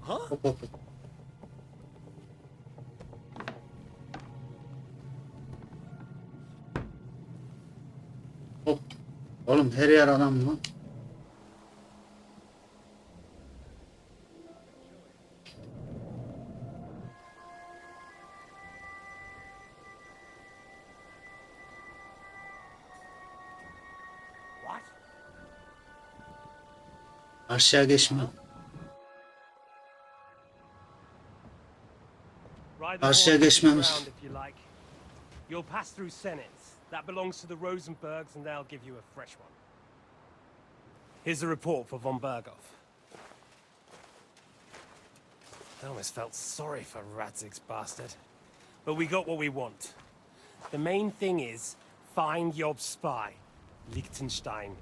Hop hop hop. Hop. Oğlum her yer adam mı? Aşağı geçme. Karşıya geçmemiz. You'll pass through Senates. That belongs to the Rosenbergs, and they'll give you a fresh one. Here's a report for von Berghoff. I almost felt sorry for Radzig's bastard. But we got what we want. The main thing is, find Job's spy, Liechtenstein.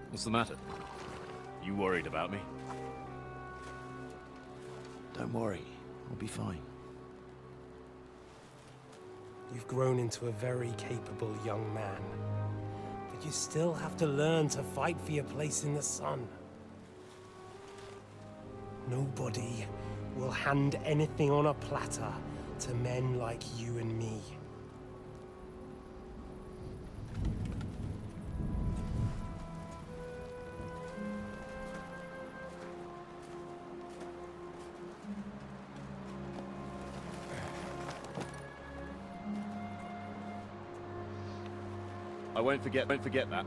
What's the matter? You worried about me? Don't worry, I'll be fine. You've grown into a very capable young man. But you still have to learn to fight for your place in the sun. Nobody will hand anything on a platter to men like you and me. I won't forget that.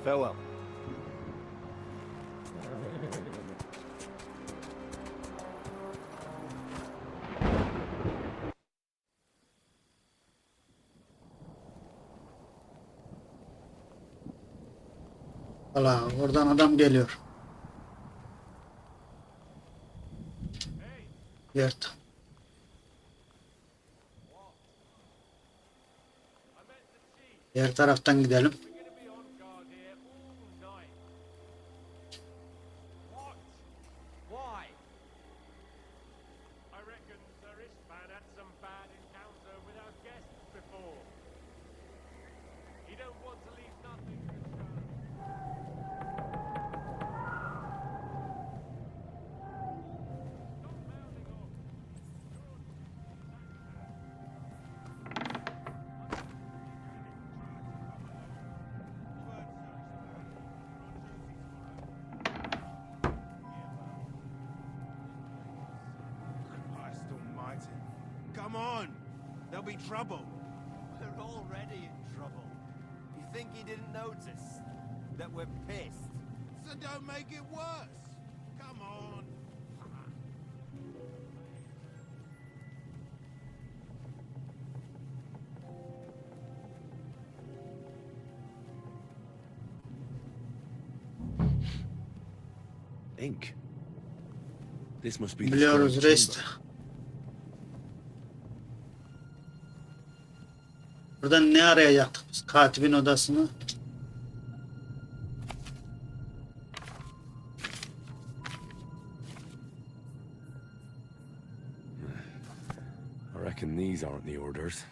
Farewell. Allah, oradan adam geliyor. Yert. Diğer taraftan gidelim. Come on! There'll be trouble. We're already in trouble. You think he didn't notice that we're pissed? So don't make it worse. Come on. Ink. This must be the Biliyoruz scribe rest. chamber. Buradan ne arayacaktık biz? Katibin odasını. I reckon these aren't the orders.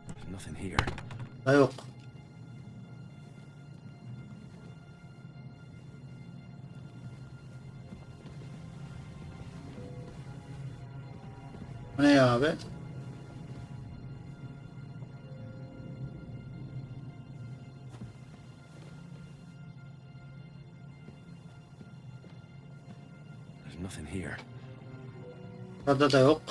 There's nothing here. Da yok. Bu ne ya abi? There's nothing here. Burada da yok.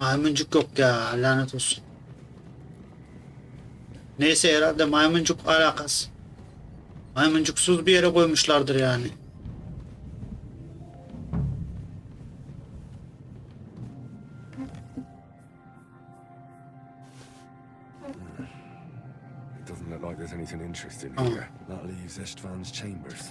Maymuncuk yok ya, lanet olsun. Neyse herhalde maymuncuk alakası. Maymuncuksuz bir yere koymuşlardır yani. anything interesting here. That leaves Istvan's chambers.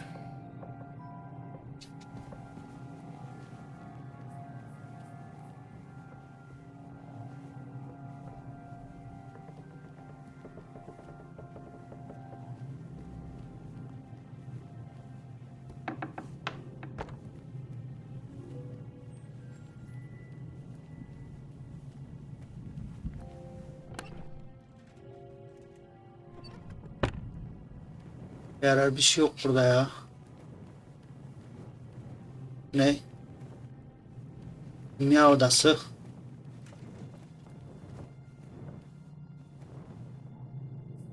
Yarar bir şey yok burada ya. Ne? Kimya odası.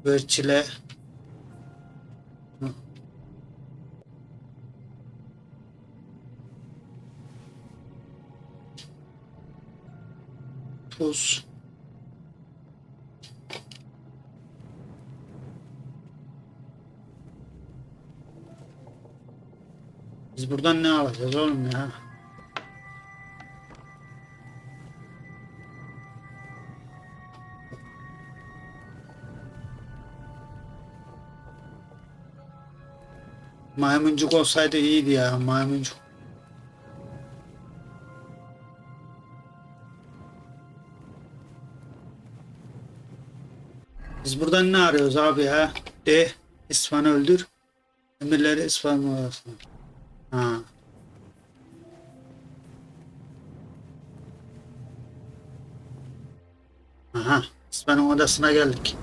Börçile. Tuz. Biz buradan ne alacağız oğlum ya? Maymuncuk olsaydı iyiydi ya, maymuncuk. Biz buradan ne arıyoruz abi ya? İsfan'ı öldür. Emirleri İsfan'ın odasına. Ha. Aha, İsfan'ın odasına geldik.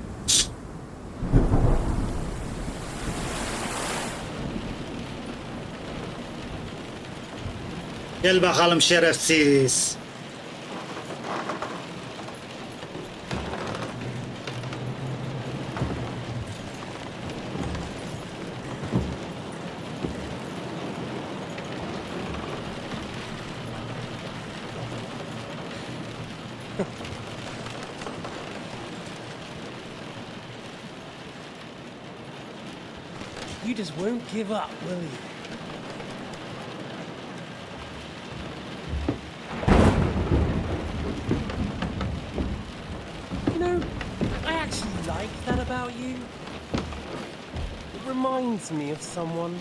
Gel bakalım şerefsiz. You just won't give up, will you? You know, I actually like that about you. It reminds me of someone.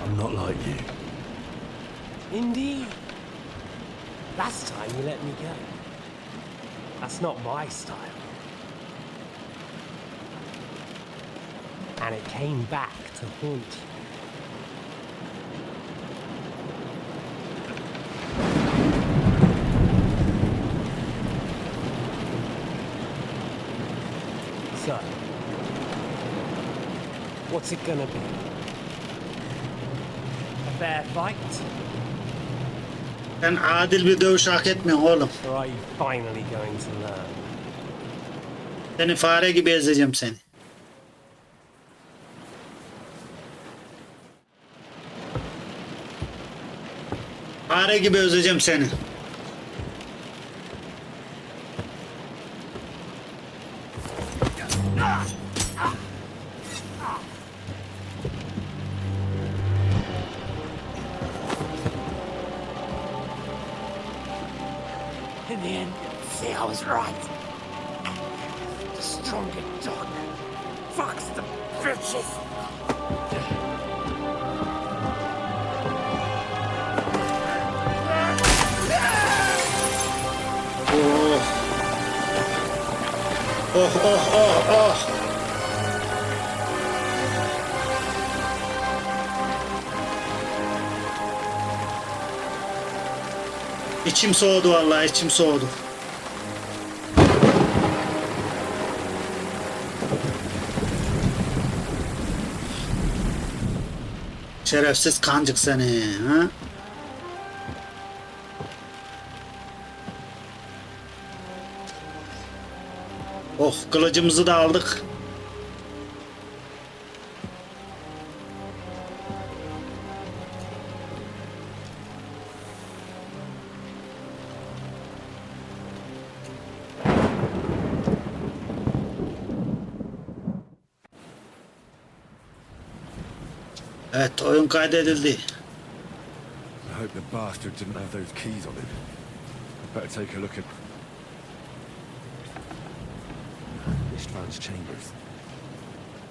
I'm not like you. Indeed. Last time you let me go. That's not my style. And it came back to haunt you. So, what's it gonna be? A fair fight? Sen adil bir dövüş hak etmiyorsun oğlum. Or are you finally going to learn? Seni fare gibi ezeceğim seni. Fare gibi özleyeceğim seni. In the end, see, I was right. The stronger dog fucks the bitches. Oh. İçim soğudu vallahi, içim soğudu. Şerefsiz kancık seni, ha? Oh, kılıcımızı da aldık. Evet, oyun kaydedildi. I hope the bastard didn't have those keys on him. Better take a look at... Istvan's chambers.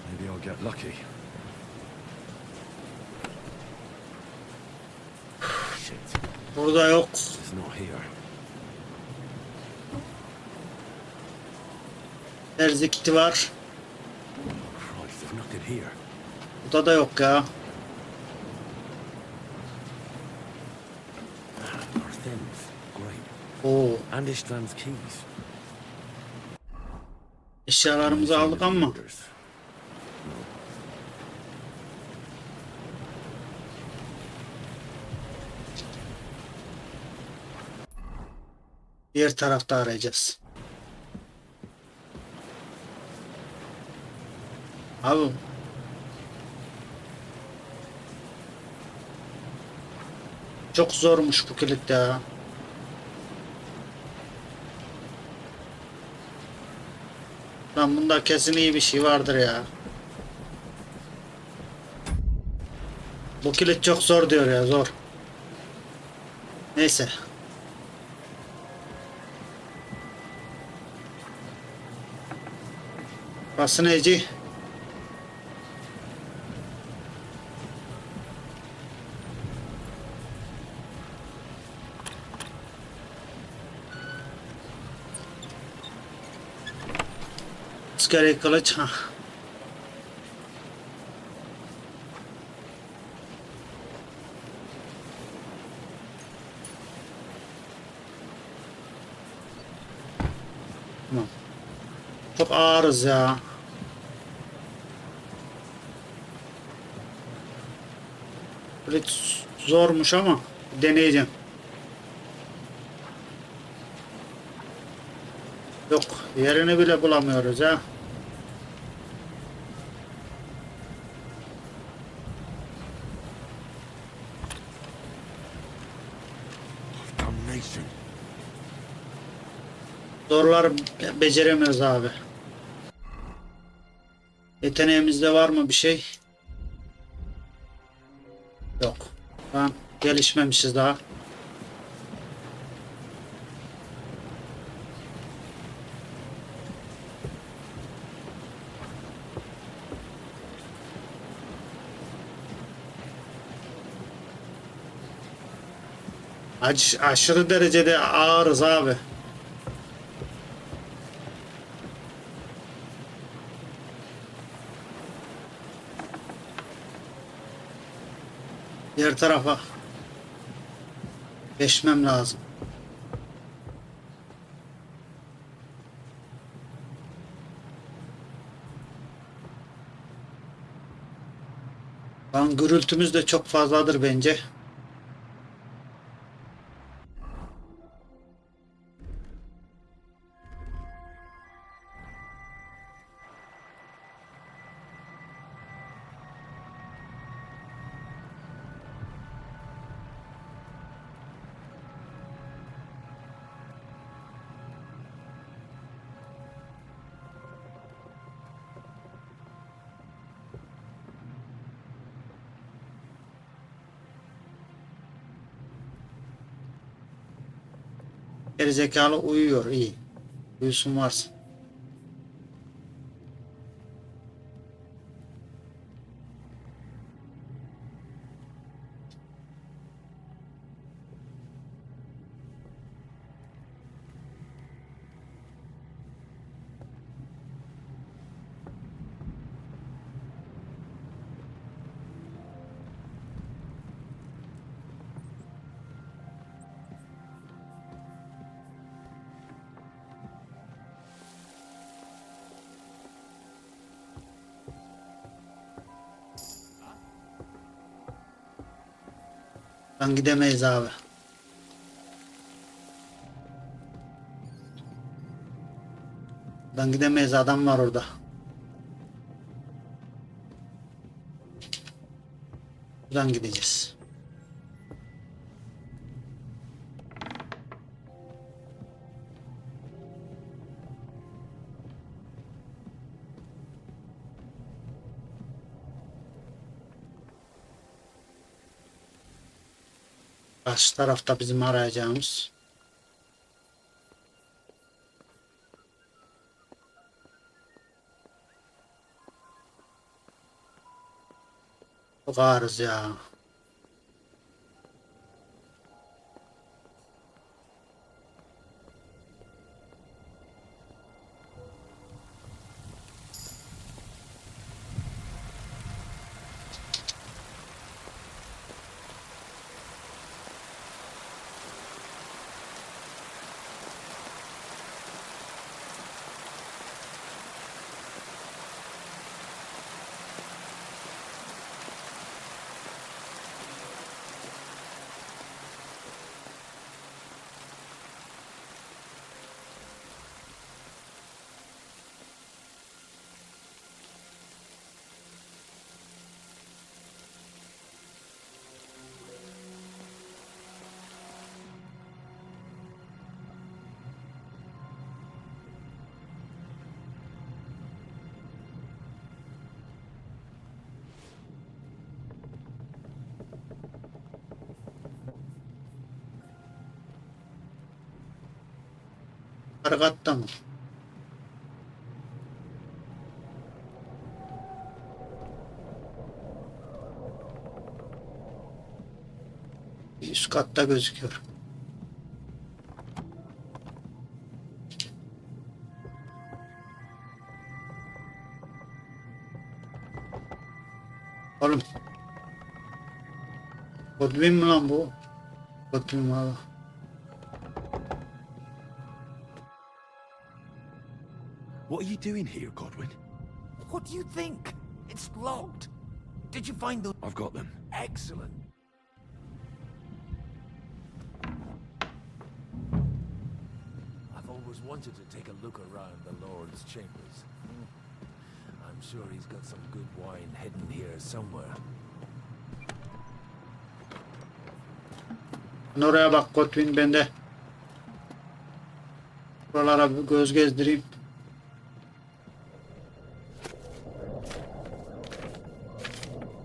Maybe I'll get lucky. Shit. Burada yok. It's not here. Erzikti var. Christ, there's nothing here. Burada da yok ya. Our things. Great. Oo. And Istvan's keys. Eşyalarımızı aldık ama. Diğer tarafta arayacağız. Abi. Çok zormuş bu kilit ya. Lan bunda kesin iyi bir şey vardır ya. Bu kilit çok zor diyor ya, zor. Neyse. Burası neci? Askeri kılıç. Ha. Tamam. Çok ağırız ya. Böyle zormuş ama deneyeceğim. Yok, yerini bile bulamıyoruz ha. Zorlar beceremiyoruz abi. Yeteneğimizde var mı bir şey? Yok. Tamam, gelişmemişiz daha. Aşırı derecede ağırız abi. Diğer tarafa geçmem lazım. Lan gürültümüz de çok fazladır bence. Gerizekalı uyuyor, iyi. Uyusun varsın. Lan gidemeyiz abi. Lan gidemeyiz, adam var orada. Buradan gideceğiz. Karşı tarafta bizim arayacağımız. Çok ağırız ya. Kargatta mı? Üst katta gözüküyor. Oğlum. Godwin mi lan bu? Godwin mi abi? What are you doing here, Godwin? What do you think? It's locked. Did you find the... I've got them. Excellent. I've always wanted to take a look around the Lord's chambers. I'm sure he's got some good wine hidden here somewhere. Oraya bak Godwin bende. Buralara bir göz gezdireyim.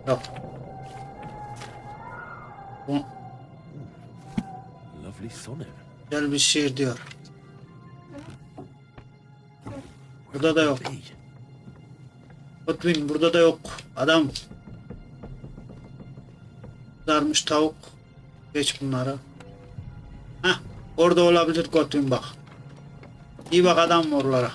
Yok. Bu Lovely sonnet. güzel bir şiir diyor. Burada da yok. Godwin burada da yok. Adam. Kızarmış tavuk. Geç bunları. Heh. Orada olabilir Godwin bak. İyi bak adam oralara.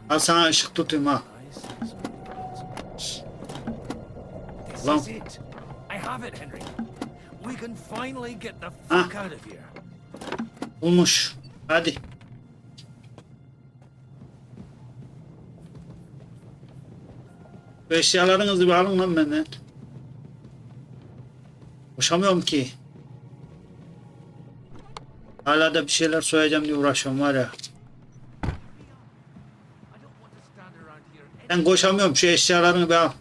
Al sana ışık tutayım ha. Lan. This is it. I have it, Henry. We can finally get the fuck out of here. Bulmuş. Hadi. Bu eşyalarınızı bir alın lan benden. Koşamıyorum ki. Hala da bir şeyler soyacağım diye uğraşıyorum var ya. Ben koşamıyorum, şu eşyalarını bir al.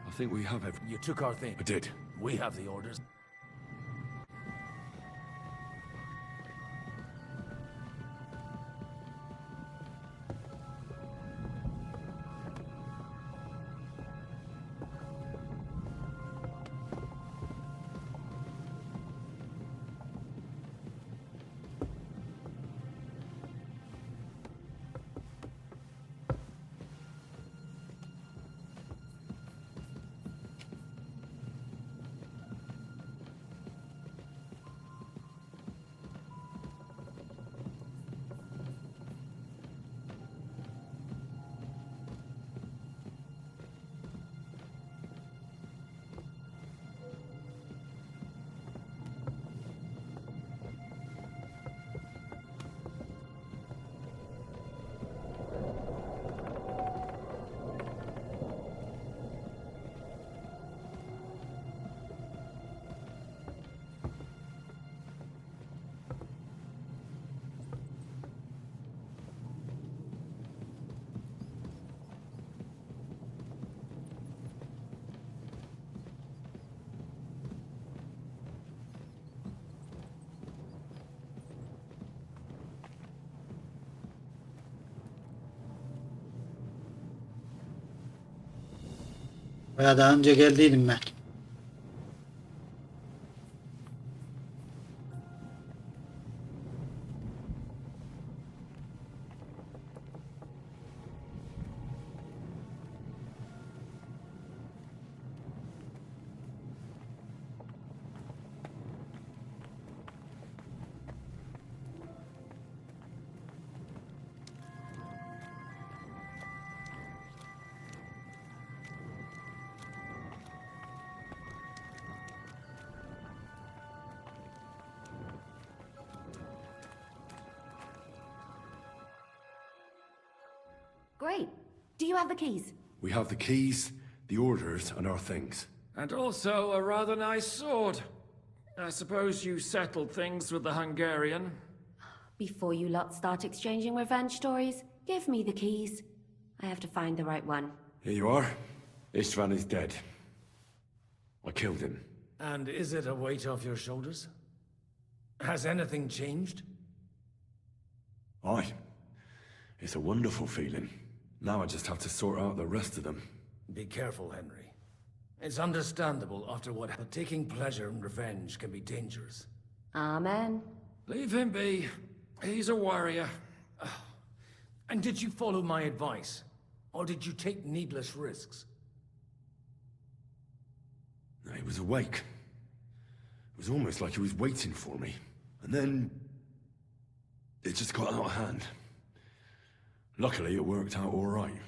I think we have everything. You took our thing. I did. We have the orders. Buraya daha önce geldiydim ben. Great. Do you have the keys? We have the keys, the orders, and our things. And also a rather nice sword. I suppose you settled things with the Hungarian. Before you lot start exchanging revenge stories, give me the keys. I have to find the right one. Here you are. Istvan is dead. I killed him. And is it a weight off your shoulders? Has anything changed? Aye. It's a wonderful feeling. Now I just have to sort out the rest of them. Be careful, Henry. It's understandable after what happened. Taking pleasure in revenge can be dangerous. Amen. Leave him be. He's a warrior. And did you follow my advice? Or did you take needless risks? He was awake. It was almost like he was waiting for me. And then... it just got out of hand. Luckily, it worked out all right.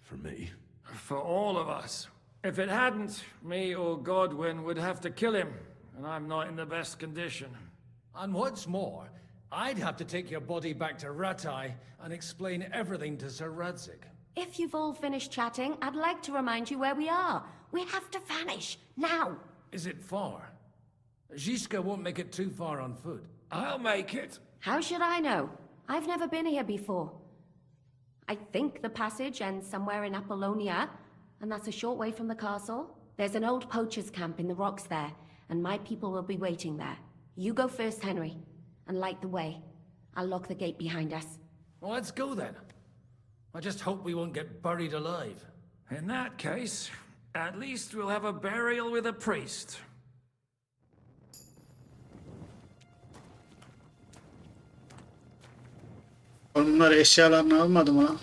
For me. For all of us. If it hadn't, me or Godwin would have to kill him, and I'm not in the best condition. And what's more, I'd have to take your body back to Ratai and explain everything to Sir Radzig. If you've all finished chatting, I'd like to remind you where we are. We have to vanish, now! Is it far? Zizka won't make it too far on foot. I'll make it. How should I know? I've never been here before. I think the passage ends somewhere in Apollonia, and that's a short way from the castle. There's an old poacher's camp in the rocks there, and my people will be waiting there. You go first, Henry, and light the way. I'll lock the gate behind us. Well, let's go then. I just hope we won't get buried alive. In that case, at least we'll have a burial with a priest. Oğlum bunlar eşyalarını almadı mı lan?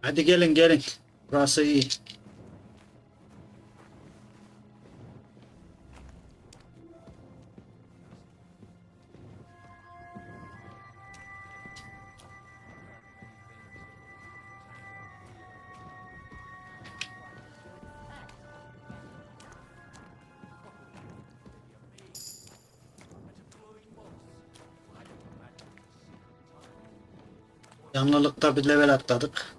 Hadi gelin gelin. Burası iyi. Yanlılıkta bir level atladık.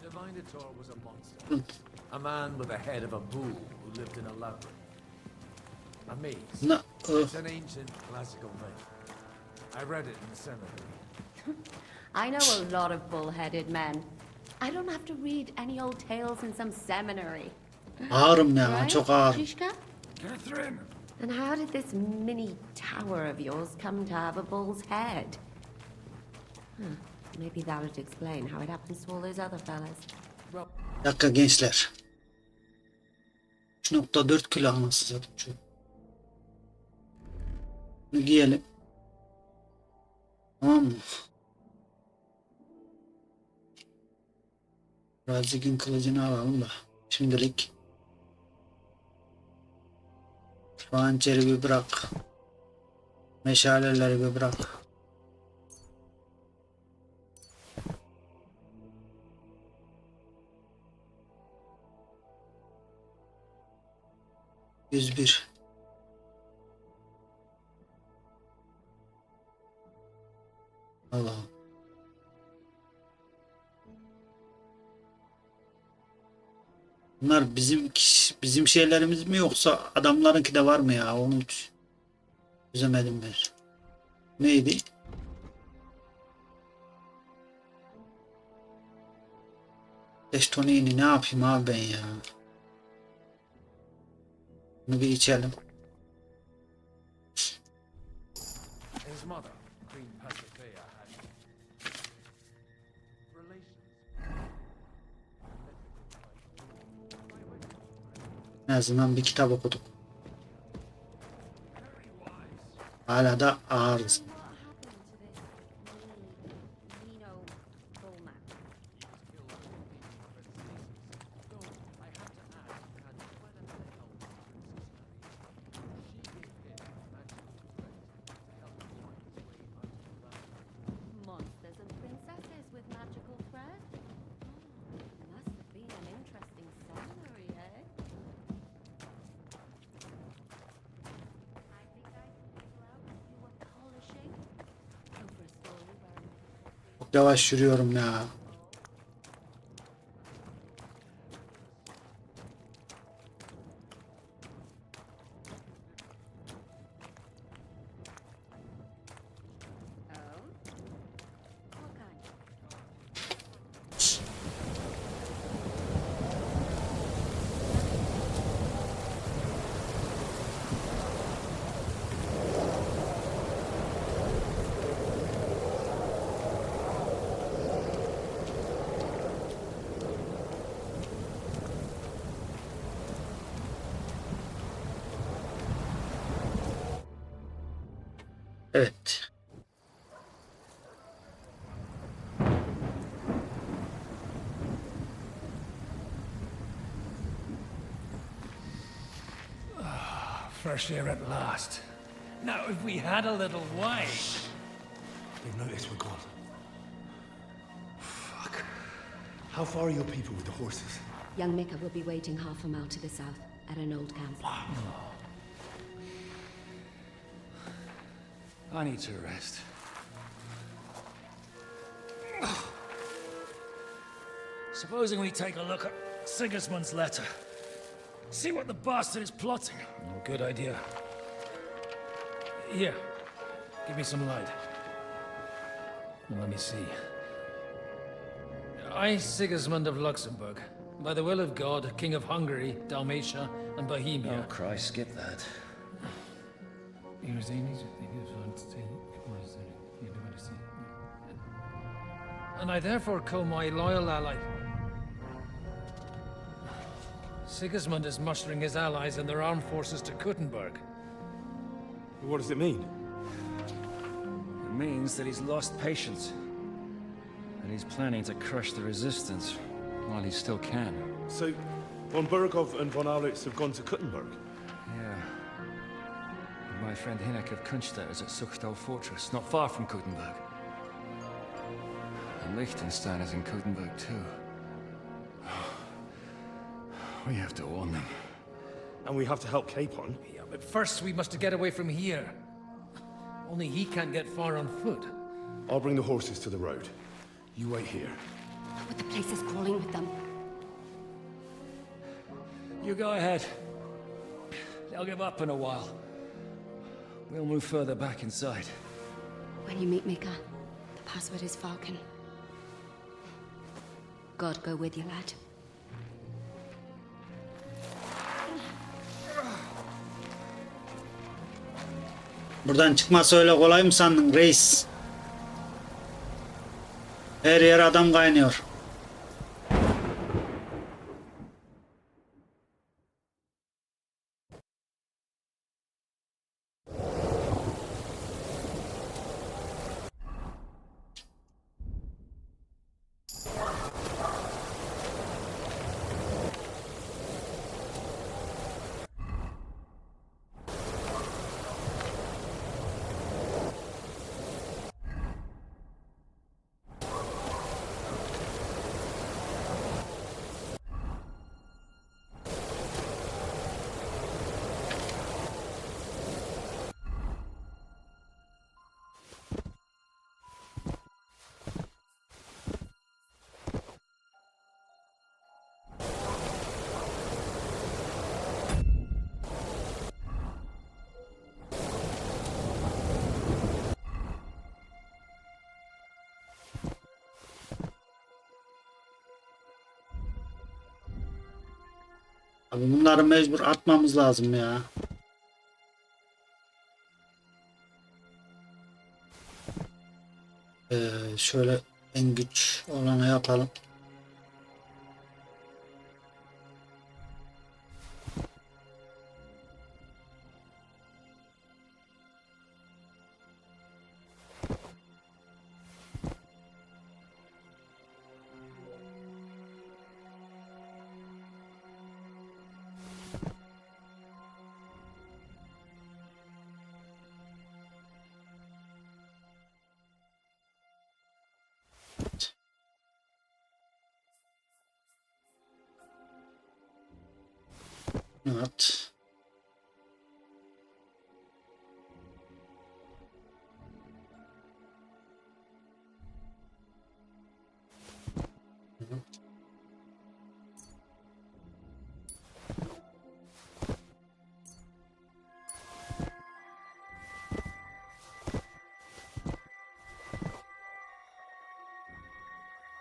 Divinator was a monster. A man with the head of a bull who lived in a labyrinth. A maze. No, It's an ancient classical myth. I read it in the seminary. I know a lot of bull-headed men. I don't have to read any old tales in some seminary. Ağırım ya, Right, çok ağırım. Zizka? Catherine! And how did this mini tower of yours come to have a bull's head? Maybe that would explain how it happens to all those other fellas. Bir dakika gençler. 3.4 kilo anasını satayım. Bunu giyelim. Tamam mı? Radzig'in kılıcını alalım da. Şimdilik. Şu hançeri bir bırak. Meşaleleri bir bırak. %100. Allah'ım. Bunlar bizim şeylerimiz mi yoksa adamlarınki de var mı ya? Onu hiç çözemedim ben. Neydi? Teştonini ne yapayım abi ben ya? Bunu bir içelim. His mother, Queen Pasiphae, had relations. En azından bir kitap okuduk. Hala da ağırız. Monsters and princesses with magical thread? yavaş yürüyorum ya. Evet. Fresh air at last. Now, if we had a little wine... They've noticed we're gone. Fuck. How far are your people with the horses? Young Mika will be waiting half a mile to the south, at an old camp. I need to rest. Supposing we take a look at Sigismund's letter. See what the bastard is plotting. Oh, good idea. Here, give me some light. Now, let me see. I, Sigismund of Luxembourg, by the will of God, King of Hungary, Dalmatia, and Bohemia. Oh, Christ, skip that. And I therefore call my loyal ally... Sigismund is mustering his allies and their armed forces to Kuttenberg. What does it mean? It means that he's lost patience. And he's planning to crush the resistance while he still can. So, von Burgov and von Aulitz have gone to Kuttenberg? Yeah. And my friend Hinek of Kunstad is at Suchtal Fortress, not far from Kuttenberg. And Liechtenstein is in Kuttenberg too. We have to warn them. And we have to help Capon? Yeah, but first we must get away from here. Only he can't get far on foot. I'll bring the horses to the road. You wait here. But the place is crawling with them. You go ahead. They'll give up in a while. We'll move further back inside. When you meet Mika, the password is Falcon. God go with you, lad. Buradan çıkması öyle kolay mı sandın reis? Her yer adam kaynıyor. Abi bunları mecbur atmamız lazım ya. Şöyle en güç olanı yapalım. Evet.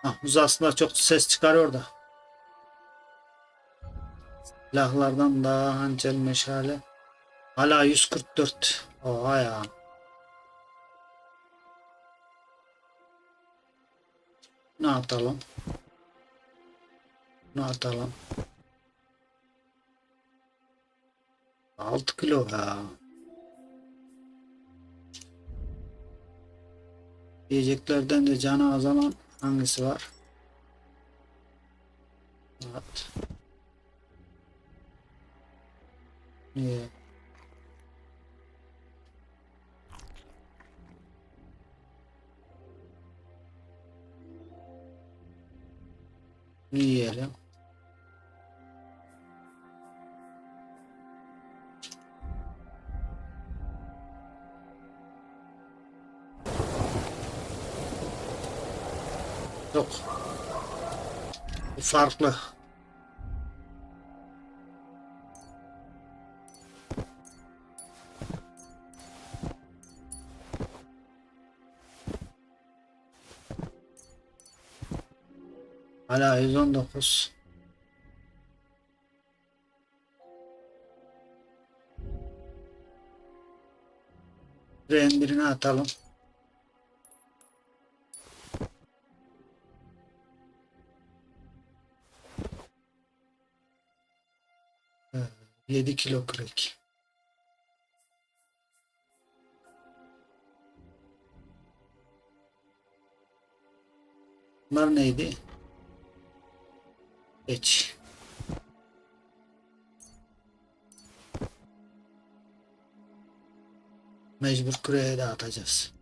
Mahmuz aslında çok ses çıkarıyor da. Silahlardan daha hançer meşale. Hala 144. Oha ya. Ne atalım? Ne atalım? 6 kilo ha. Yiyeceklerden de canı azalan hangisi var? Evet. İyi. Yiyelim. Yok. Bu farklı. Hala 119. Birini atalım. Evet, 7 kilo krek. Bunlar neydi? Geç. Mecbur küreye de atacağız.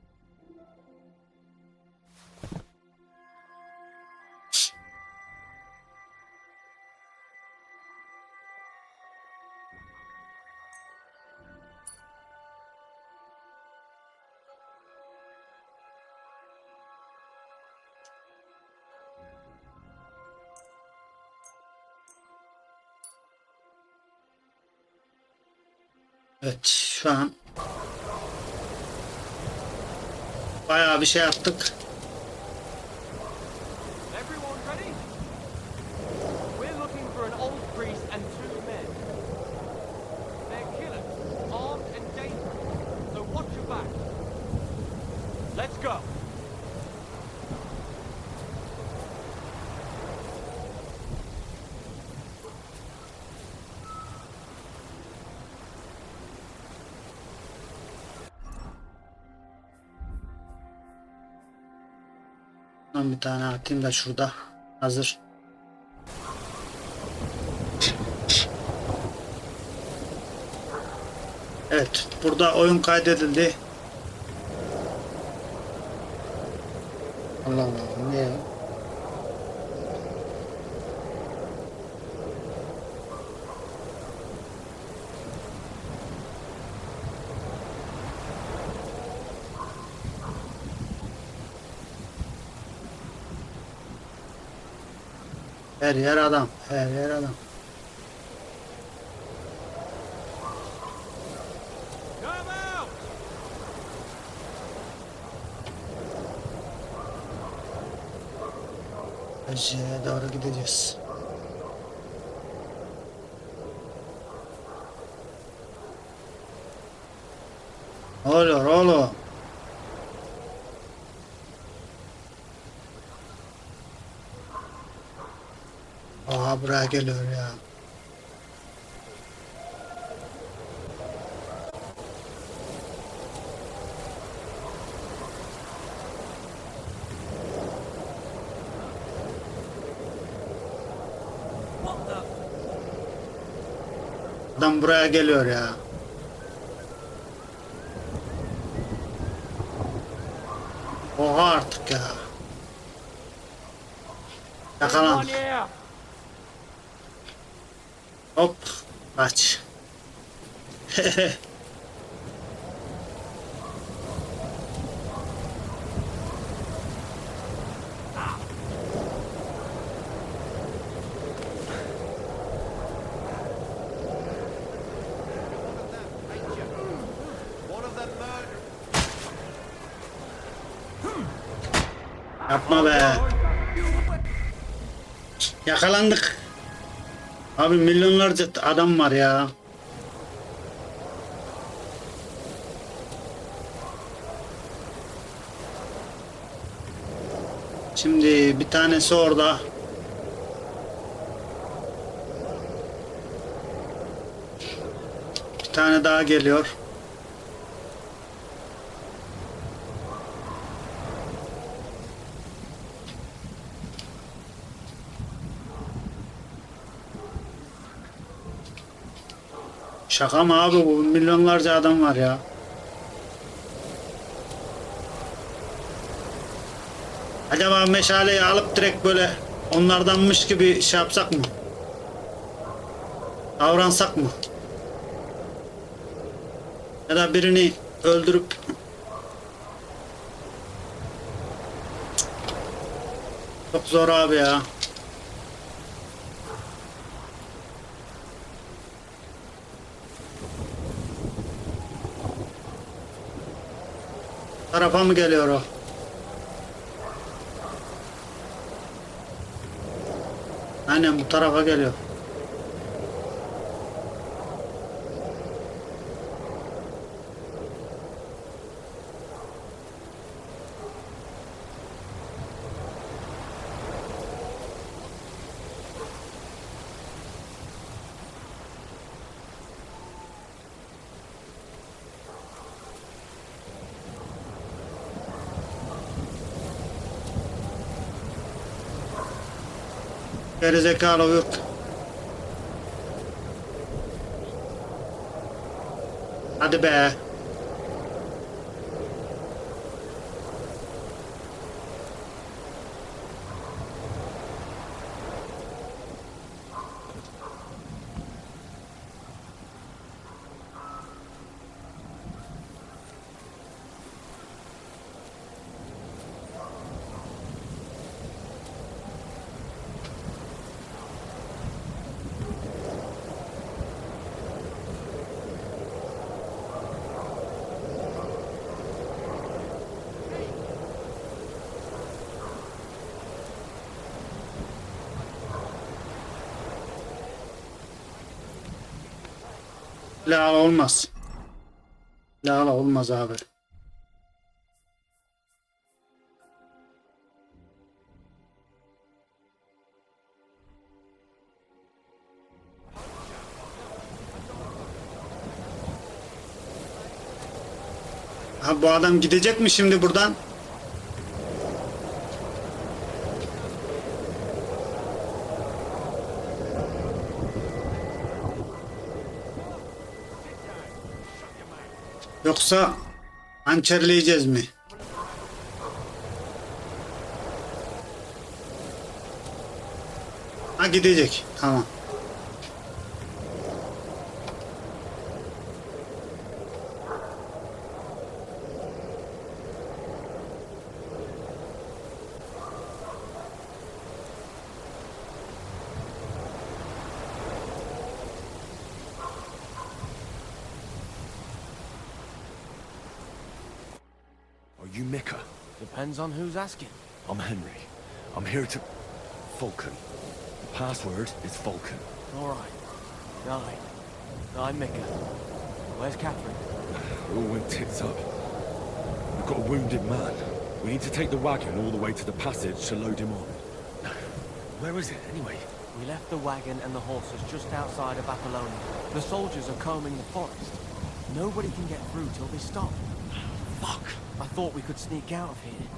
Evet, şu an bayağı bir şey yaptık. Everyone ready? We're looking for an old priest and 2 men. They're killers, armed and dangerous. So watch your back. Let's go. Ben bir tane atayım da şurada. Hazır. Evet. Burada oyun kaydedildi. Allah Allah. Ne? Her yer adam. Her yer adam. Aşağıya doğru gideceğiz. Olur oğlum. Aha buraya geliyor ya. Adam buraya geliyor ya. Oha artık ya. Yakalan. Hop. Kaç. Yapma be. Yakalandık. Abi milyonlarca adam var ya. Şimdi bir tanesi orada. Bir tane daha geliyor. Şaka mı abi, bu milyonlarca adam var ya. Acaba meşaleyi alıp direkt böyle onlardanmış gibi şey yapsak mı? Davransak mı? Ya da birini öldürüp çok zor abi ya. Tarafa mı geliyor o? Aynen bu tarafa geliyor. Gerizekalı yok. Hadi be. La olmaz. La olmaz abi. Ha, bu adam gidecek mi şimdi buradan? Yoksa hançerleyeceğiz mi? Ha, gidecek. Tamam. Are you Mika? Depends on who's asking. I'm Henry. I'm here to... Falcon. The password is Falcon. All right. Right. I'm Mika. Where's Catherine? It all went tits up. We've got a wounded man. We need to take the wagon all the way to the passage to load him on. Where is it, anyway? We left the wagon and the horses just outside of ABONE. The soldiers are combing the forest. Nobody can get through till they stop. Fuck. I thought we could sneak out of here.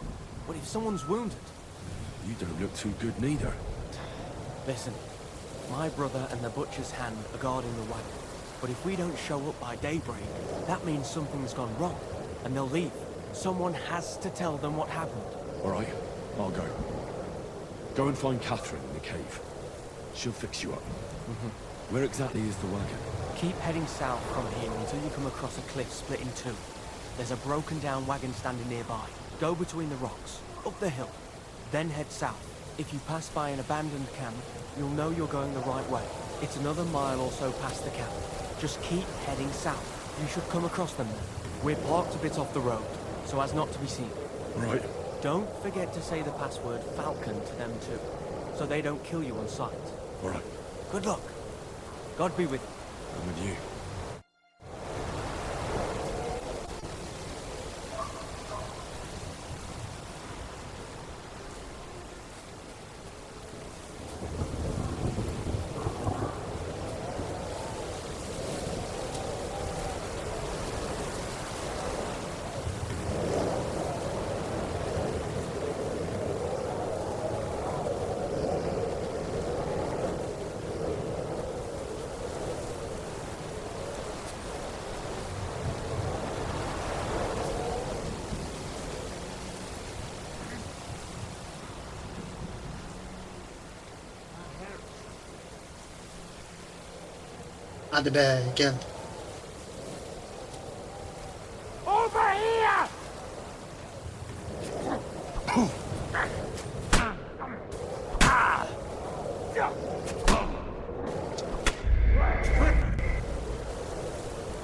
But if someone's wounded... You don't look too good neither. Listen, my brother and the butcher's hand are guarding the wagon. But if we don't show up by daybreak, that means something's gone wrong. And they'll leave. Someone has to tell them what happened. All right, I'll go. Go and find Catherine in the cave. She'll fix you up. Where exactly is the wagon? Keep heading south from here until you come across a cliff split in two. There's a broken down wagon standing nearby. Go between the rocks, up the hill, then head south. If you pass by an abandoned camp, you'll know you're going the right way. It's another mile or so past the camp. Just keep heading south. You should come across them then. We're parked a bit off the road, so as not to be seen. Right. Don't forget to say the password Falcon to them too. so they don't kill you on sight. All right. Good luck. God be with you. I'm with you. Hadi be gel. Over here!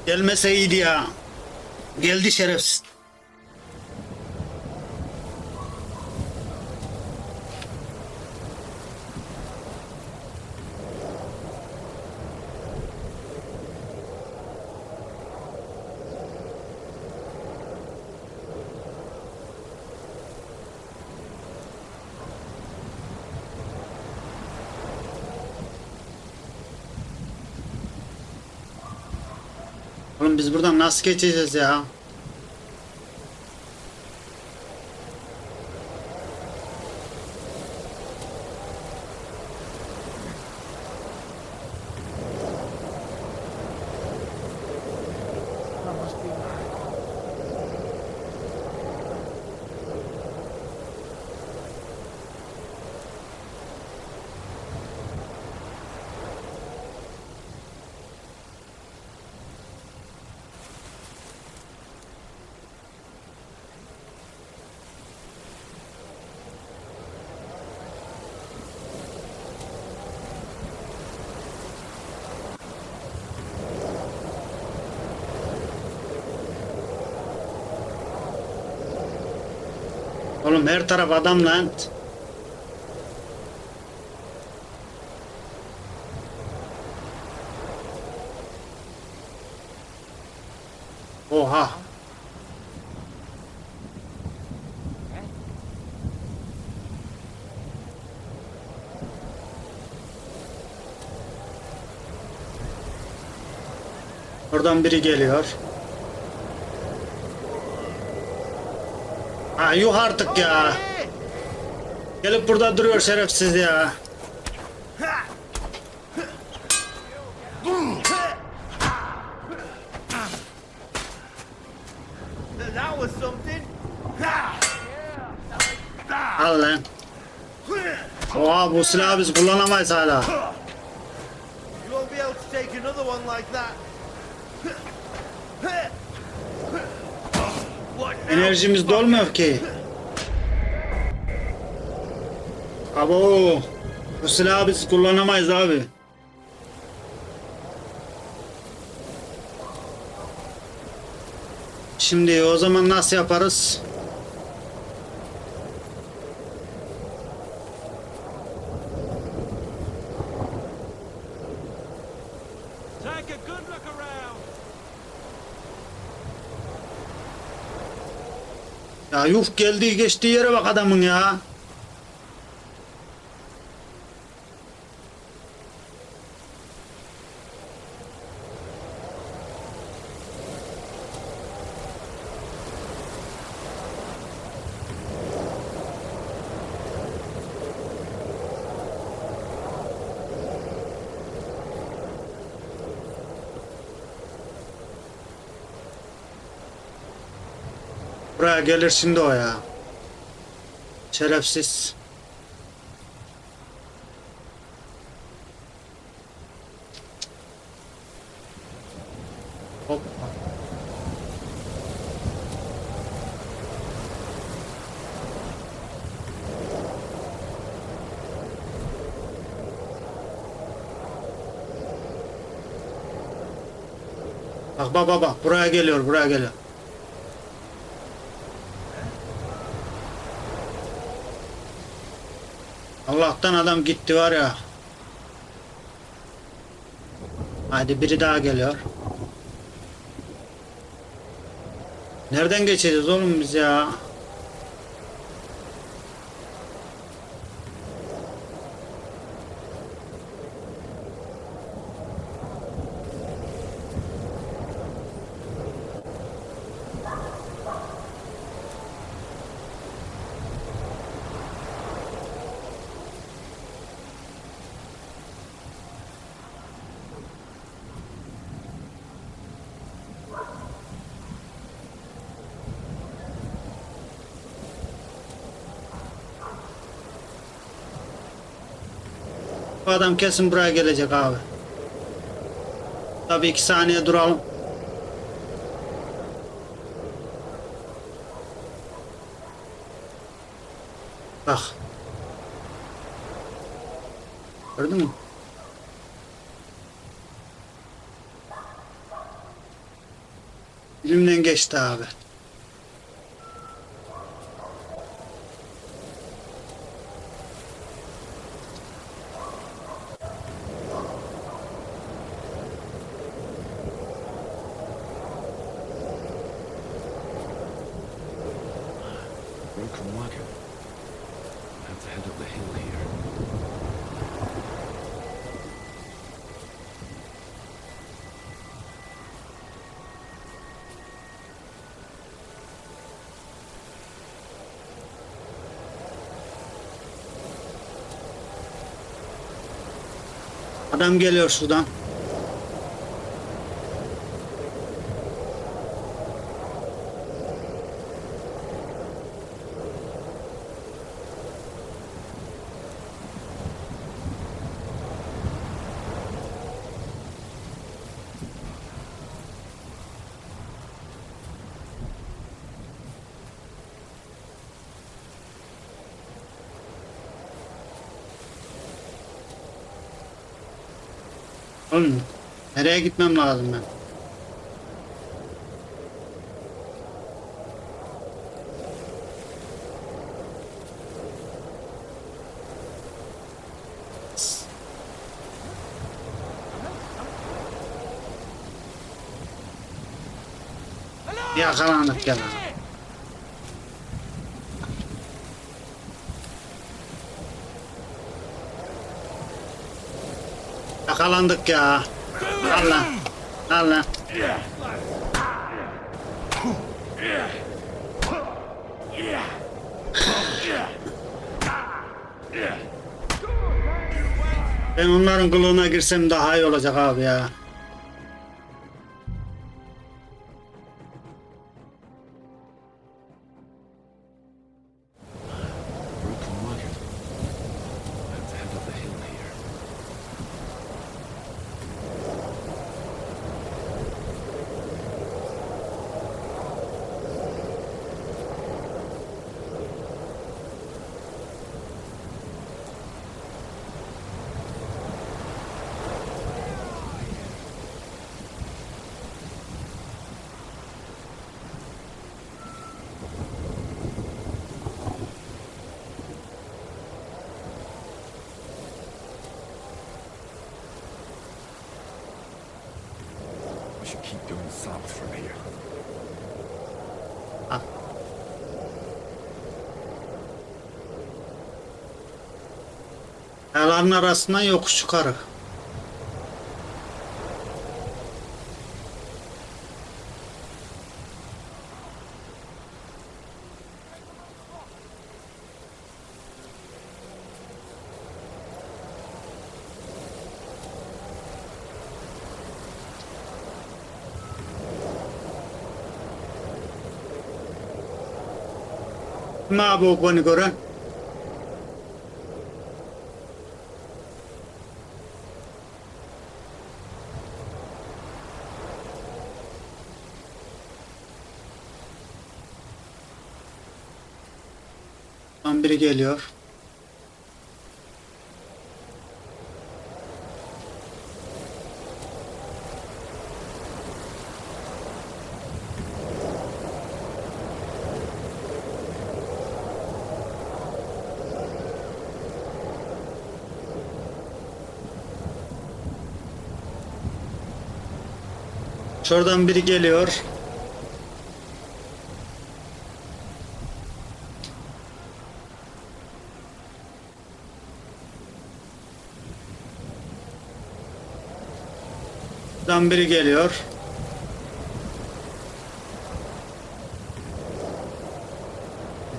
Gelmese iyiydi ya. Geldi şerefsiz. Oğlum biz buradan nasıl geçeceğiz ya? Oğlum her taraf adam lan. Oha. Oradan biri geliyor. Ha yuh artık ya. Gelip burada duruyor şerefsiz ya. That was something. Al lan. Oha bu silahı biz kullanamayız hala. You won't be able to take another one like that. Enerjimiz dolmuyor ki. Abo. Bu silahı biz kullanamayız abi. Şimdi o zaman nasıl yaparız? Take a good look around. Ya yuh geldiği geçtiği yere bak adamın ya. Buraya gelir şimdi o ya. Şerefsiz. Hop. Bak bak buraya geliyor buraya geliyor. Allah'tan adam gitti var ya. Hadi biri daha geliyor. Nereden geçeceğiz oğlum biz ya? Bu adam kesin buraya gelecek abi. Tabii 2 saniye duralım. Bak. Gördün mü? Elimden geçti abi. Broken wagon. Have to head up the hill here. Adam geliyor şuradan. Oğlum nereye gitmem lazım ben? Yakalandık ya. Yakalandık ya. Allah. Allah. Ben onların kılığına girsem daha iyi olacak abi ya. Broken wagon. Have to head up the hill here. We should keep going south from here. Dağların arasından yokuş yukarı. Kim abi o beni gören? Tam biri geliyor. Şuradan biri geliyor. Şuradan biri geliyor.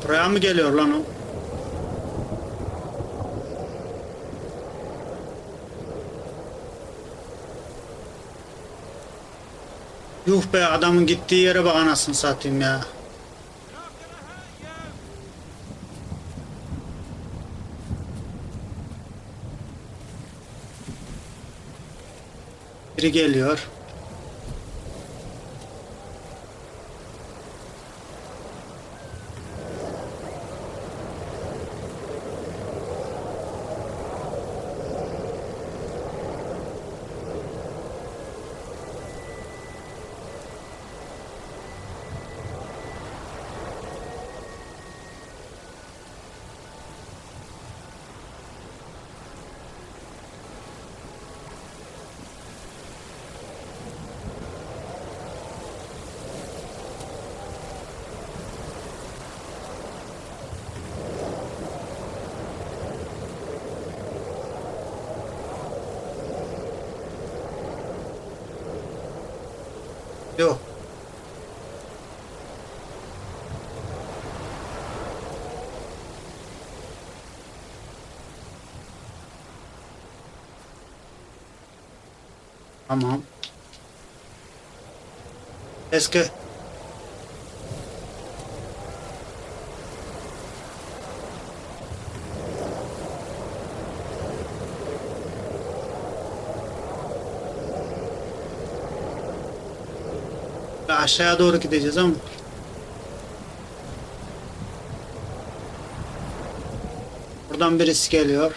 Buraya mı geliyor lan o? Yuh be, adamın gittiği yere bak anasını satayım ya. Biri geliyor. Yok. Tamam. Eski. Aşağıya doğru gideceğiz ama. Buradan birisi geliyor.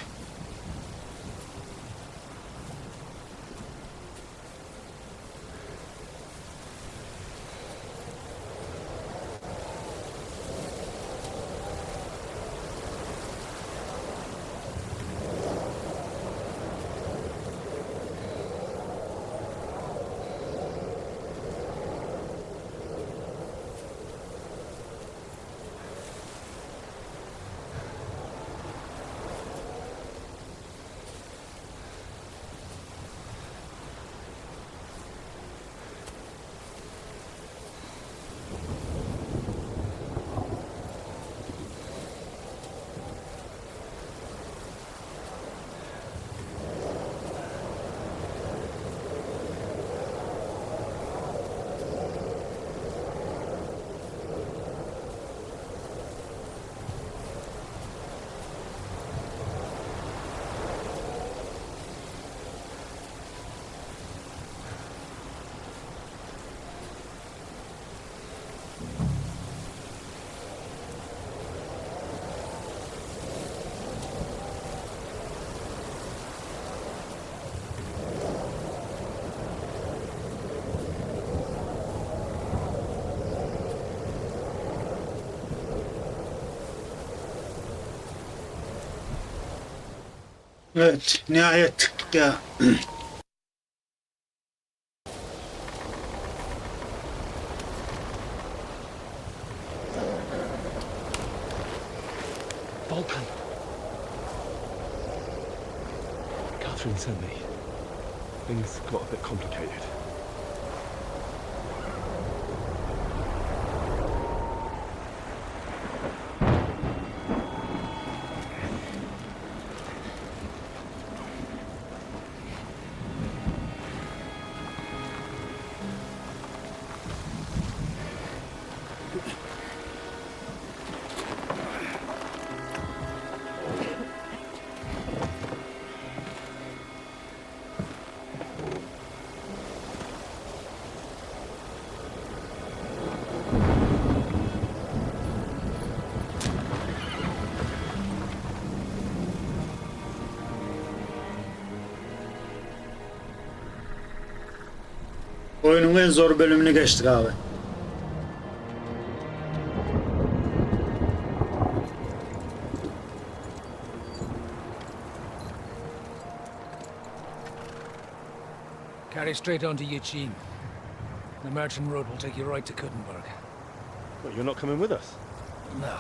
Evet, nihayet çıktık ya. Volkan. Catherine sent me. Things got a bit complicated. Oyunun en zor bölümünü geçtik abi. Carry straight on to Yichin. The merchant road will take you right to Kuttenberg. Well, you're not coming with us? No.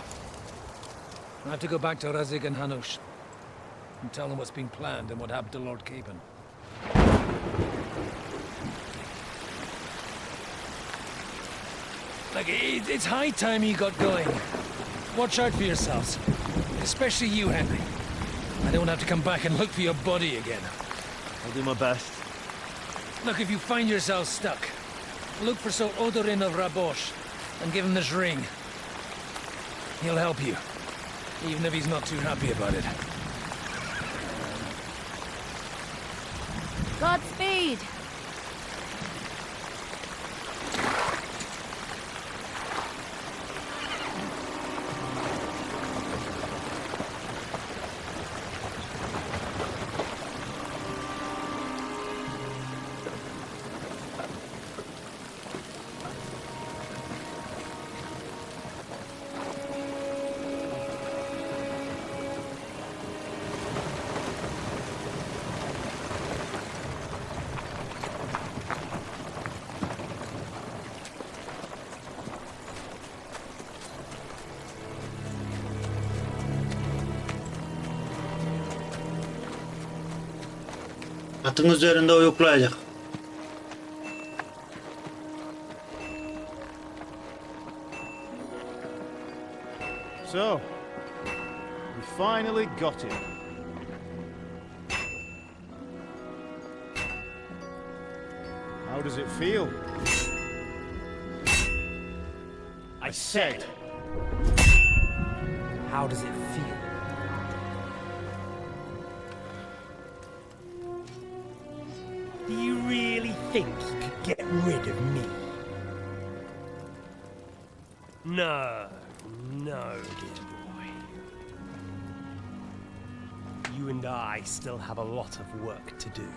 I have to go back to Razik and Hanush and tell them what's been planned and what happened to Lord Capon. Like, it's high time you got going. Watch out for yourselves. Especially you, Henry. I don't have to come back and look for your body again. I'll do my best. Look, if you find yourselves stuck, look for Sir Odorin of Rabosh and give him this ring. He'll help you, even if he's not too happy about it. Godspeed! Atın üzerinde uyuklayacak. So, we finally got him. How does it feel? I said, how does it feel? Do you really think you could get rid of me? No, no, dear boy. You and I still have a lot of work to do.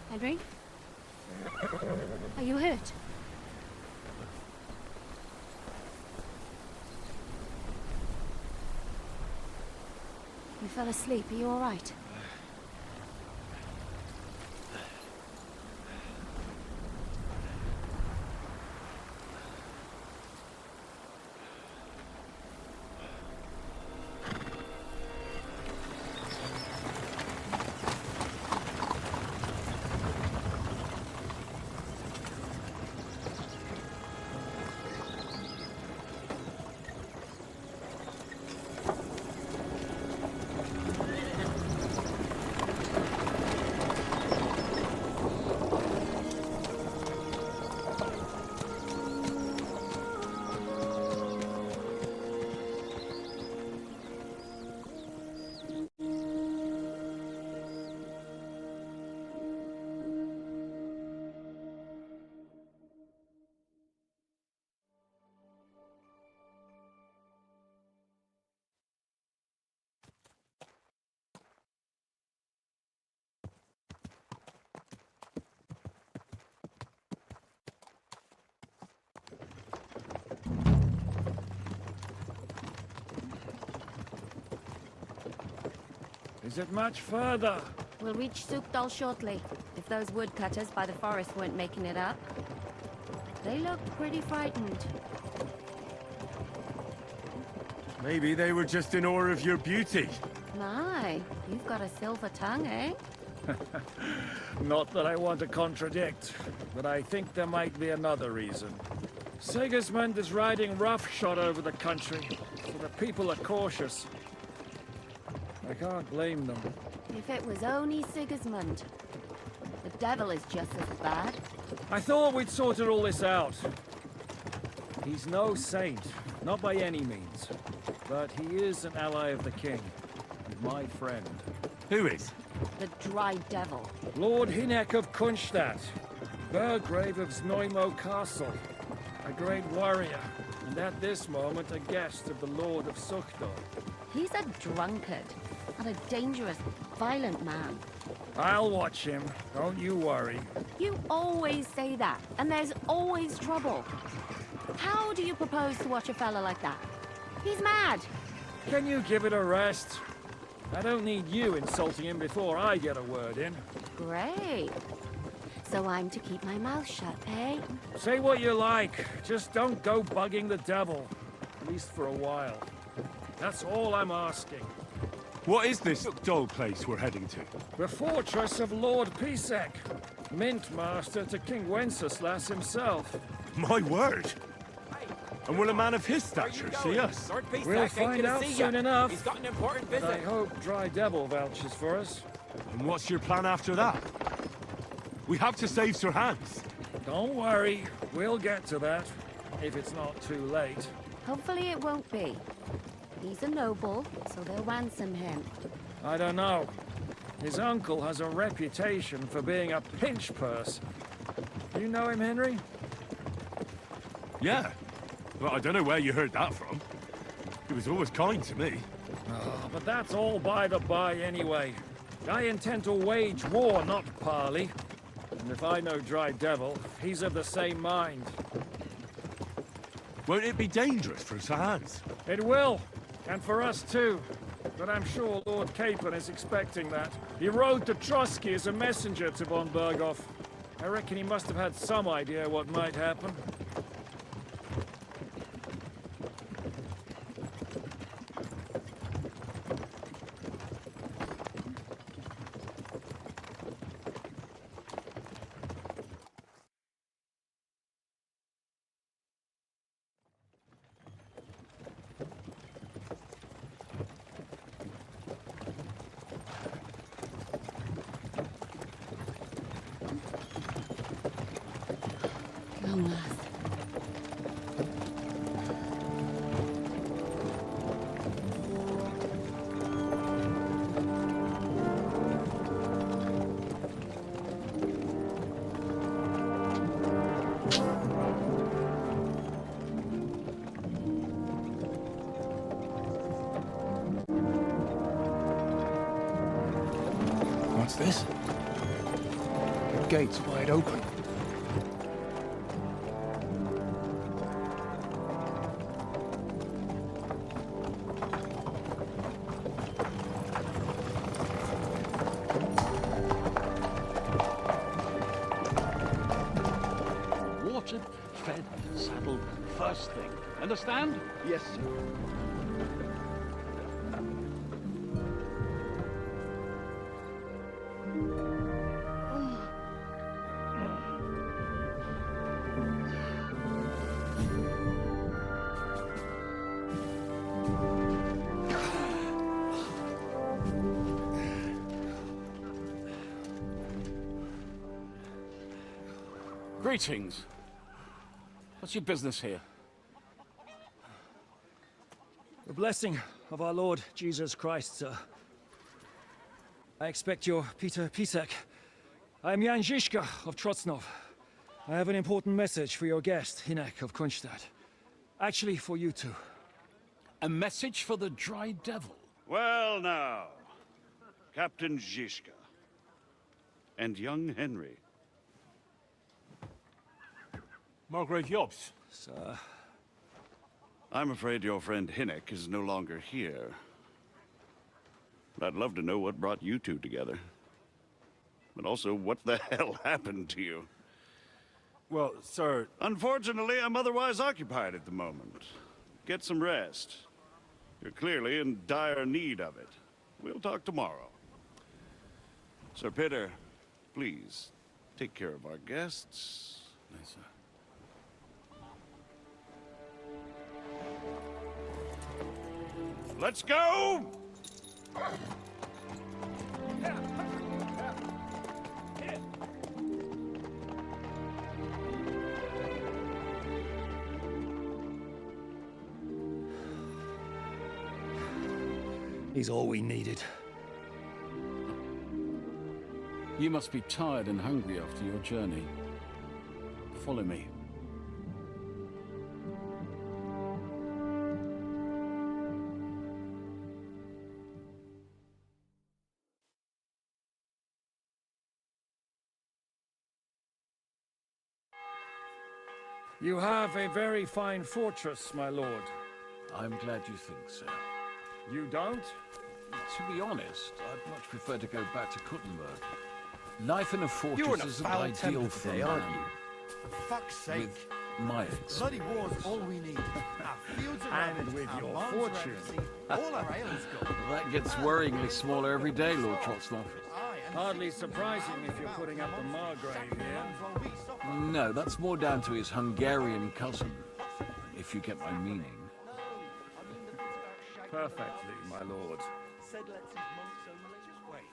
Henry? Are you hurt? You fell asleep. Are you all right? Is it much further? We'll reach Sukdal shortly, if those woodcutters by the forest weren't making it up. They look pretty frightened. Maybe they were just in awe of your beauty. My, you've got a silver tongue, eh? Not that I want to contradict, but I think there might be another reason. Sigismund is riding roughshod over the country, so the people are cautious. I can't blame them. If it was only Sigismund. The devil is just as bad. I thought we'd sorted all this out. He's no saint, not by any means. But he is an ally of the king, and my friend. Who is? The dry devil. Lord Hinek of Kunstadt, Burgrave of Znojmo Castle, a great warrior, and at this moment a guest of the Lord of Sukdal. He's a drunkard, and a dangerous, violent man. I'll watch him. Don't you worry. You always say that, and there's always trouble. How do you propose to watch a fella like that? He's mad. Can you give it a rest? I don't need you insulting him before I get a word in. Great. So I'm to keep my mouth shut, eh? Say what you like. Just don't go bugging the devil. At least for a while. That's all I'm asking. What is this dull place we're heading to? The fortress of Lord Pisek, Mint Master to King Wenceslas himself. My word! And will a man of his stature see us? We'll find out soon enough. He's got an important But visit. I hope Dry Devil vouches for us. And what's your plan after that? We have to save Sir Hans. Don't worry, we'll get to that, if it's not too late. Hopefully it won't be. He's a noble, so they'll ransom him. I don't know. His uncle has a reputation for being a pinch purse. You know him, Henry? Yeah. Well, I don't know where you heard that from. He was always kind to me. Oh, but that's all by the by anyway. I intend to wage war, not parley. And if I know Dry Devil, he's of the same mind. Won't it be dangerous for Sir Hans? It will. And for us too. But I'm sure Lord Capon is expecting that. He rode to Trotsky as a messenger to von Berghoff. I reckon he must have had some idea what might happen. Come, lass. What's this? The gate's wide open. Watered, fed, saddled, first thing. Understand? Yes, sir. Greetings. What's your business here? The blessing of our Lord Jesus Christ, sir. I expect you're Peter Pisek. I am Jan Žižka of Trocnov. I have an important message for your guest, Hinek of Kunstadt. Actually, for you two. A message for the Dry Devil? Well now, Captain Žižka. And young Henry. Margrave Jobs. Sir. I'm afraid your friend Hinek is no longer here. But I'd love to know what brought you two together. But also, what the hell happened to you? Well, sir... Unfortunately, I'm otherwise occupied at the moment. Get some rest. You're clearly in dire need of it. We'll talk tomorrow. Sir Peter, please, take care of our guests. Yes, sir. Let's go! He's all we needed. You must be tired and hungry after your journey. Follow me. You have a very fine fortress, my lord. I'm glad you think so. You don't? To be honest, I'd much prefer to go back to Kuttenberg. Life in a fortress You're in a isn't foul ideal temper for today, a aren't man you? For fuck's sake. with my experience. Bloody war's all we need. Our fields are And ravaged, with our your barns fortune. ravaged, all our ale's gone. That gets worryingly smaller every day, Lord Trotsdorf. Hardly surprising if you're putting up the Margrave here. No, that's more down to his Hungarian cousin, if you get my meaning. Perfectly, my lord. Said let's his monks only. Just wait.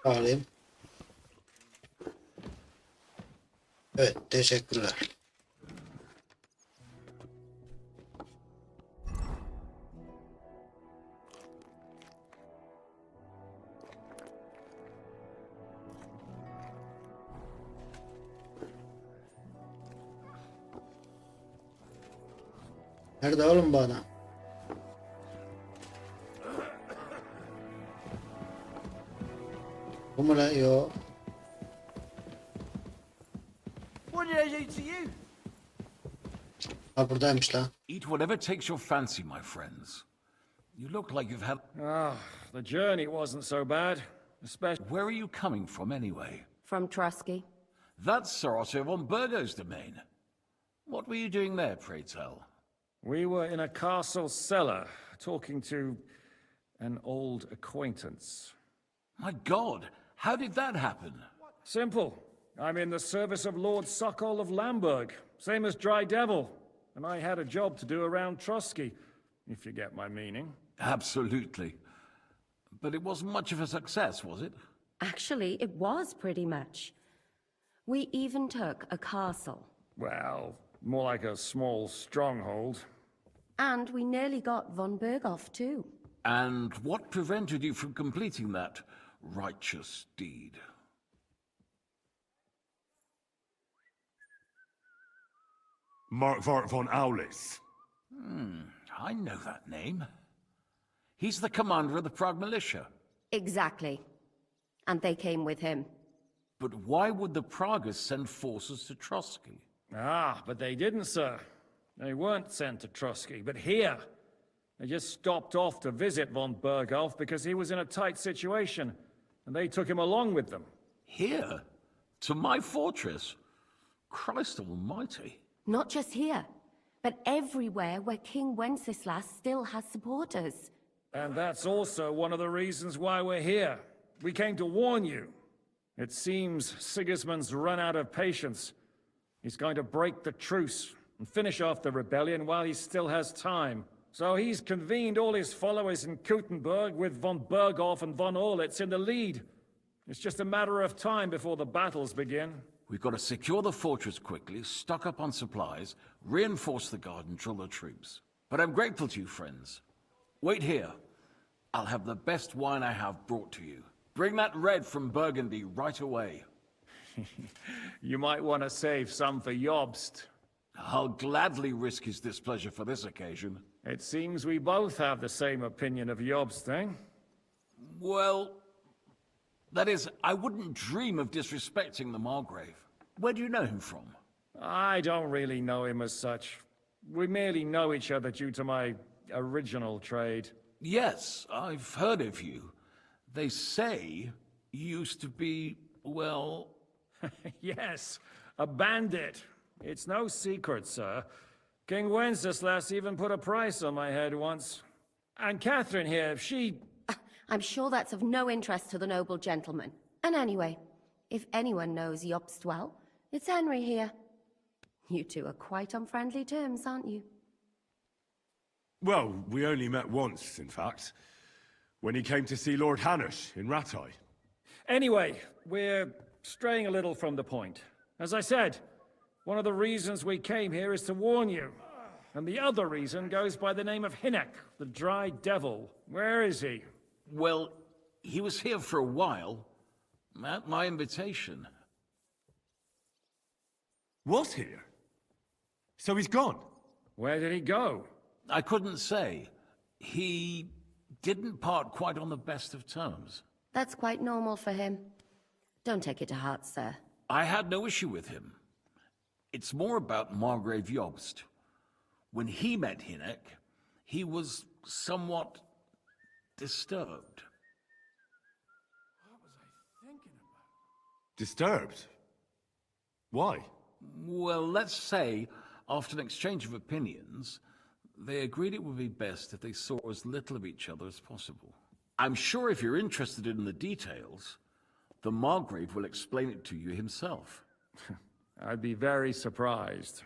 Alayım. Evet, teşekkürler. Nerede oğlum bu adam? Bu mu lan? Yo. What did I do to you? Ha buradaymış lan. Eat whatever takes your fancy, my friends. You look like you've had... Ah, the journey wasn't so bad. Especially... Where are you coming from, anyway? From Trusky. That's Sir Otto von Burgo's domain. What were you doing there, pray tell? We were in a castle cellar, talking to an old acquaintance. My God, how did that happen? Simple. I'm in the service of Lord Sokol of Lamberg, same as Dry Devil, and I had a job to do around Trusky, if you get my meaning. Absolutely. But it wasn't much of a success, was it? Actually, it was pretty much. We even took a castle. Well, more like a small stronghold. And we nearly got von Berghoff, too. And what prevented you from completing that righteous deed? Markvart von Aulis. I know that name. He's the commander of the Prague militia. Exactly. And they came with him. But why would the Praguers send forces to Trusky? Ah, but they didn't, sir. They weren't sent to Trusky, but here. They just stopped off to visit von Berghoff because he was in a tight situation, and they took him along with them. Here? To my fortress? Christ almighty. Not just here, but everywhere where King Wenceslas still has supporters. And that's also one of the reasons why we're here. We came to warn you. It seems Sigismund's run out of patience. He's going to break the truce and finish off the rebellion while he still has time. So he's convened all his followers in Kuttenberg with von Berghoff and von Orlitz in the lead. It's just a matter of time before the battles begin. We've got to secure the fortress quickly, stock up on supplies, reinforce the guard and drill the troops. But I'm grateful to you, friends. Wait here. I'll have the best wine I have brought to you. Bring that red from Burgundy right away. You might want to save some for Jobst. I'll gladly risk his displeasure for this occasion. It seems we both have the same opinion of Jobst, eh? Well, that is, I wouldn't dream of disrespecting the Margrave. Where do you know him from? I don't really know him as such. We merely know each other due to my original trade. Yes, I've heard of you. They say you used to be, well... Yes, A bandit. It's no secret, sir. King Wenceslas even put a price on my head once. And Catherine here, she... I'm sure that's of no interest to the noble gentleman. And anyway, if anyone knows Jobst well, it's Henry here. You two are quite on friendly terms, aren't you? Well, we only met once, in fact. When he came to see Lord Hanush in Rattay. Anyway, we're straying a little from the point. As I said, one of the reasons we came here is to warn you. And the other reason goes by the name of Hynek, the Dry Devil. Where is he? Well, he was here for a while, at my invitation. Was here? So he's gone? Where did he go? I couldn't say. He didn't part quite on the best of terms. That's quite normal for him. Don't take it to heart, sir. I had no issue with him. It's more about Margrave Jobst. When he met Hynek, he was somewhat disturbed. What was I thinking about? Disturbed? Why? Well, let's say, after an exchange of opinions, they agreed it would be best if they saw as little of each other as possible. I'm sure if you're interested in the details, the Margrave will explain it to you himself. I'd be very surprised.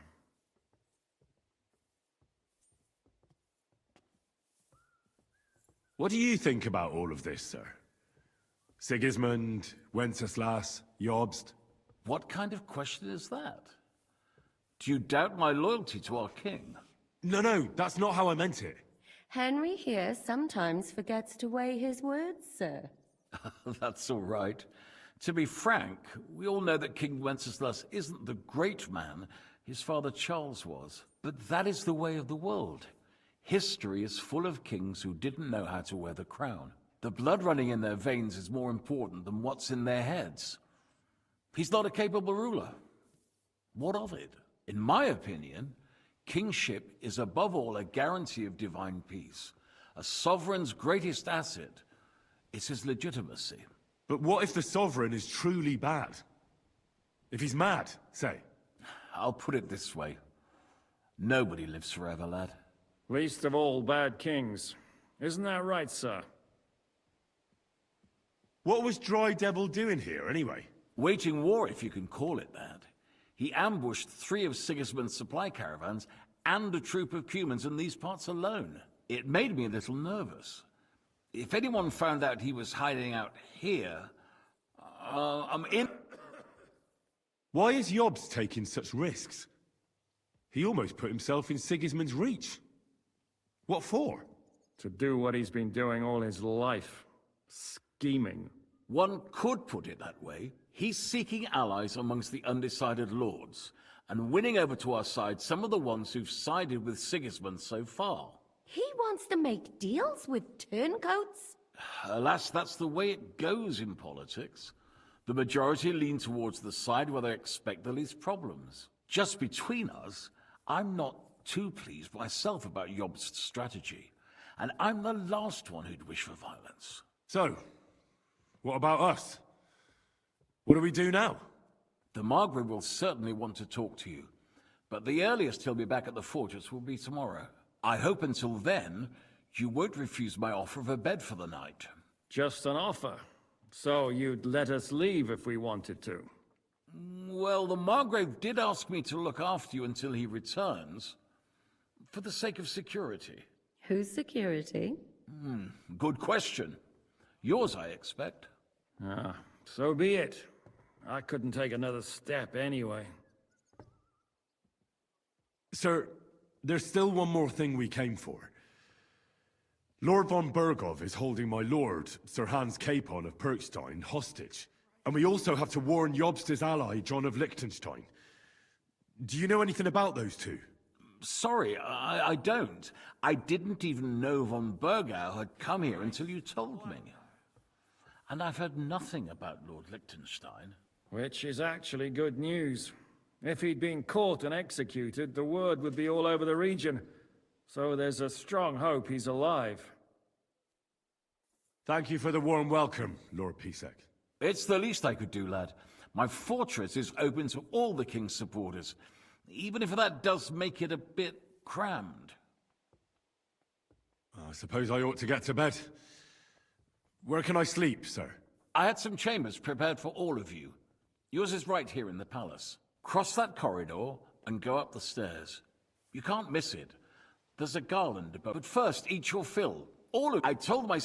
What do you think about all of this, sir? Sigismund, Wenceslas, Jobst? What kind of question is that? Do you doubt my loyalty to our king? No, that's not how I meant it. Henry here sometimes forgets to weigh his words, sir. That's all right. To be frank, we all know that King Wenceslas isn't the great man his father Charles was. But that is the way of the world. History is full of kings who didn't know how to wear the crown. The blood running in their veins is more important than what's in their heads. He's not a capable ruler. What of it? In my opinion, kingship is above all a guarantee of divine peace. A sovereign's greatest asset is his legitimacy. But what if the sovereign is truly bad? If he's mad, say? I'll put it this way. Nobody lives forever, lad. Least of all bad kings. Isn't that right, sir? What was Dry Devil doing here, anyway? Waging war, if you can call it that. He ambushed 3 of Sigismund's supply caravans and a troop of Cumans in these parts alone. It made me a little nervous. If anyone found out he was hiding out here, I'm in... Why is Jobst taking such risks? He almost put himself in Sigismund's reach. What for? To do what he's been doing all his life. Scheming. One could put it that way. He's seeking allies amongst the undecided lords, and winning over to our side some of the ones who've sided with Sigismund so far. He wants to make deals with turncoats? Alas, that's the way it goes in politics. The majority lean towards the side where they expect the least problems. Just between us, I'm not too pleased myself about Jobst's strategy, and I'm the last one who'd wish for violence. So, what about us? What do we do now? The Margrave will certainly want to talk to you, but the earliest he'll be back at the fortress will be tomorrow. I hope until then, you won't refuse my offer of a bed for the night. Just an offer. So you'd let us leave if we wanted to? Well, the Margrave did ask me to look after you until he returns, for the sake of security. Whose security? Good question. Yours, I expect. Ah, so be it. I couldn't take another step anyway. Sir, there's still one more thing we came for. Lord von Bergov is holding my lord, Sir Hans Capon of Perkstein, hostage. And we also have to warn Jobst's ally, John of Liechtenstein. Do you know anything about those two? Sorry, I don't. I didn't even know von Bergau had come here until you told me. And I've heard nothing about Lord Liechtenstein. Which is actually good news. If he'd been caught and executed, the word would be all over the region. So there's a strong hope he's alive. Thank you for the warm welcome, Lord Pisek. It's the least I could do, lad. My fortress is open to all the king's supporters, even if that does make it a bit crammed. I suppose I ought to get to bed. Where can I sleep, sir? I had some chambers prepared for all of you. Yours is right here in the palace. Cross that corridor and go up the stairs. You can't miss it. There's a garland above. But first, eat your fill. All of I told my...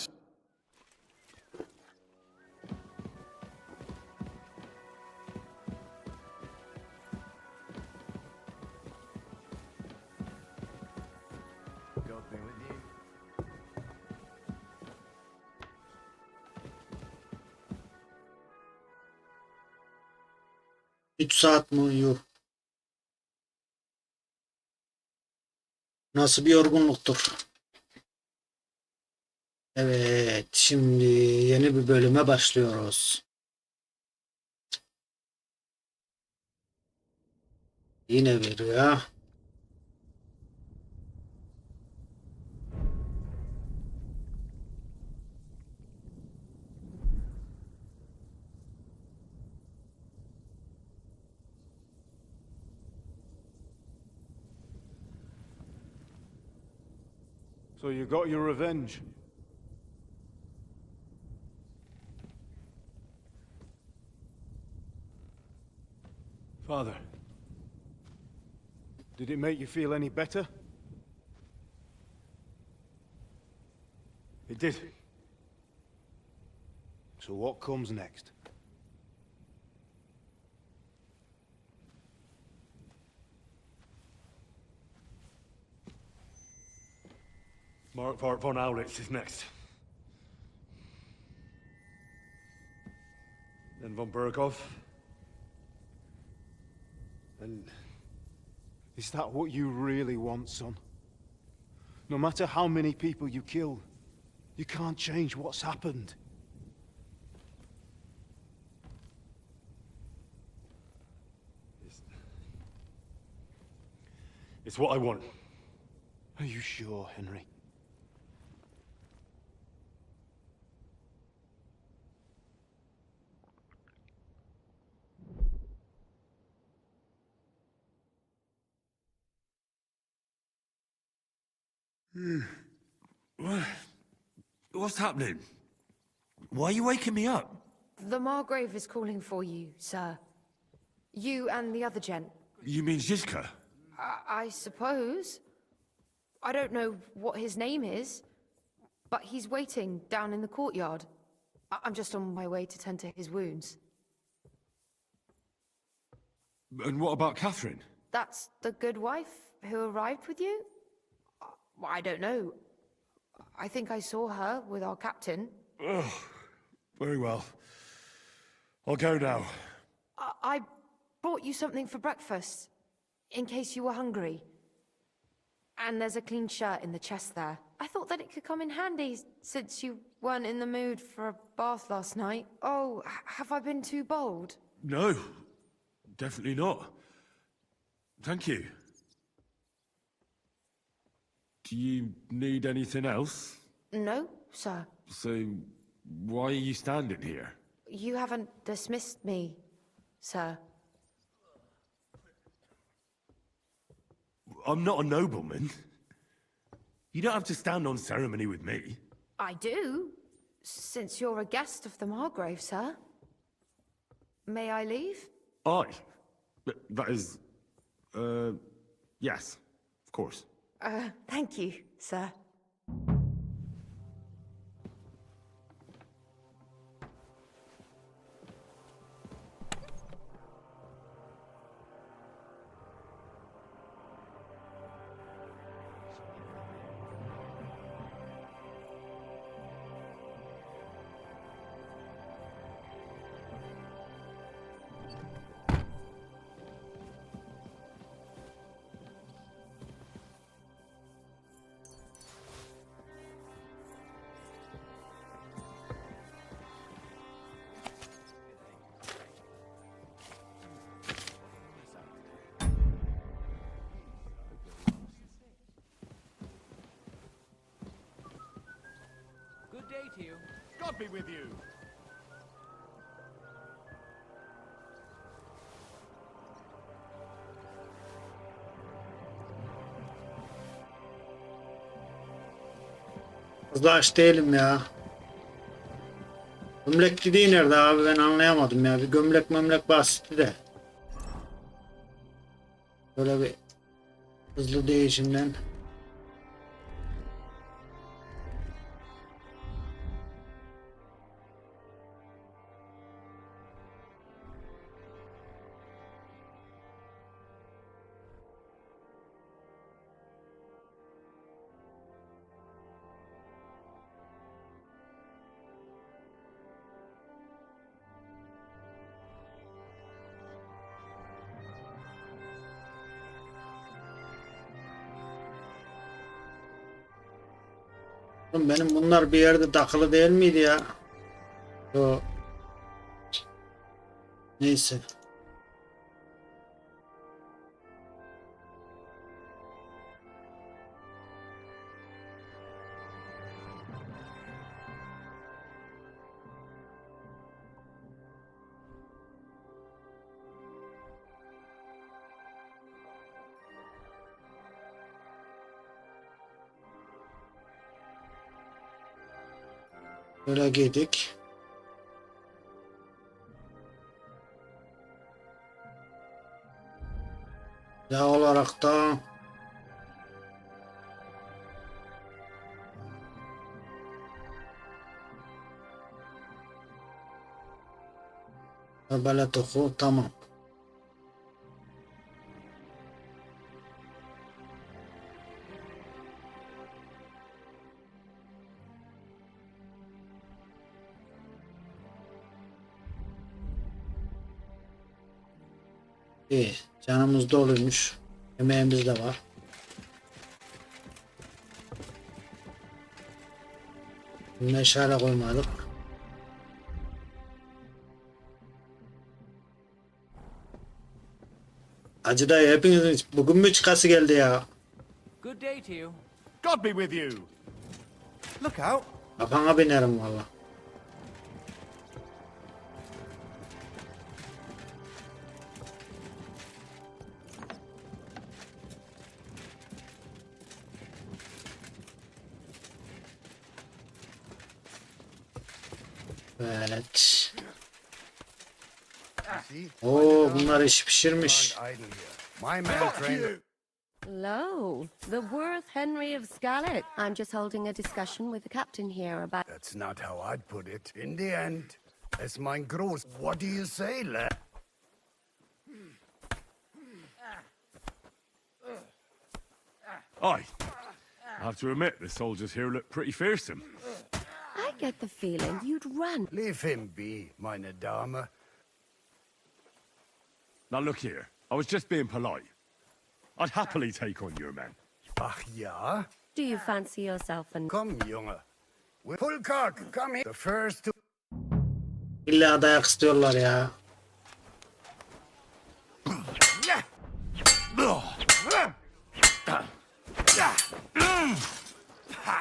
God be with you. 3 saat mi uyuyor? Nasıl bir yorgunluktur? Evet, şimdi yeni bir bölüme başlıyoruz. Yine bir rüya. So you got your revenge? Father, did it make you feel any better? It did. So what comes next? Mark von Aulitz is next. Then von Berghoff. And is that what you really want, son? No matter how many people you kill, you can't change what's happened. It's what I want. Are you sure, Henry? What's happening? Why are you waking me up? The Margrave is calling for you, sir. You and the other gent. You mean Zizka? I suppose. I don't know what his name is, but he's waiting down in the courtyard. I'm just on my way to tend to his wounds. And what about Catherine? That's the good wife who arrived with you? I don't know. I think I saw her with our captain. Oh, very well. I'll go now. I brought you something for breakfast, in case you were hungry. And there's a clean shirt in the chest there. I thought that it could come in handy, since you weren't in the mood for a bath last night. Oh, have I been too bold? No, definitely not. Thank you. Do you need anything else? No, sir. So, why are you standing here? You haven't dismissed me, sir. I'm not a nobleman. You don't have to stand on ceremony with me. I do, since you're a guest of the Margrave, sir. May I leave? That is... yes, of course. Thank you, sir. Good day to you. God be with you. Fazla aç değilim ya. Gömlek dediği nerede abi, ben anlayamadım ya. Bir gömlek memlek bahsetti de. Böyle bir hızlı değişimden. Oğlum benim bunlar bir yerde takılı değil miydi ya? Yo. Neyse. Böyle giydik. Ya olarak da böyle toku tamam. İyi. Canımız doluymuş. Yemeğimiz de var. Meşale koymadık. Hacı dayı hepinizin bugün mü çıkası geldi ya? Good day to you. God be with you. Look out. Kafana binerim valla. Evet. Oo, bunlar iş pişirmiş. My man trained. Hello, the worth Henry of Scarlet. I'm just holding a discussion with the captain here about... That's not how I'd put it. In the end, as mine grows. What do you say, lad? I have to admit, the soldiers here look pretty fearsome. I get the feeling you'd run. Leave him be, meine Dame. Now look here, I was just being polite. I'd happily take on your men. Ach ja? Do you fancy yourself an... Come, Junge. Pulkak, come here. The first to... İlla dayak istiyorlar ya.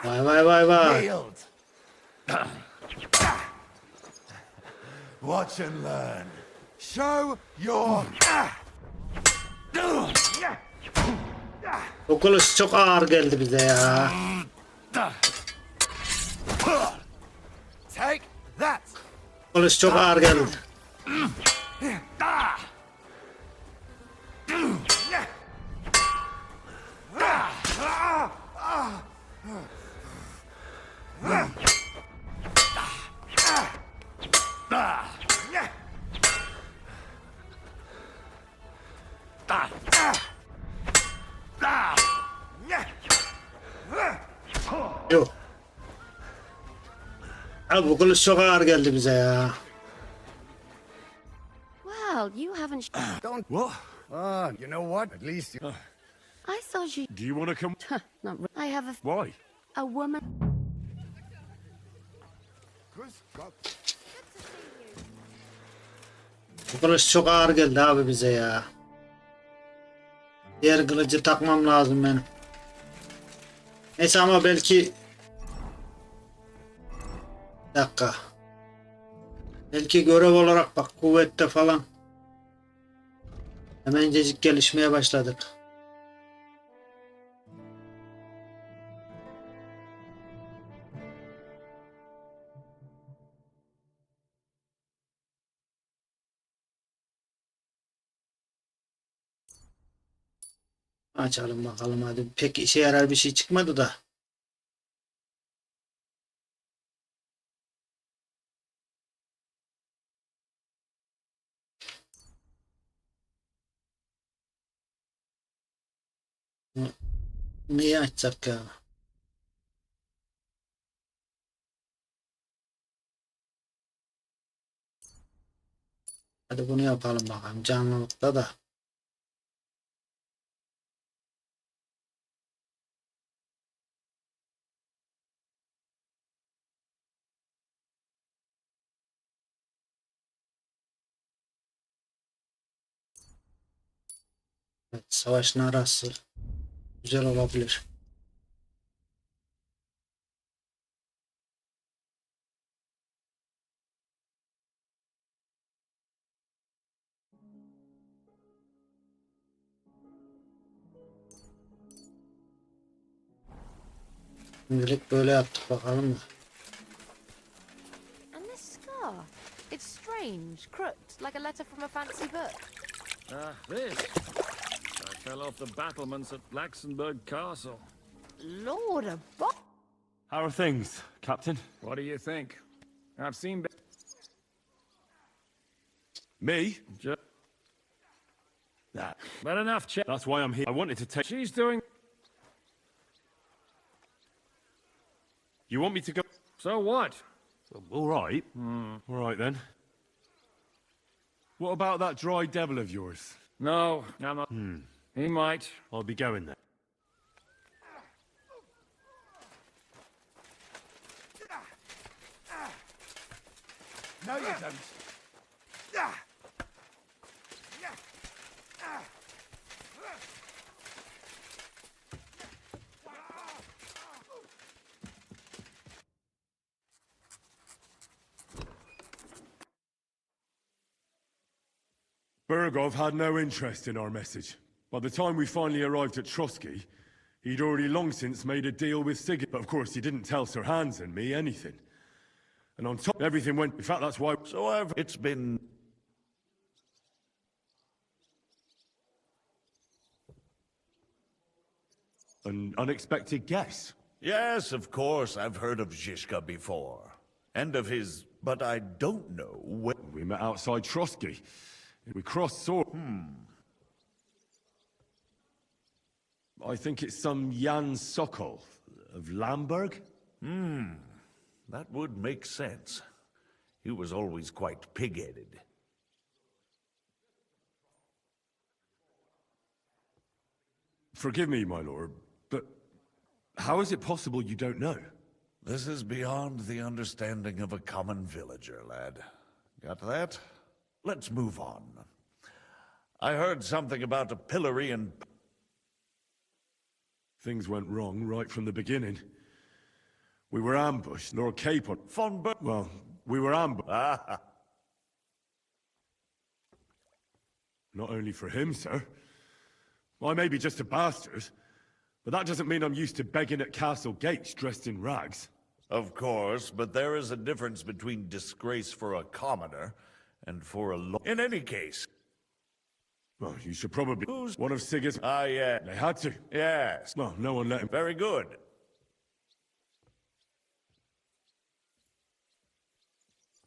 Vay vay vay vay. Watch and learn. Show your... Bu kılıç çok ağır geldi bize ya. Take that. Kılıç çok ağır geldi. Yok. Abi bu kılıç çok ağır geldi bize ya. Well, you haven't... Don't... What? You know what? At least you... I saw you... Do you want to come? Not re- I have a... Why? A woman... Bu kılıç çok ağır geldi abi bize ya. Diğer kılıcı takmam lazım benim. Neyse ama belki... Bir dakika. Belki görev olarak bak kuvvette falan. Hemencecik gelişmeye başladık. Açalım bakalım hadi. Pek işe yarar bir şey çıkmadı da. Neyi açsak ya? Hadi bunu yapalım bakalım canlılıkta da. Evet, savaşın arası güzel olabilir. Şimdilik böyle yaptık bakalım mı? And this scar. It's strange, crooked, like a letter from a fancy book. This. I fell off the battlements at Laxenburg Castle. Lord above. How are things, Captain? What do you think? I've seen... Me? That. But enough, chat. That's why I'm here. I wanted to take... She's doing... You want me to go... So what? All right. All right, then. What about that dry devil of yours? No, I'm not... He might. I'll be going then. No, you don't. Bergov had no interest in our message. By the time we finally arrived at Trotsky, he'd already long since made a deal with Sigurd. But of course, he didn't tell Sir Hans and me anything. And on top, everything went... In fact, that's why... So it's been... An unexpected guess. Yes, of course, I've heard of Zizka before. And of his... But I don't know when... We met outside Trotsky. We crossed swords. I think it's some Jan Sokol of Lamberg. That would make sense. He was always quite pig-headed. Forgive me, my lord, but how is it possible you don't know? This is beyond the understanding of a common villager, lad. Got that? Let's move on. I heard something about a pillory and... Things went wrong right from the beginning. We were ambushed, Lord Capon. Von Ber... Well, we were ambushed. Not only for him, sir. I may be just a bastard, but that doesn't mean I'm used to begging at castle gates dressed in rags. Of course, but there is a difference between disgrace for a commoner and for a law. In any case... Well, you should probably... Who's... One of Sigurd's... Ah, yeah. They had to. Yes. Well, no one let him... Very good.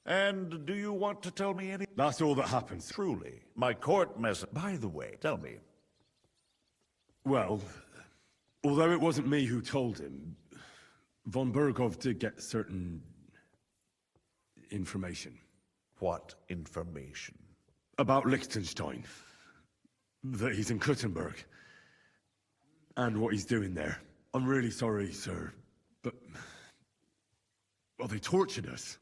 And do you want to tell me any... That's all that happens. Truly. My court messenger... By the way, tell me. Well, although it wasn't me who told him, von Bergov did get certain... information. What information? About Liechtenstein. That he's in Kuttenberg. And what he's doing there. I'm really sorry, sir, but... Well, they tortured us.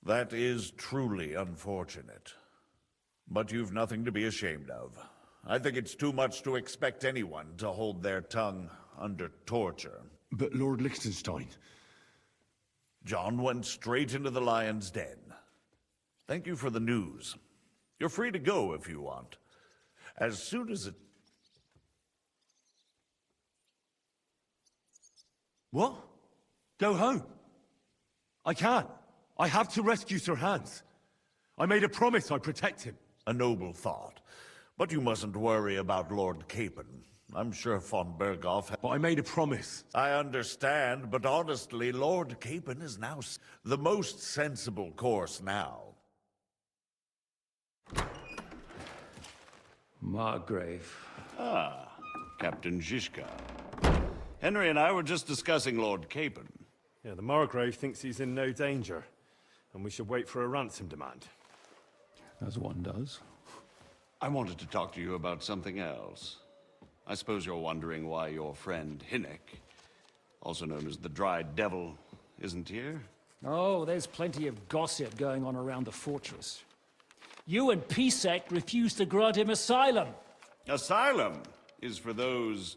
That is truly unfortunate. But you've nothing to be ashamed of. I think it's too much to expect anyone to hold their tongue under torture. But Lord Liechtenstein... John went straight into the lion's den. Thank you for the news. You're free to go if you want. As soon as it... What? Go home? I can't. I have to rescue Sir Hans. I made a promise I'd protect him. A noble thought. But you mustn't worry about Lord Capon. I'm sure von Berghoff... But I made a promise. I understand, but honestly, Lord Capon is now the most sensible course now. Margrave. Ah, Captain Zizka. Henry and I were just discussing Lord Capon. Yeah, the Margrave thinks he's in no danger, and we should wait for a ransom demand. As one does. I wanted to talk to you about something else. I suppose you're wondering why your friend Hinnek, also known as the Dried Devil, isn't here? Oh, there's plenty of gossip going on around the fortress. You and Pisek refused to grant him asylum. Asylum is for those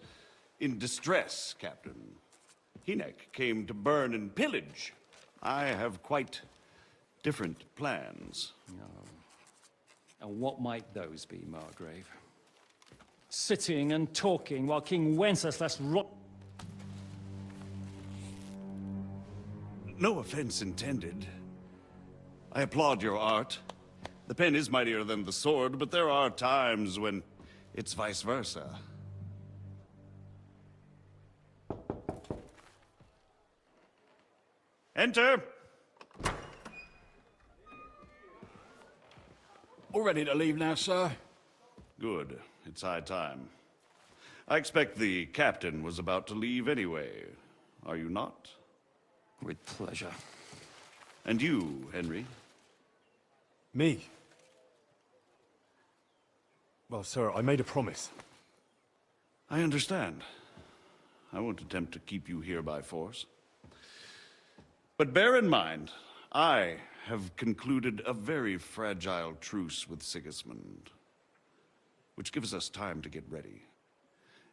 in distress, Captain. Hinnek came to burn and pillage. I have quite different plans. And what might those be, Margrave? Sitting and talking while King Wenceslas No offense intended. I applaud your art. The pen is mightier than the sword, but there are times when it's vice versa. Enter! All ready to leave now, sir? Good. It's high time. I expect the captain was about to leave anyway. Are you not? With pleasure. And you, Henry? Me? Well, sir, I made a promise. I understand. I won't attempt to keep you here by force. But bear in mind, I have concluded a very fragile truce with Sigismund, which gives us time to get ready.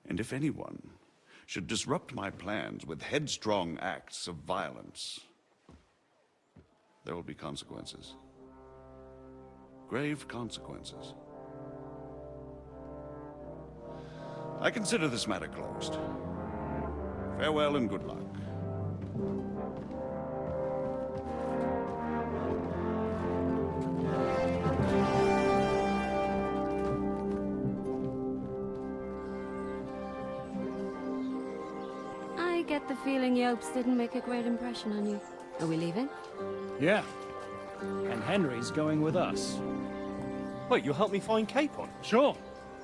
And if anyone should disrupt my plans with headstrong acts of violence, there will be consequences. Grave consequences. I consider this matter closed. Farewell and good luck. I get the feeling Yopes didn't make a great impression on you. Are we leaving? Yeah. And Henry's going with us. Wait, you'll help me find Capon? Sure.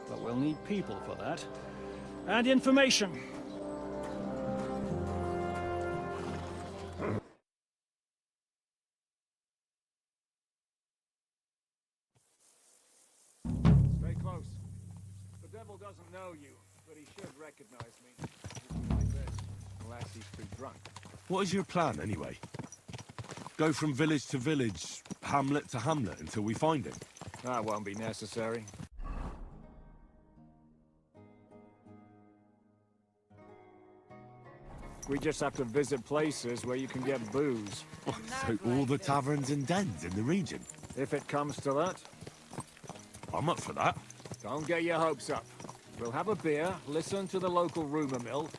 But we'll need people for that. And information. Stay close. The devil doesn't know you, but he should recognize me. Like this, unless he's too drunk. What is your plan, anyway? Go from village to village, hamlet to hamlet, until we find him? That won't be necessary. We just have to visit places where you can get booze. So all the taverns and dens in the region? If it comes to that. I'm up for that. Don't get your hopes up. We'll have a beer, listen to the local rumor mill,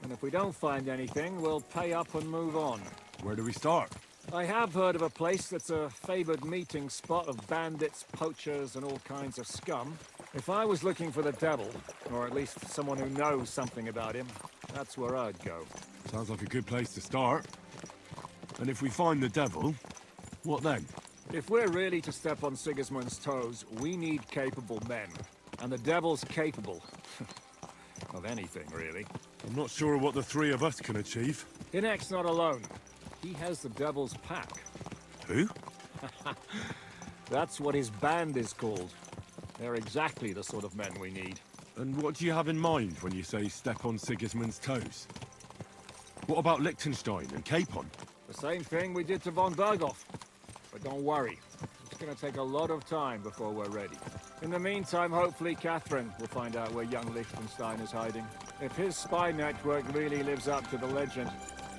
and if we don't find anything, we'll pay up and move on. Where do we start? I have heard of a place that's a favored meeting spot of bandits, poachers, and all kinds of scum. If I was looking for the devil, or at least someone who knows something about him, that's where I'd go. Sounds like a good place to start. And if we find the devil, what then? If we're really to step on Sigismund's toes, we need capable men. And the devil's capable. of anything, really. I'm not sure what the three of us can achieve. Hinnek's not alone. He has the devil's pack. Who? That's what his band is called. They're exactly the sort of men we need. And what do you have in mind when you say step on Sigismund's toes? What about Liechtenstein and Capon? The same thing we did to von Berghoff. But don't worry, it's gonna take a lot of time before we're ready. In the meantime, hopefully Catherine will find out where young Liechtenstein is hiding. If his spy network really lives up to the legend,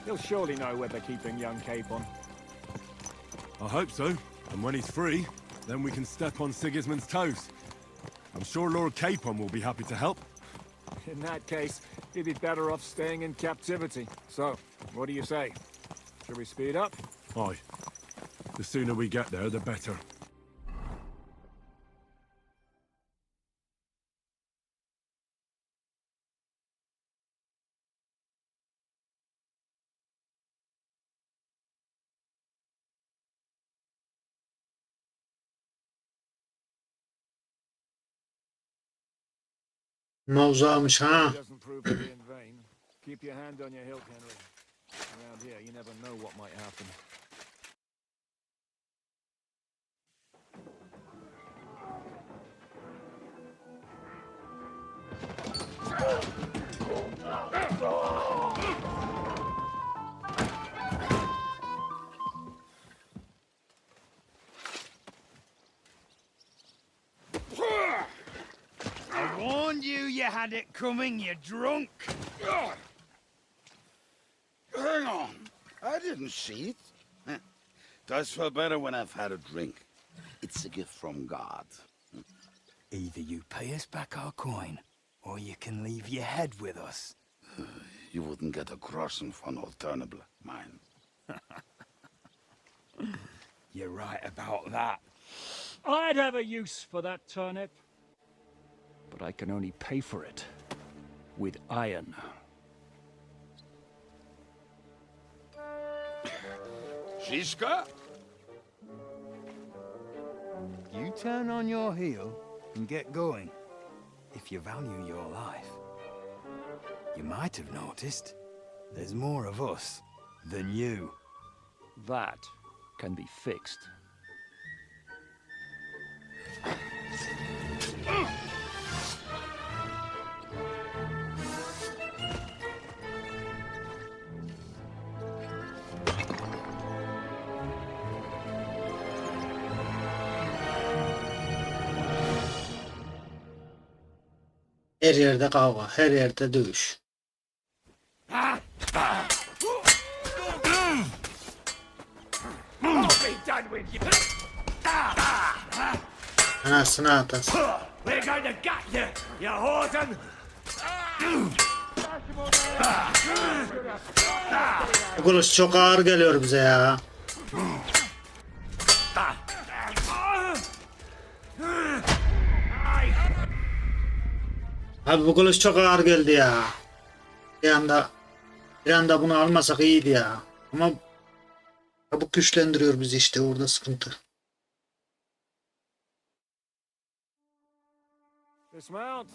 he'll surely know where they're keeping young Capon. I hope so. And when he's free, then we can step on Sigismund's toes. I'm sure Lord Capon will be happy to help. In that case, he'd be better off staying in captivity. So, what do you say? Should we speed up? Aye. The sooner we get there, the better. Mavzaamış ha. It doesn't prove to be in vain. Keep your hand on your hilt, Henry. Around here, you never know what might happen. I warned you you had it coming, you drunk. Hang on. I didn't see it. Does feel better when I've had a drink. It's a gift from God. Either you pay us back our coin, or you can leave your head with us. You wouldn't get a crossing for an alternative, mine. You're right about that. I'd have a use for that turnip. But I can only pay for it with iron. Shishka? You turn on your heel and get going, if you value your life. You might have noticed there's more of us than you. That can be fixed. Her yerde kavga, her yerde dövüş. Anasını atasın. We're going to gut you, you hoarden! Bu kılıç çok ağır geliyor bize ya. Abi bu kılıç çok ağır geldi ya. Bir anda bunu almasak iyiydi ya. Ama bu güçlendiriyor bizi işte, orada sıkıntı. Dismount.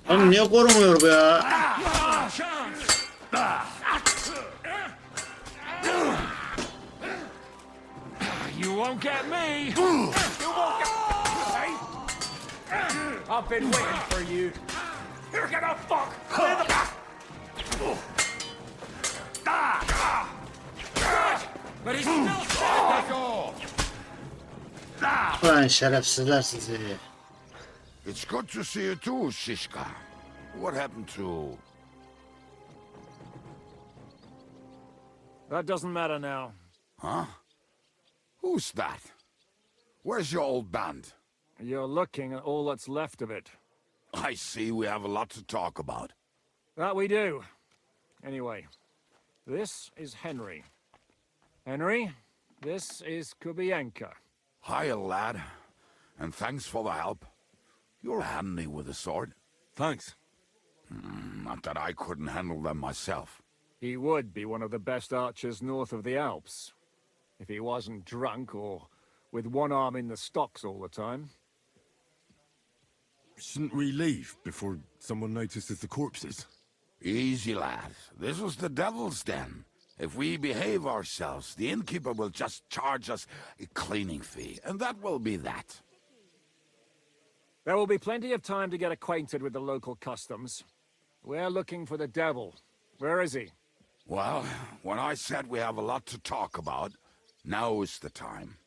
Oğlum niye korumuyor bu ya? You won't get me. You won't get me. I've been waiting for you. Here, get the fuck. Clear the back. But he's still dead. Ulan şerefsizler sizi. It's good to see you too, Shishka. What happened to... That doesn't matter now. Huh? Who's that? Where's your old band? You're looking at all that's left of it. I see we have a lot to talk about. That we do. Anyway, this is Henry. Henry, this is Kubienka. Hiya, lad. And thanks for the help. You're handy with a sword. Thanks. Not that I couldn't handle them myself. He would be one of the best archers north of the Alps. If he wasn't drunk or with one arm in the stocks all the time. Shouldn't we leave before someone notices the corpses? Easy, lad. This was the devil's den. If we behave ourselves, the innkeeper will just charge us a cleaning fee, and that will be that. There will be plenty of time to get acquainted with the local customs. We're looking for the devil. Where is he? Well, when I said we have a lot to talk about, now is the time.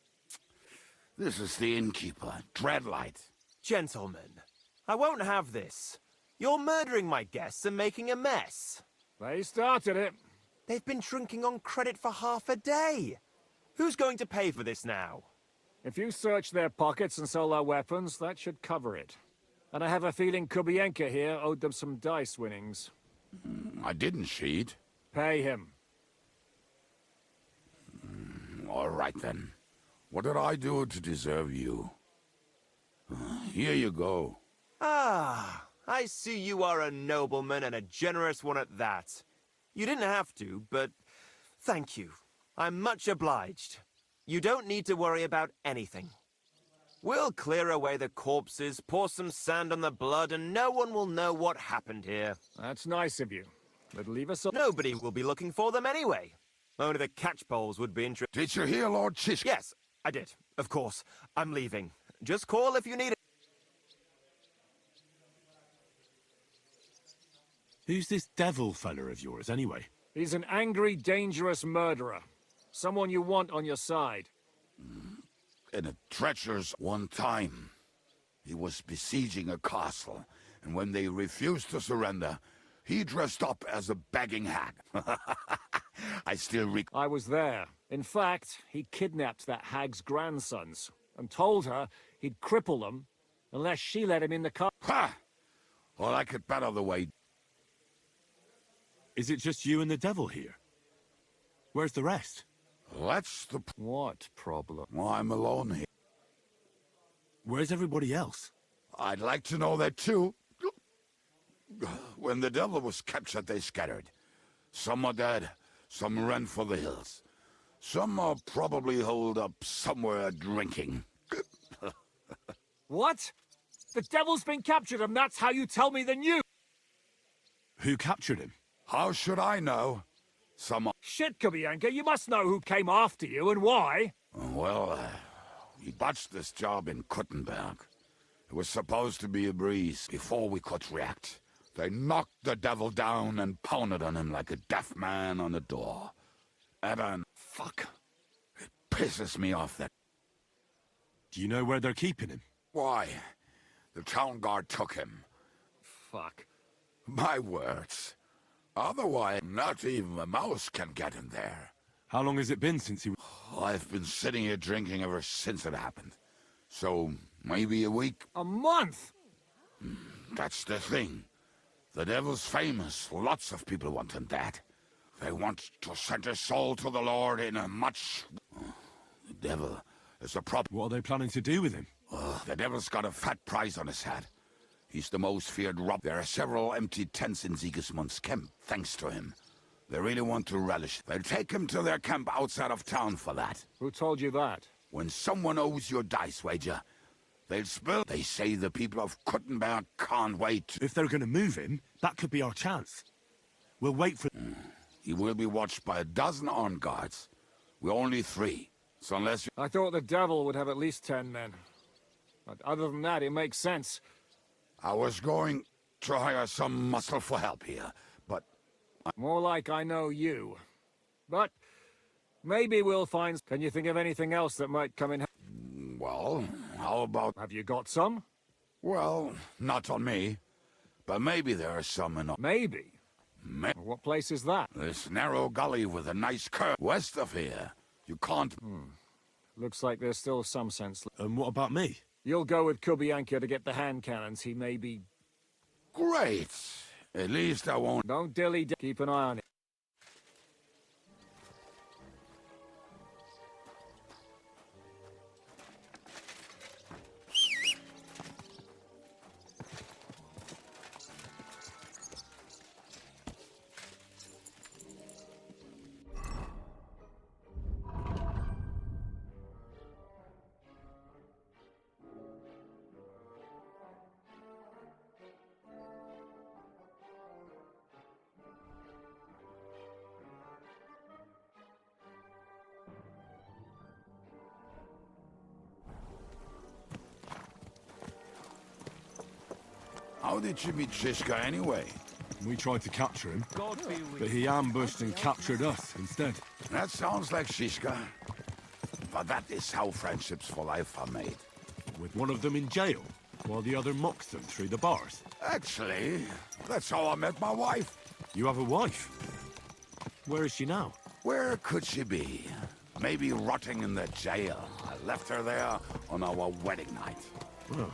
This is the innkeeper, Dreadlight. Gentlemen, I won't have this. You're murdering my guests and making a mess. They started it. They've been drinking on credit for half a day. Who's going to pay for this now? If you search their pockets and sell their weapons, that should cover it. And I have a feeling Kubienka here owed them some dice winnings. I didn't cheat. Pay him. All right, then. What did I do to deserve you? Here you go. Ah, I I see you are a nobleman and a generous one at that. You didn't have to, but thank you. I'm much obliged. You don't need to worry about anything. We'll clear away the corpses, pour some sand on the blood, and no one will know what happened here. That's nice of you. But leave us... Nobody will be looking for them anyway. Only the catchpoles would be interested. Did you hear, Lord Shishka? Yes, I did. Of course. I'm leaving. Just call if you need it. Who's this devil fella of yours, anyway? He's an angry, dangerous murderer. Someone you want on your side. In a treacherous one time, he was besieging a castle, and when they refused to surrender, he dressed up as a begging hag. I still I was there. In fact, he kidnapped that hag's grandsons and told her he'd cripple them unless she let him in the car. Ha! Well, I could better the way. Is it just you and the devil here? Where's the rest? That's the... What problem? Well, I'm alone here. Where's everybody else? I'd like to know that too. When the devil was captured, they scattered. Some are dead, some ran for the hills. Some are probably holed up somewhere drinking. What? The devil's been captured and that's how you tell me the news? Who captured him? How should I know? Some... Shit, Kubianka, you must know who came after you and why. Well, we botched this job in Kuttenberg. It was supposed to be a breeze before we could react. They knocked the devil down and pounded on him like a deaf man on a door. Evan, fuck. It pisses me off that... Do you know where they're keeping him? Why? The town guard took him. Fuck. My words. Otherwise, not even a mouse can get in there. How long has it been since he... I've been sitting here drinking ever since it happened. So, maybe a week? A month? That's the thing. The devil's famous. Lots of people want him dead. They want to send his soul to the Lord in a much... The devil is a problem. What are they planning to do with him? The devil's got a fat price on his head. He's the most feared rob. There are several empty tents in Sigismund's camp, thanks to him. They really want to relish. They'll take him to their camp outside of town for that. Who told you that? When someone owes you a dice wager, they'll spill. They say the people of Kuttenberg can't wait. If they're going to move him, that could be our chance. We'll wait for... He will be watched by a dozen armed guards. We're only 3. So unless you... I thought the devil would have at least 10 men. But other than that, it makes sense. I was going to hire some muscle for help here, but... More like I know you. But maybe we'll find... Can you think of anything else that might come in? Well, how about... Have you got some? Well, not on me. But maybe there are some in... Maybe? What place is that? This narrow gully with a nice curve west of here. You can't... Looks like there's still some sense. And what about me? You'll go with Kubianka to get the hand cannons. He may be... Great! At least I won't... Don't dilly... Keep an eye on it. How did you meet Shishka anyway? We tried to capture him, but he ambushed and captured us instead. That sounds like Shishka. But that is how friendships for life are made. With one of them in jail, while the other mocks them through the bars. Actually, that's how I met my wife. You have a wife? Where is she now? Where could she be? Maybe rotting in the jail. I left her there on our wedding night. Well,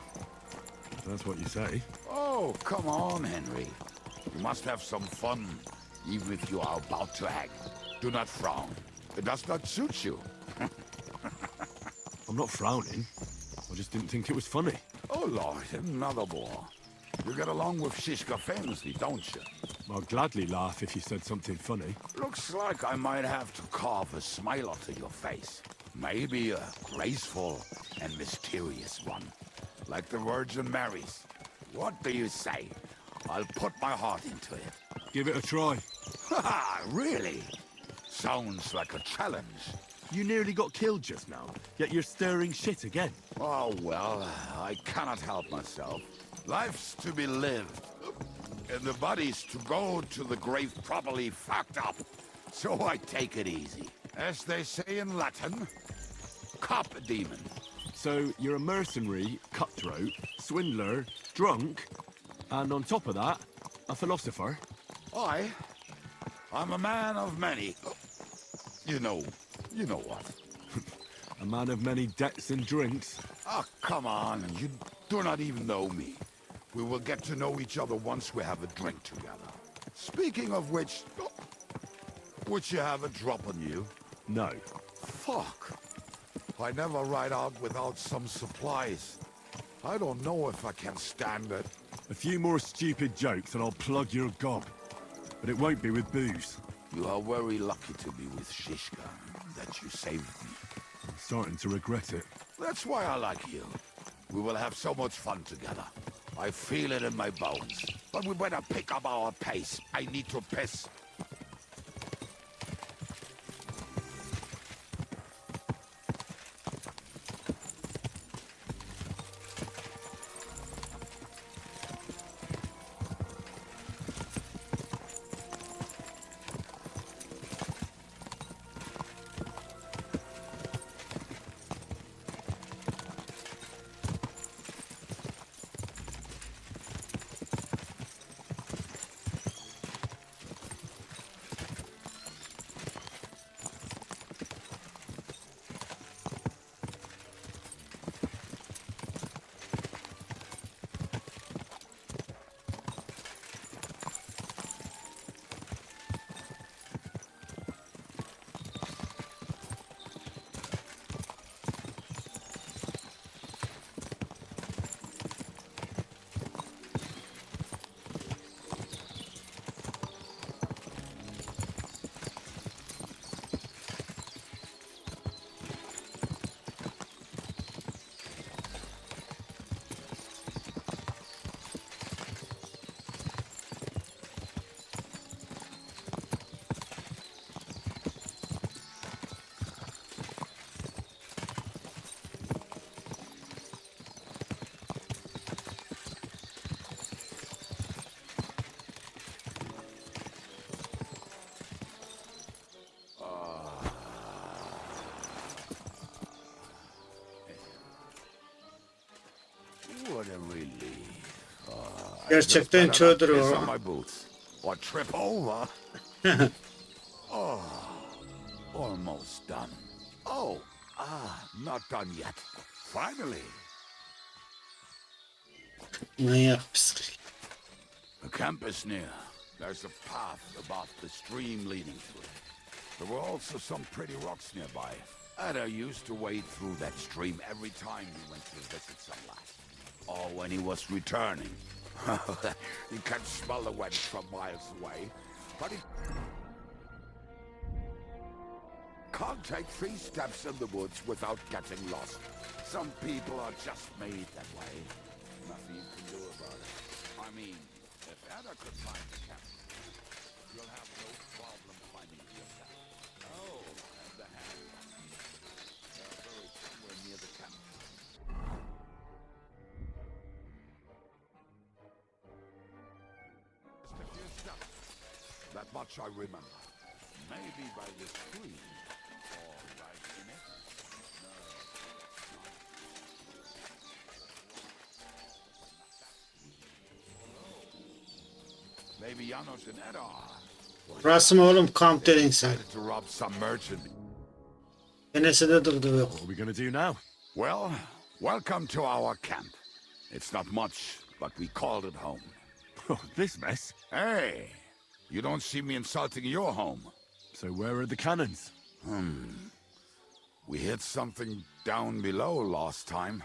if that's what you say. Oh, come on, Henry. You must have some fun, even if you are about to act. Do not frown. It does not suit you. I'm not frowning. I just didn't think it was funny. Oh, Lord, another bore. You get along with Shishka famously, don't you? I'd gladly laugh if you said something funny. Looks like I might have to carve a smile onto your face. Maybe a graceful and mysterious one, like the Virgin Mary's. What do you say? I'll put my heart into it. Give it a try. Ha! Really? Sounds like a challenge. You nearly got killed just now, yet you're stirring shit again. Oh, well, I cannot help myself. Life's to be lived, and the body's to go to the grave properly fucked up. So I take it easy. As they say in Latin, cop demon. So you're a mercenary, cutthroat, swindler, drunk, and on top of that, a philosopher? I'm a man of many... You know what? A man of many debts and drinks? Oh, come on, you do not even know me. We will get to know each other once we have a drink together. Speaking of which, would you have a drop on you? No. Fuck. I never ride out without some supplies. I don't know if I can stand it. A few more stupid jokes and I'll plug your gob. But it won't be with booze. You are very lucky to be with Shishka, that you saved me. I'm starting to regret it. That's why I like you. We will have so much fun together. I feel it in my bones. But we better pick up our pace. I need to piss. What a relief. Gerçekten çöldür Piss o. on my boots. Or trip over. Oh, almost done. Oh, not done yet. Finally. Manyak pislik. The camp is near. There's a path above the stream leading to it. There were also some pretty rocks nearby. Ada used to wade through that stream every time he went to visit some lass. Or when he was returning. He can smell the wench from miles away, but he can't take 3 steps in the woods without getting lost. Some people are just made that way. Nothing you can do about it. I mean, if Ada could find the camp, you'll have no problem finding it yourself. Oh, and the hand. They're buried somewhere near the camp. Just a few steps. That much I remember. Maybe by the stream, or right in it. Maybe Janos and Eda. Burası mı oğlum? Camp Deli sen. To rob some merchant. Enesi de durdu yok. What are we gonna do now? Well, welcome to our camp. It's not much, but we called it home. Oh, this mess? Hey, you don't see me insulting your home. So where are the cannons? We hit something down below last time.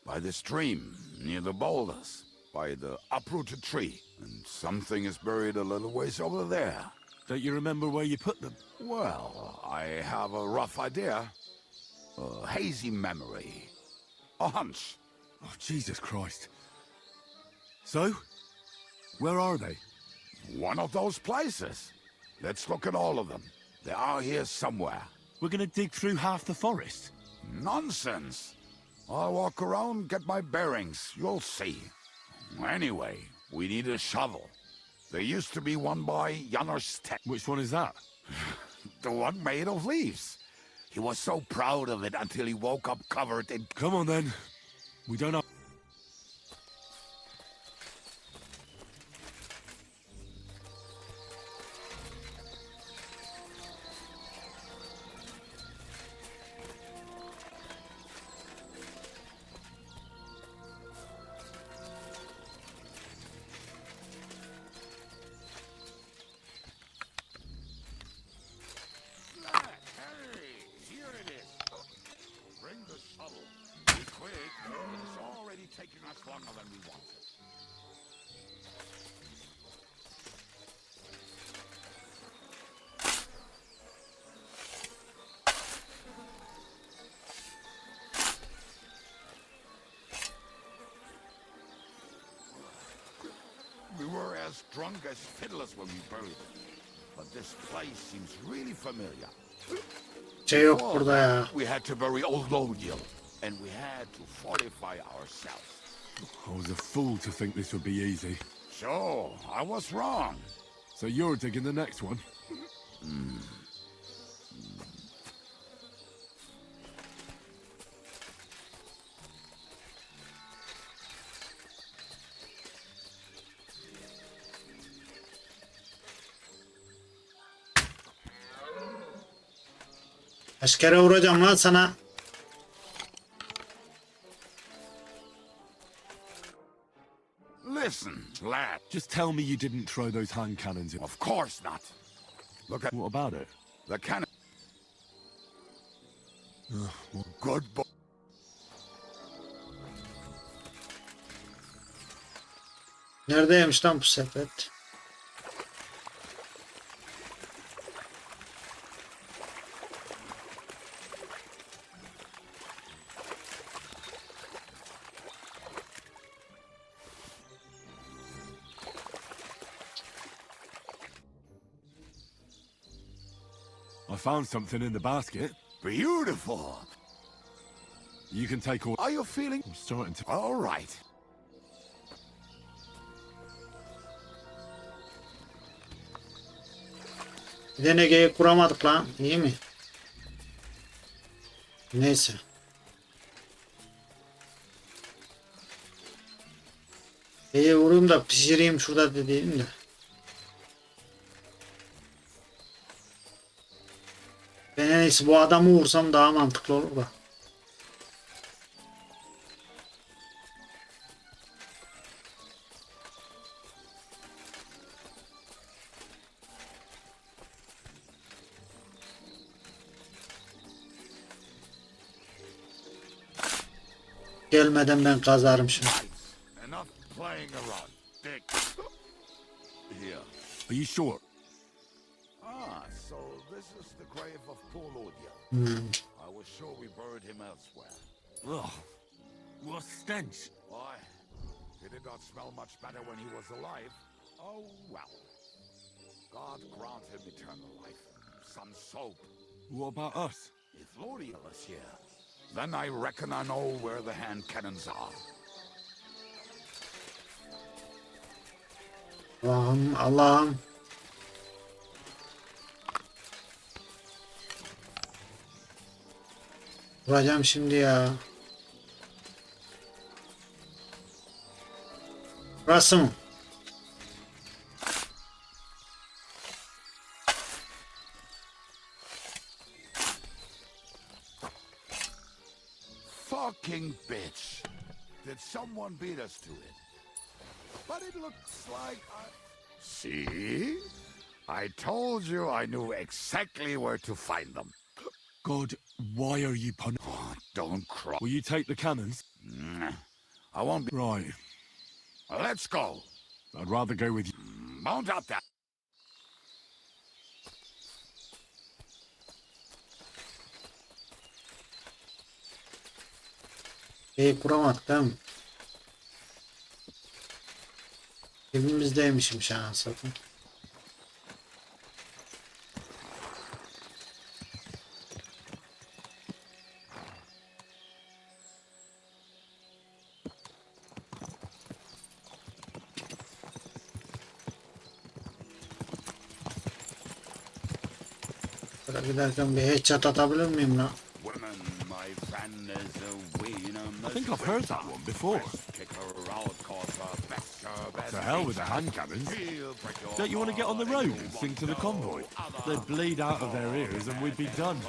By the stream, near the boulders. by the uprooted tree. And something is buried a little ways over there. Don't you remember where you put them? Well, I have a rough idea. A hazy memory. A hunch. Oh, Jesus Christ. So? Where are they? One of those places. Let's look at all of them. They are here somewhere. We're gonna dig through half the forest? Nonsense. I'll walk around, get my bearings. You'll see. Anyway, we need a shovel. There used to be one by Janos. Which one is that? The one made of leaves. He was so proud of it until he woke up covered in... Come on then. We don't have... Here it is. Bring the shovel. Be quick. It's already taking us longer than we wanted. We were as drunk as fiddlers when we buried it. But this place seems really familiar. Şey yok burada ya. We had to bury old Lodiel, and we had to fortify ourselves. I was a fool to think this would be easy. So, I was wrong. So you're digging the next one? Kaç kere vuracağım lan sana. Listen, lad. Just tell me you didn't throw those hand cannons in. Of course not. Look at... What about it? The cannon... Well, good boy. Neredeymiş lan bu sepet? I found something in the basket. Beautiful. You can take all... Are you feeling... I'm starting to... All right. Bir de Nege'yi kuramadık lan. İyi mi? Neyse. İyi vurayım da pişireyim şurada dediğim de. Ben en iyisi bu adamı vursam daha mantıklı olur da. Gelmeden ben kazarım şimdi. Enough playing around, Dick. Here. Are you sure? So this is the grave of poor Lodiel. I was sure we buried him elsewhere. Ugh. What stench. Why? He did not smell much better when he was alive. Oh, well. God grant him eternal life. Some soap. What about us? If Lodiel is here, then I reckon I know where the hand cannons are. Allah'ım, Allah'ım. Vuracağım şimdi ya. Burası mı? Fucking bitch. Did someone beat us to it? But it looks like See? I told you I knew exactly where to find them. God, why are you punishing? Oh, don't cry. Will you take the cannons? I won't be... Right. Let's go. I'd rather go with you. Mount up that. Kuramadık değil mi? Dibimizdeymişim şu an zaten. Böyle giderken bir headshot atabilir miyim lan? I think I've heard that one before. To hell with the hand cannons. Don't you want to get on the road and sing to the convoy? They'd bleed out of their ears and we'd be done.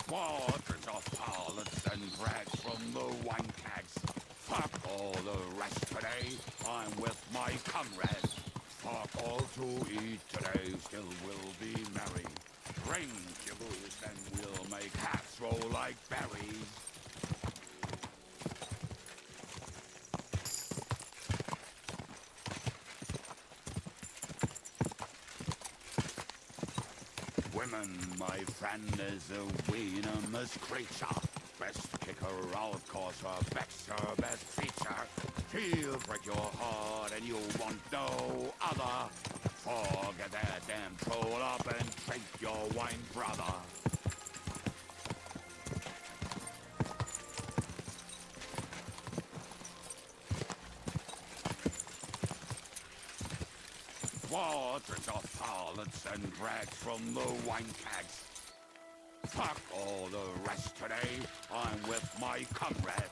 Waters of harlots and brags from the wine kegs. Fuck all the rest today, I'm with my comrades. Fuck all to eat today, still we'll be merry. Drink your booze and we'll make hats roll like berries. Women, my friend, is a venomous creature. Best kick her out, cause her back's her best feature. She'll break your heart and you want no other. Forget that damn troll up and drink your wine, brother. Waters of harlots and brags from the wine kegs. Fuck all the rest today, I'm with my comrade.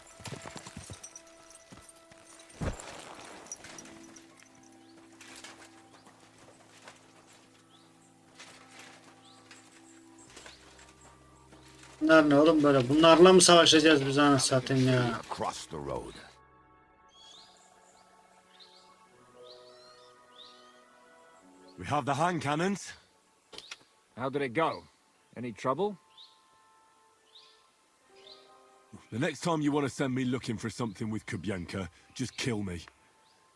Bunlar ne oğlum böyle? Bunlarla mı savaşacağız biz anasını satayım ya? Across the road. We have the hand cannons. How did it go? Any trouble? The next time you want to send me looking for something with Kubienka, just kill me.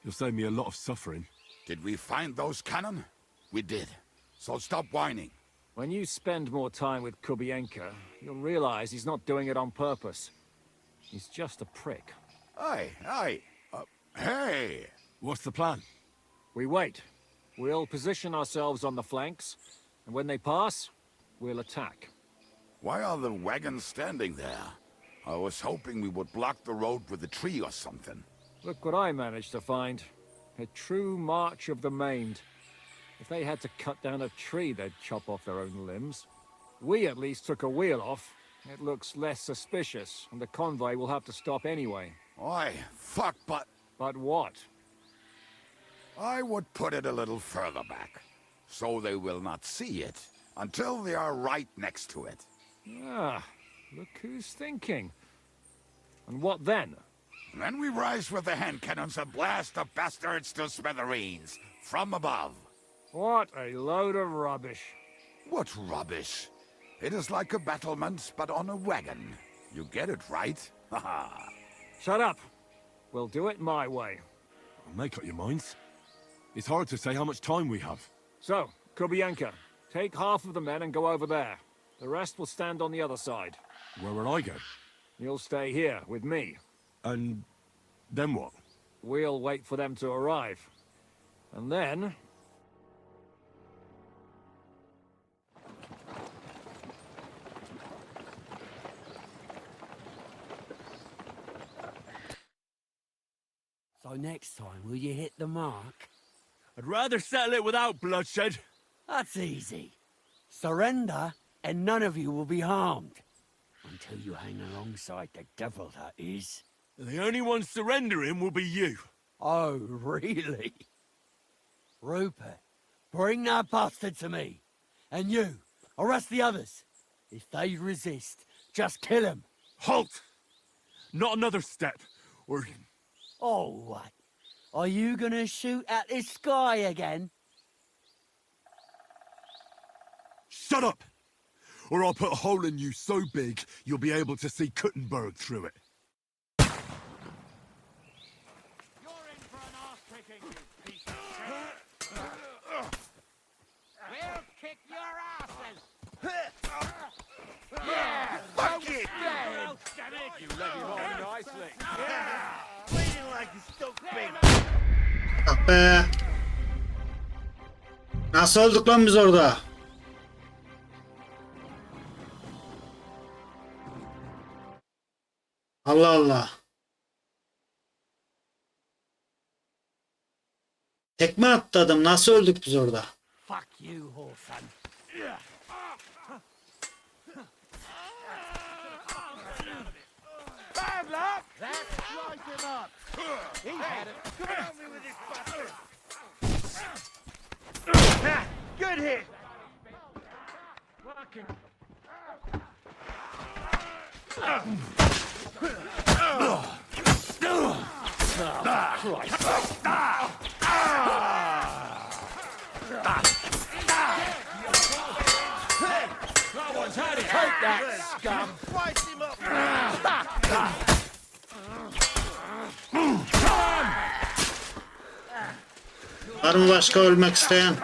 You'll save me a lot of suffering. Did we find those cannon? We did. So stop whining. When you spend more time with Kubienka, you'll realize he's not doing it on purpose. He's just a prick. Hey! What's the plan? We wait. We'll position ourselves on the flanks, and when they pass, we'll attack. Why are the wagons standing there? I was hoping we would block the road with a tree or something. Look what I managed to find. A true march of the maimed. If they had to cut down a tree, they'd chop off their own limbs. We at least took a wheel off. It looks less suspicious, and the convoy will have to stop anyway. Oi, fuck, but... But what? I would put it a little further back, so they will not see it until they are right next to it. Ah, look who's thinking. And what then? Then we rise with the hand cannons and blast the bastards to smithereens, from above. What a load of rubbish. What rubbish? It is like a battlement, but on a wagon. You get it, right? Haha. Shut up. We'll do it my way. Make up your minds. It's hard to say how much time we have. So, Kubienka, take half of the men and go over there. The rest will stand on the other side. Where will I go? You'll stay here with me. And then what? We'll wait for them to arrive. And then... So next time, will you hit the mark? I'd rather settle it without bloodshed. That's easy. Surrender, and none of you will be harmed. Until you hang alongside the devil, that is. The only one surrendering will be you. Oh, really? Rupert, bring that bastard to me. And you, arrest the others. If they resist, just kill them. Halt! Not another step, or... Oh, what? Are you gonna shoot at the sky again? Shut up! Or I'll put a hole in you so big you'll be able to see Kuttenberg through it. We'll kick your asses! Yeah! Fuck it! You led him on nicely. Bleeding like a stuck pig. Ah be. Nasıl öldük lan biz orada? Allah Allah. Tekme attı adam. Nasıl öldük biz orada? Fuck you, whoreson. Bad luck! That slice him up. He had it. Come help me with this bastard. Good hit. Fucking. That one's had it. Take that, scum. Slice him up. Var mı başka ölmek isteyen?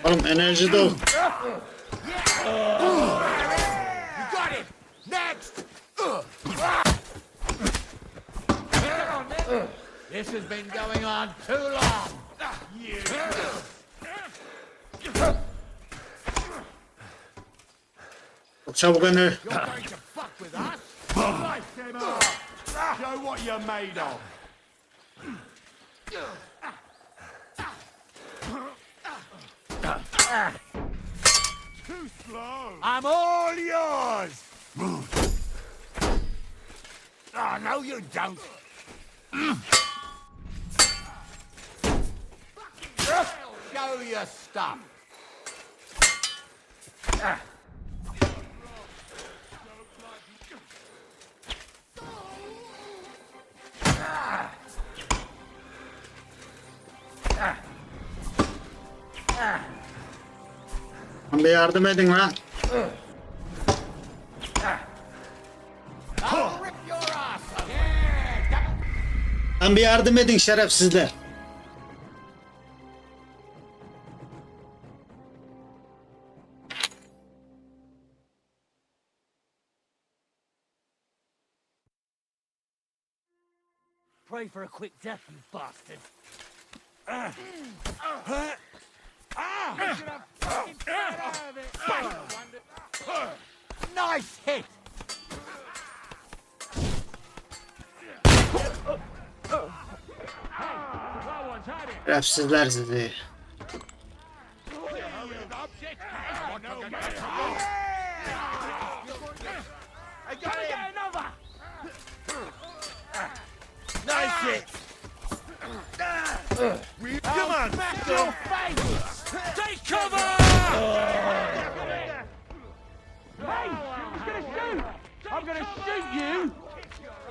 Oğlum enerji dol. You got him! Next! This has been going on too long! Çok çabuk enerji. You're going to fuck with us? Slice him up. Show what you're made of. Too slow. I'm all yours! Oh, no you don't! Show your stuff! Bir yardım edin lan. I'll rip your ass up! Yeah! Lan bir yardım edin şerefsizler. Pray for a quick death, you bastard! Nice hit! Şerefsizler sizi. Nice hit. Come on, Smash your face! Take cover! Hey! He's gonna shoot! I'm gonna shoot you!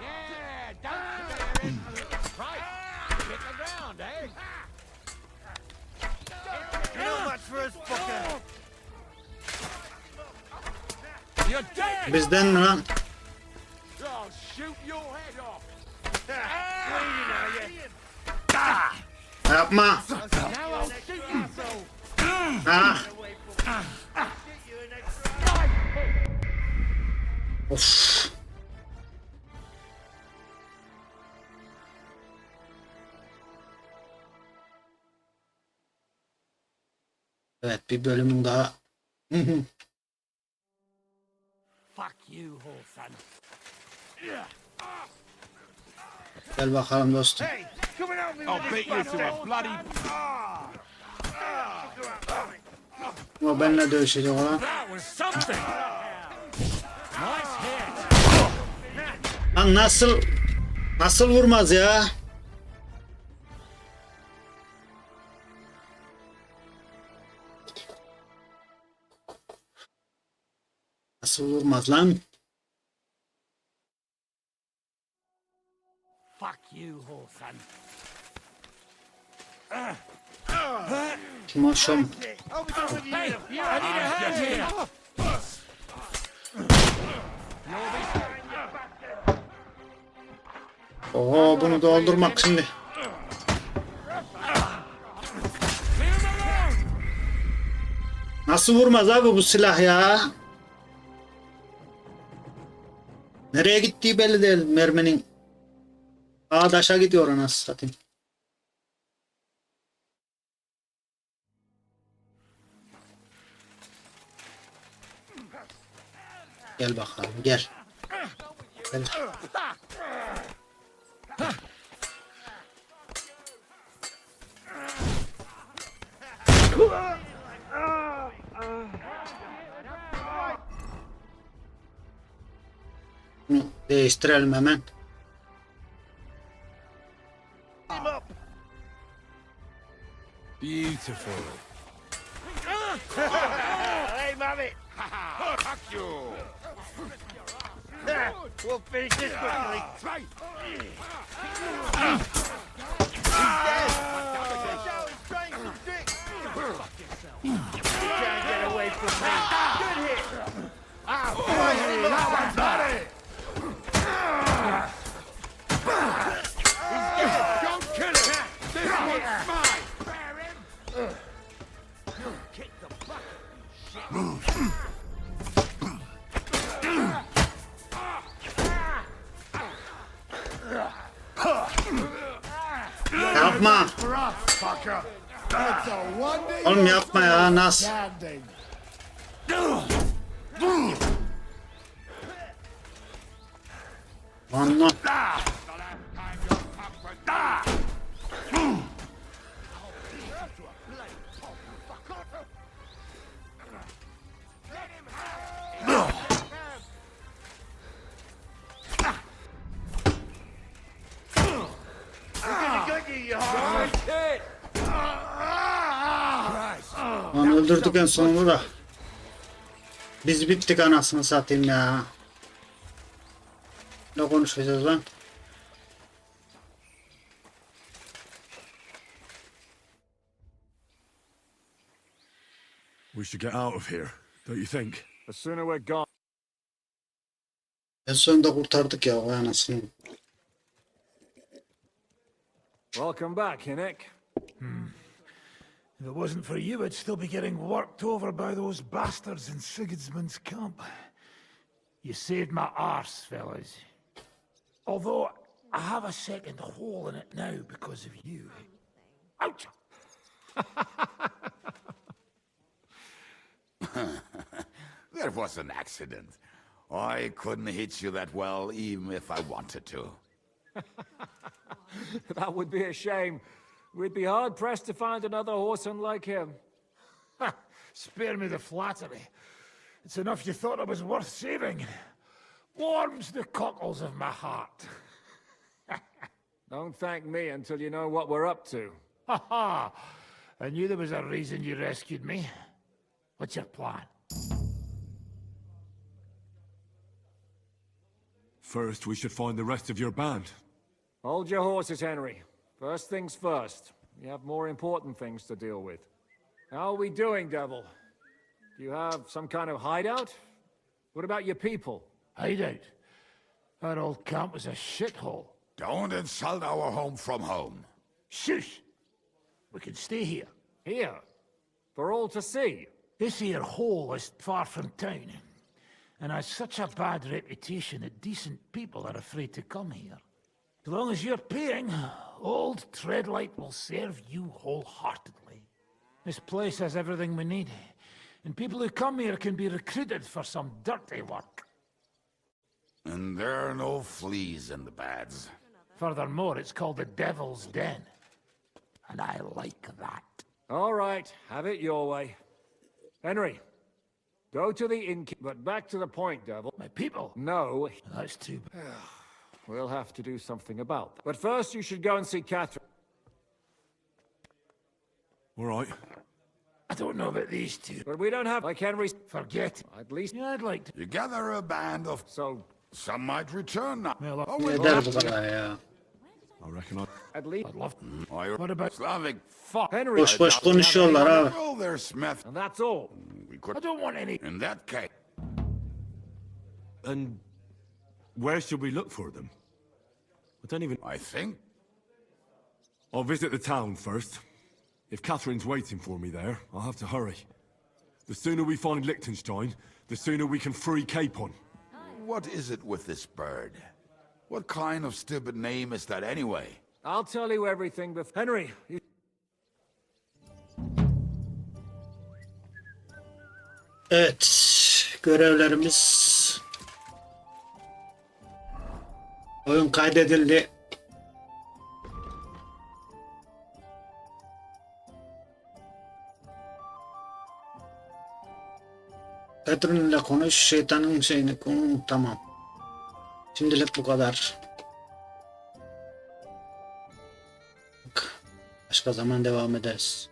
Yeah, don't spare him. Right, hit the ground, eh? You're not much for us, fucker. You're dead! Bizden mi lan? I'll shoot your head off! Bleeding, are you? Yapma. Now I'll shoot you, so... Ha. Of. Evet, bir bölümün daha. Fuck you, whoreson. Gel bakalım dostum. Hey, come and help me I'll with beat this you to a bastard. bloody... O benimle dövüşecek olan. That was something! Nice hit! Lan nasıl vurmaz ya? Nasıl vurmaz lan? Fuck you, whoreson. Kim o şom. Hey, I need a hand here! Oo, bunu doldurmak şimdi. Nasıl vurmaz abi bu silah ya? Nereye gittiği belli değil merminin. Daşa gidiyor anasını satayım. Gel bakalım gel. Gel. Değiştirelim hemen. Beautiful. Hey, mommy! Fuck you! We'll finish this quickly. Can't get away from me. Good hit. That one's got it! He's dead. Don't kill him! This one's mine! Kick the bucket, you shit. Yapma. Oğlum yapma ya, nasıl? Anla. Lan öldürdük en sonunda da. Biz bittik anasını satayım ya. Ne konuşacağız lan? We should get out of here, don't you think? The sooner we're gone. En sonunda kurtardık ya o anasını. Welcome back, Hinnick. If it wasn't for you, I'd still be getting worked over by those bastards in Sigismund's camp. You saved my arse, fellas. Although, I have a second hole in it now because of you. Ouch! That was an accident. I couldn't hit you that well, even if I wanted to. That would be a shame. We'd be hard-pressed to find another horseman like him. Spare me the flattery. It's enough you thought I was worth saving. Warms the cockles of my heart. Don't thank me until you know what we're up to. Ha ha! I knew there was a reason you rescued me. What's your plan? First, we should find the rest of your band. Hold your horses, Henry. First things first. We have more important things to deal with. How are we doing, Devil? Do you have some kind of hideout? What about your people? Hideout? That old camp was a shithole. Don't insult our home from home. Shush! We can stay here. Here? For all to see? This here hole is far from town, and has such a bad reputation that decent people are afraid to come here. As long as you're paying, old Treadlight will serve you wholeheartedly. This place has everything we need, and people who come here can be recruited for some dirty work. And there are no fleas in the beds. Furthermore, it's called the Devil's Den, and I like that. All right, have it your way. Henry, go to the innkeep, but back to the point, Devil. My people? No. That's too bad. We'll have to do something about that. But first, you should go and see Catherine. All right. I don't know about these two. But we don't have, like Henry's... Forget it. At least... Yeah, I'd like to. You gather a band of... So... Some might return now. Well, Oh, Yeter bu kadar ya. I reckon I... At least... I'd love to. What about Slavic? Fuck, Henry! Boş boş konuşuyorlar abi. Well, there, Smith. And that's all. We could... I don't want any... In that case... And where should we look for them? I don't even... I think... I'll visit the town first. If Catherine's waiting for me there, I'll have to hurry. The sooner we find Liechtenstein, the sooner we can free Capon. What is it with this bird? What kind of stupid name is that anyway? I'll tell you everything before... Henry, you... Evet, görevlerimiz oyun kaydedildi. Catherine ile konuş, şeytanın şeyini konu tamam. Şimdilik bu kadar. Başka zaman devam ederiz.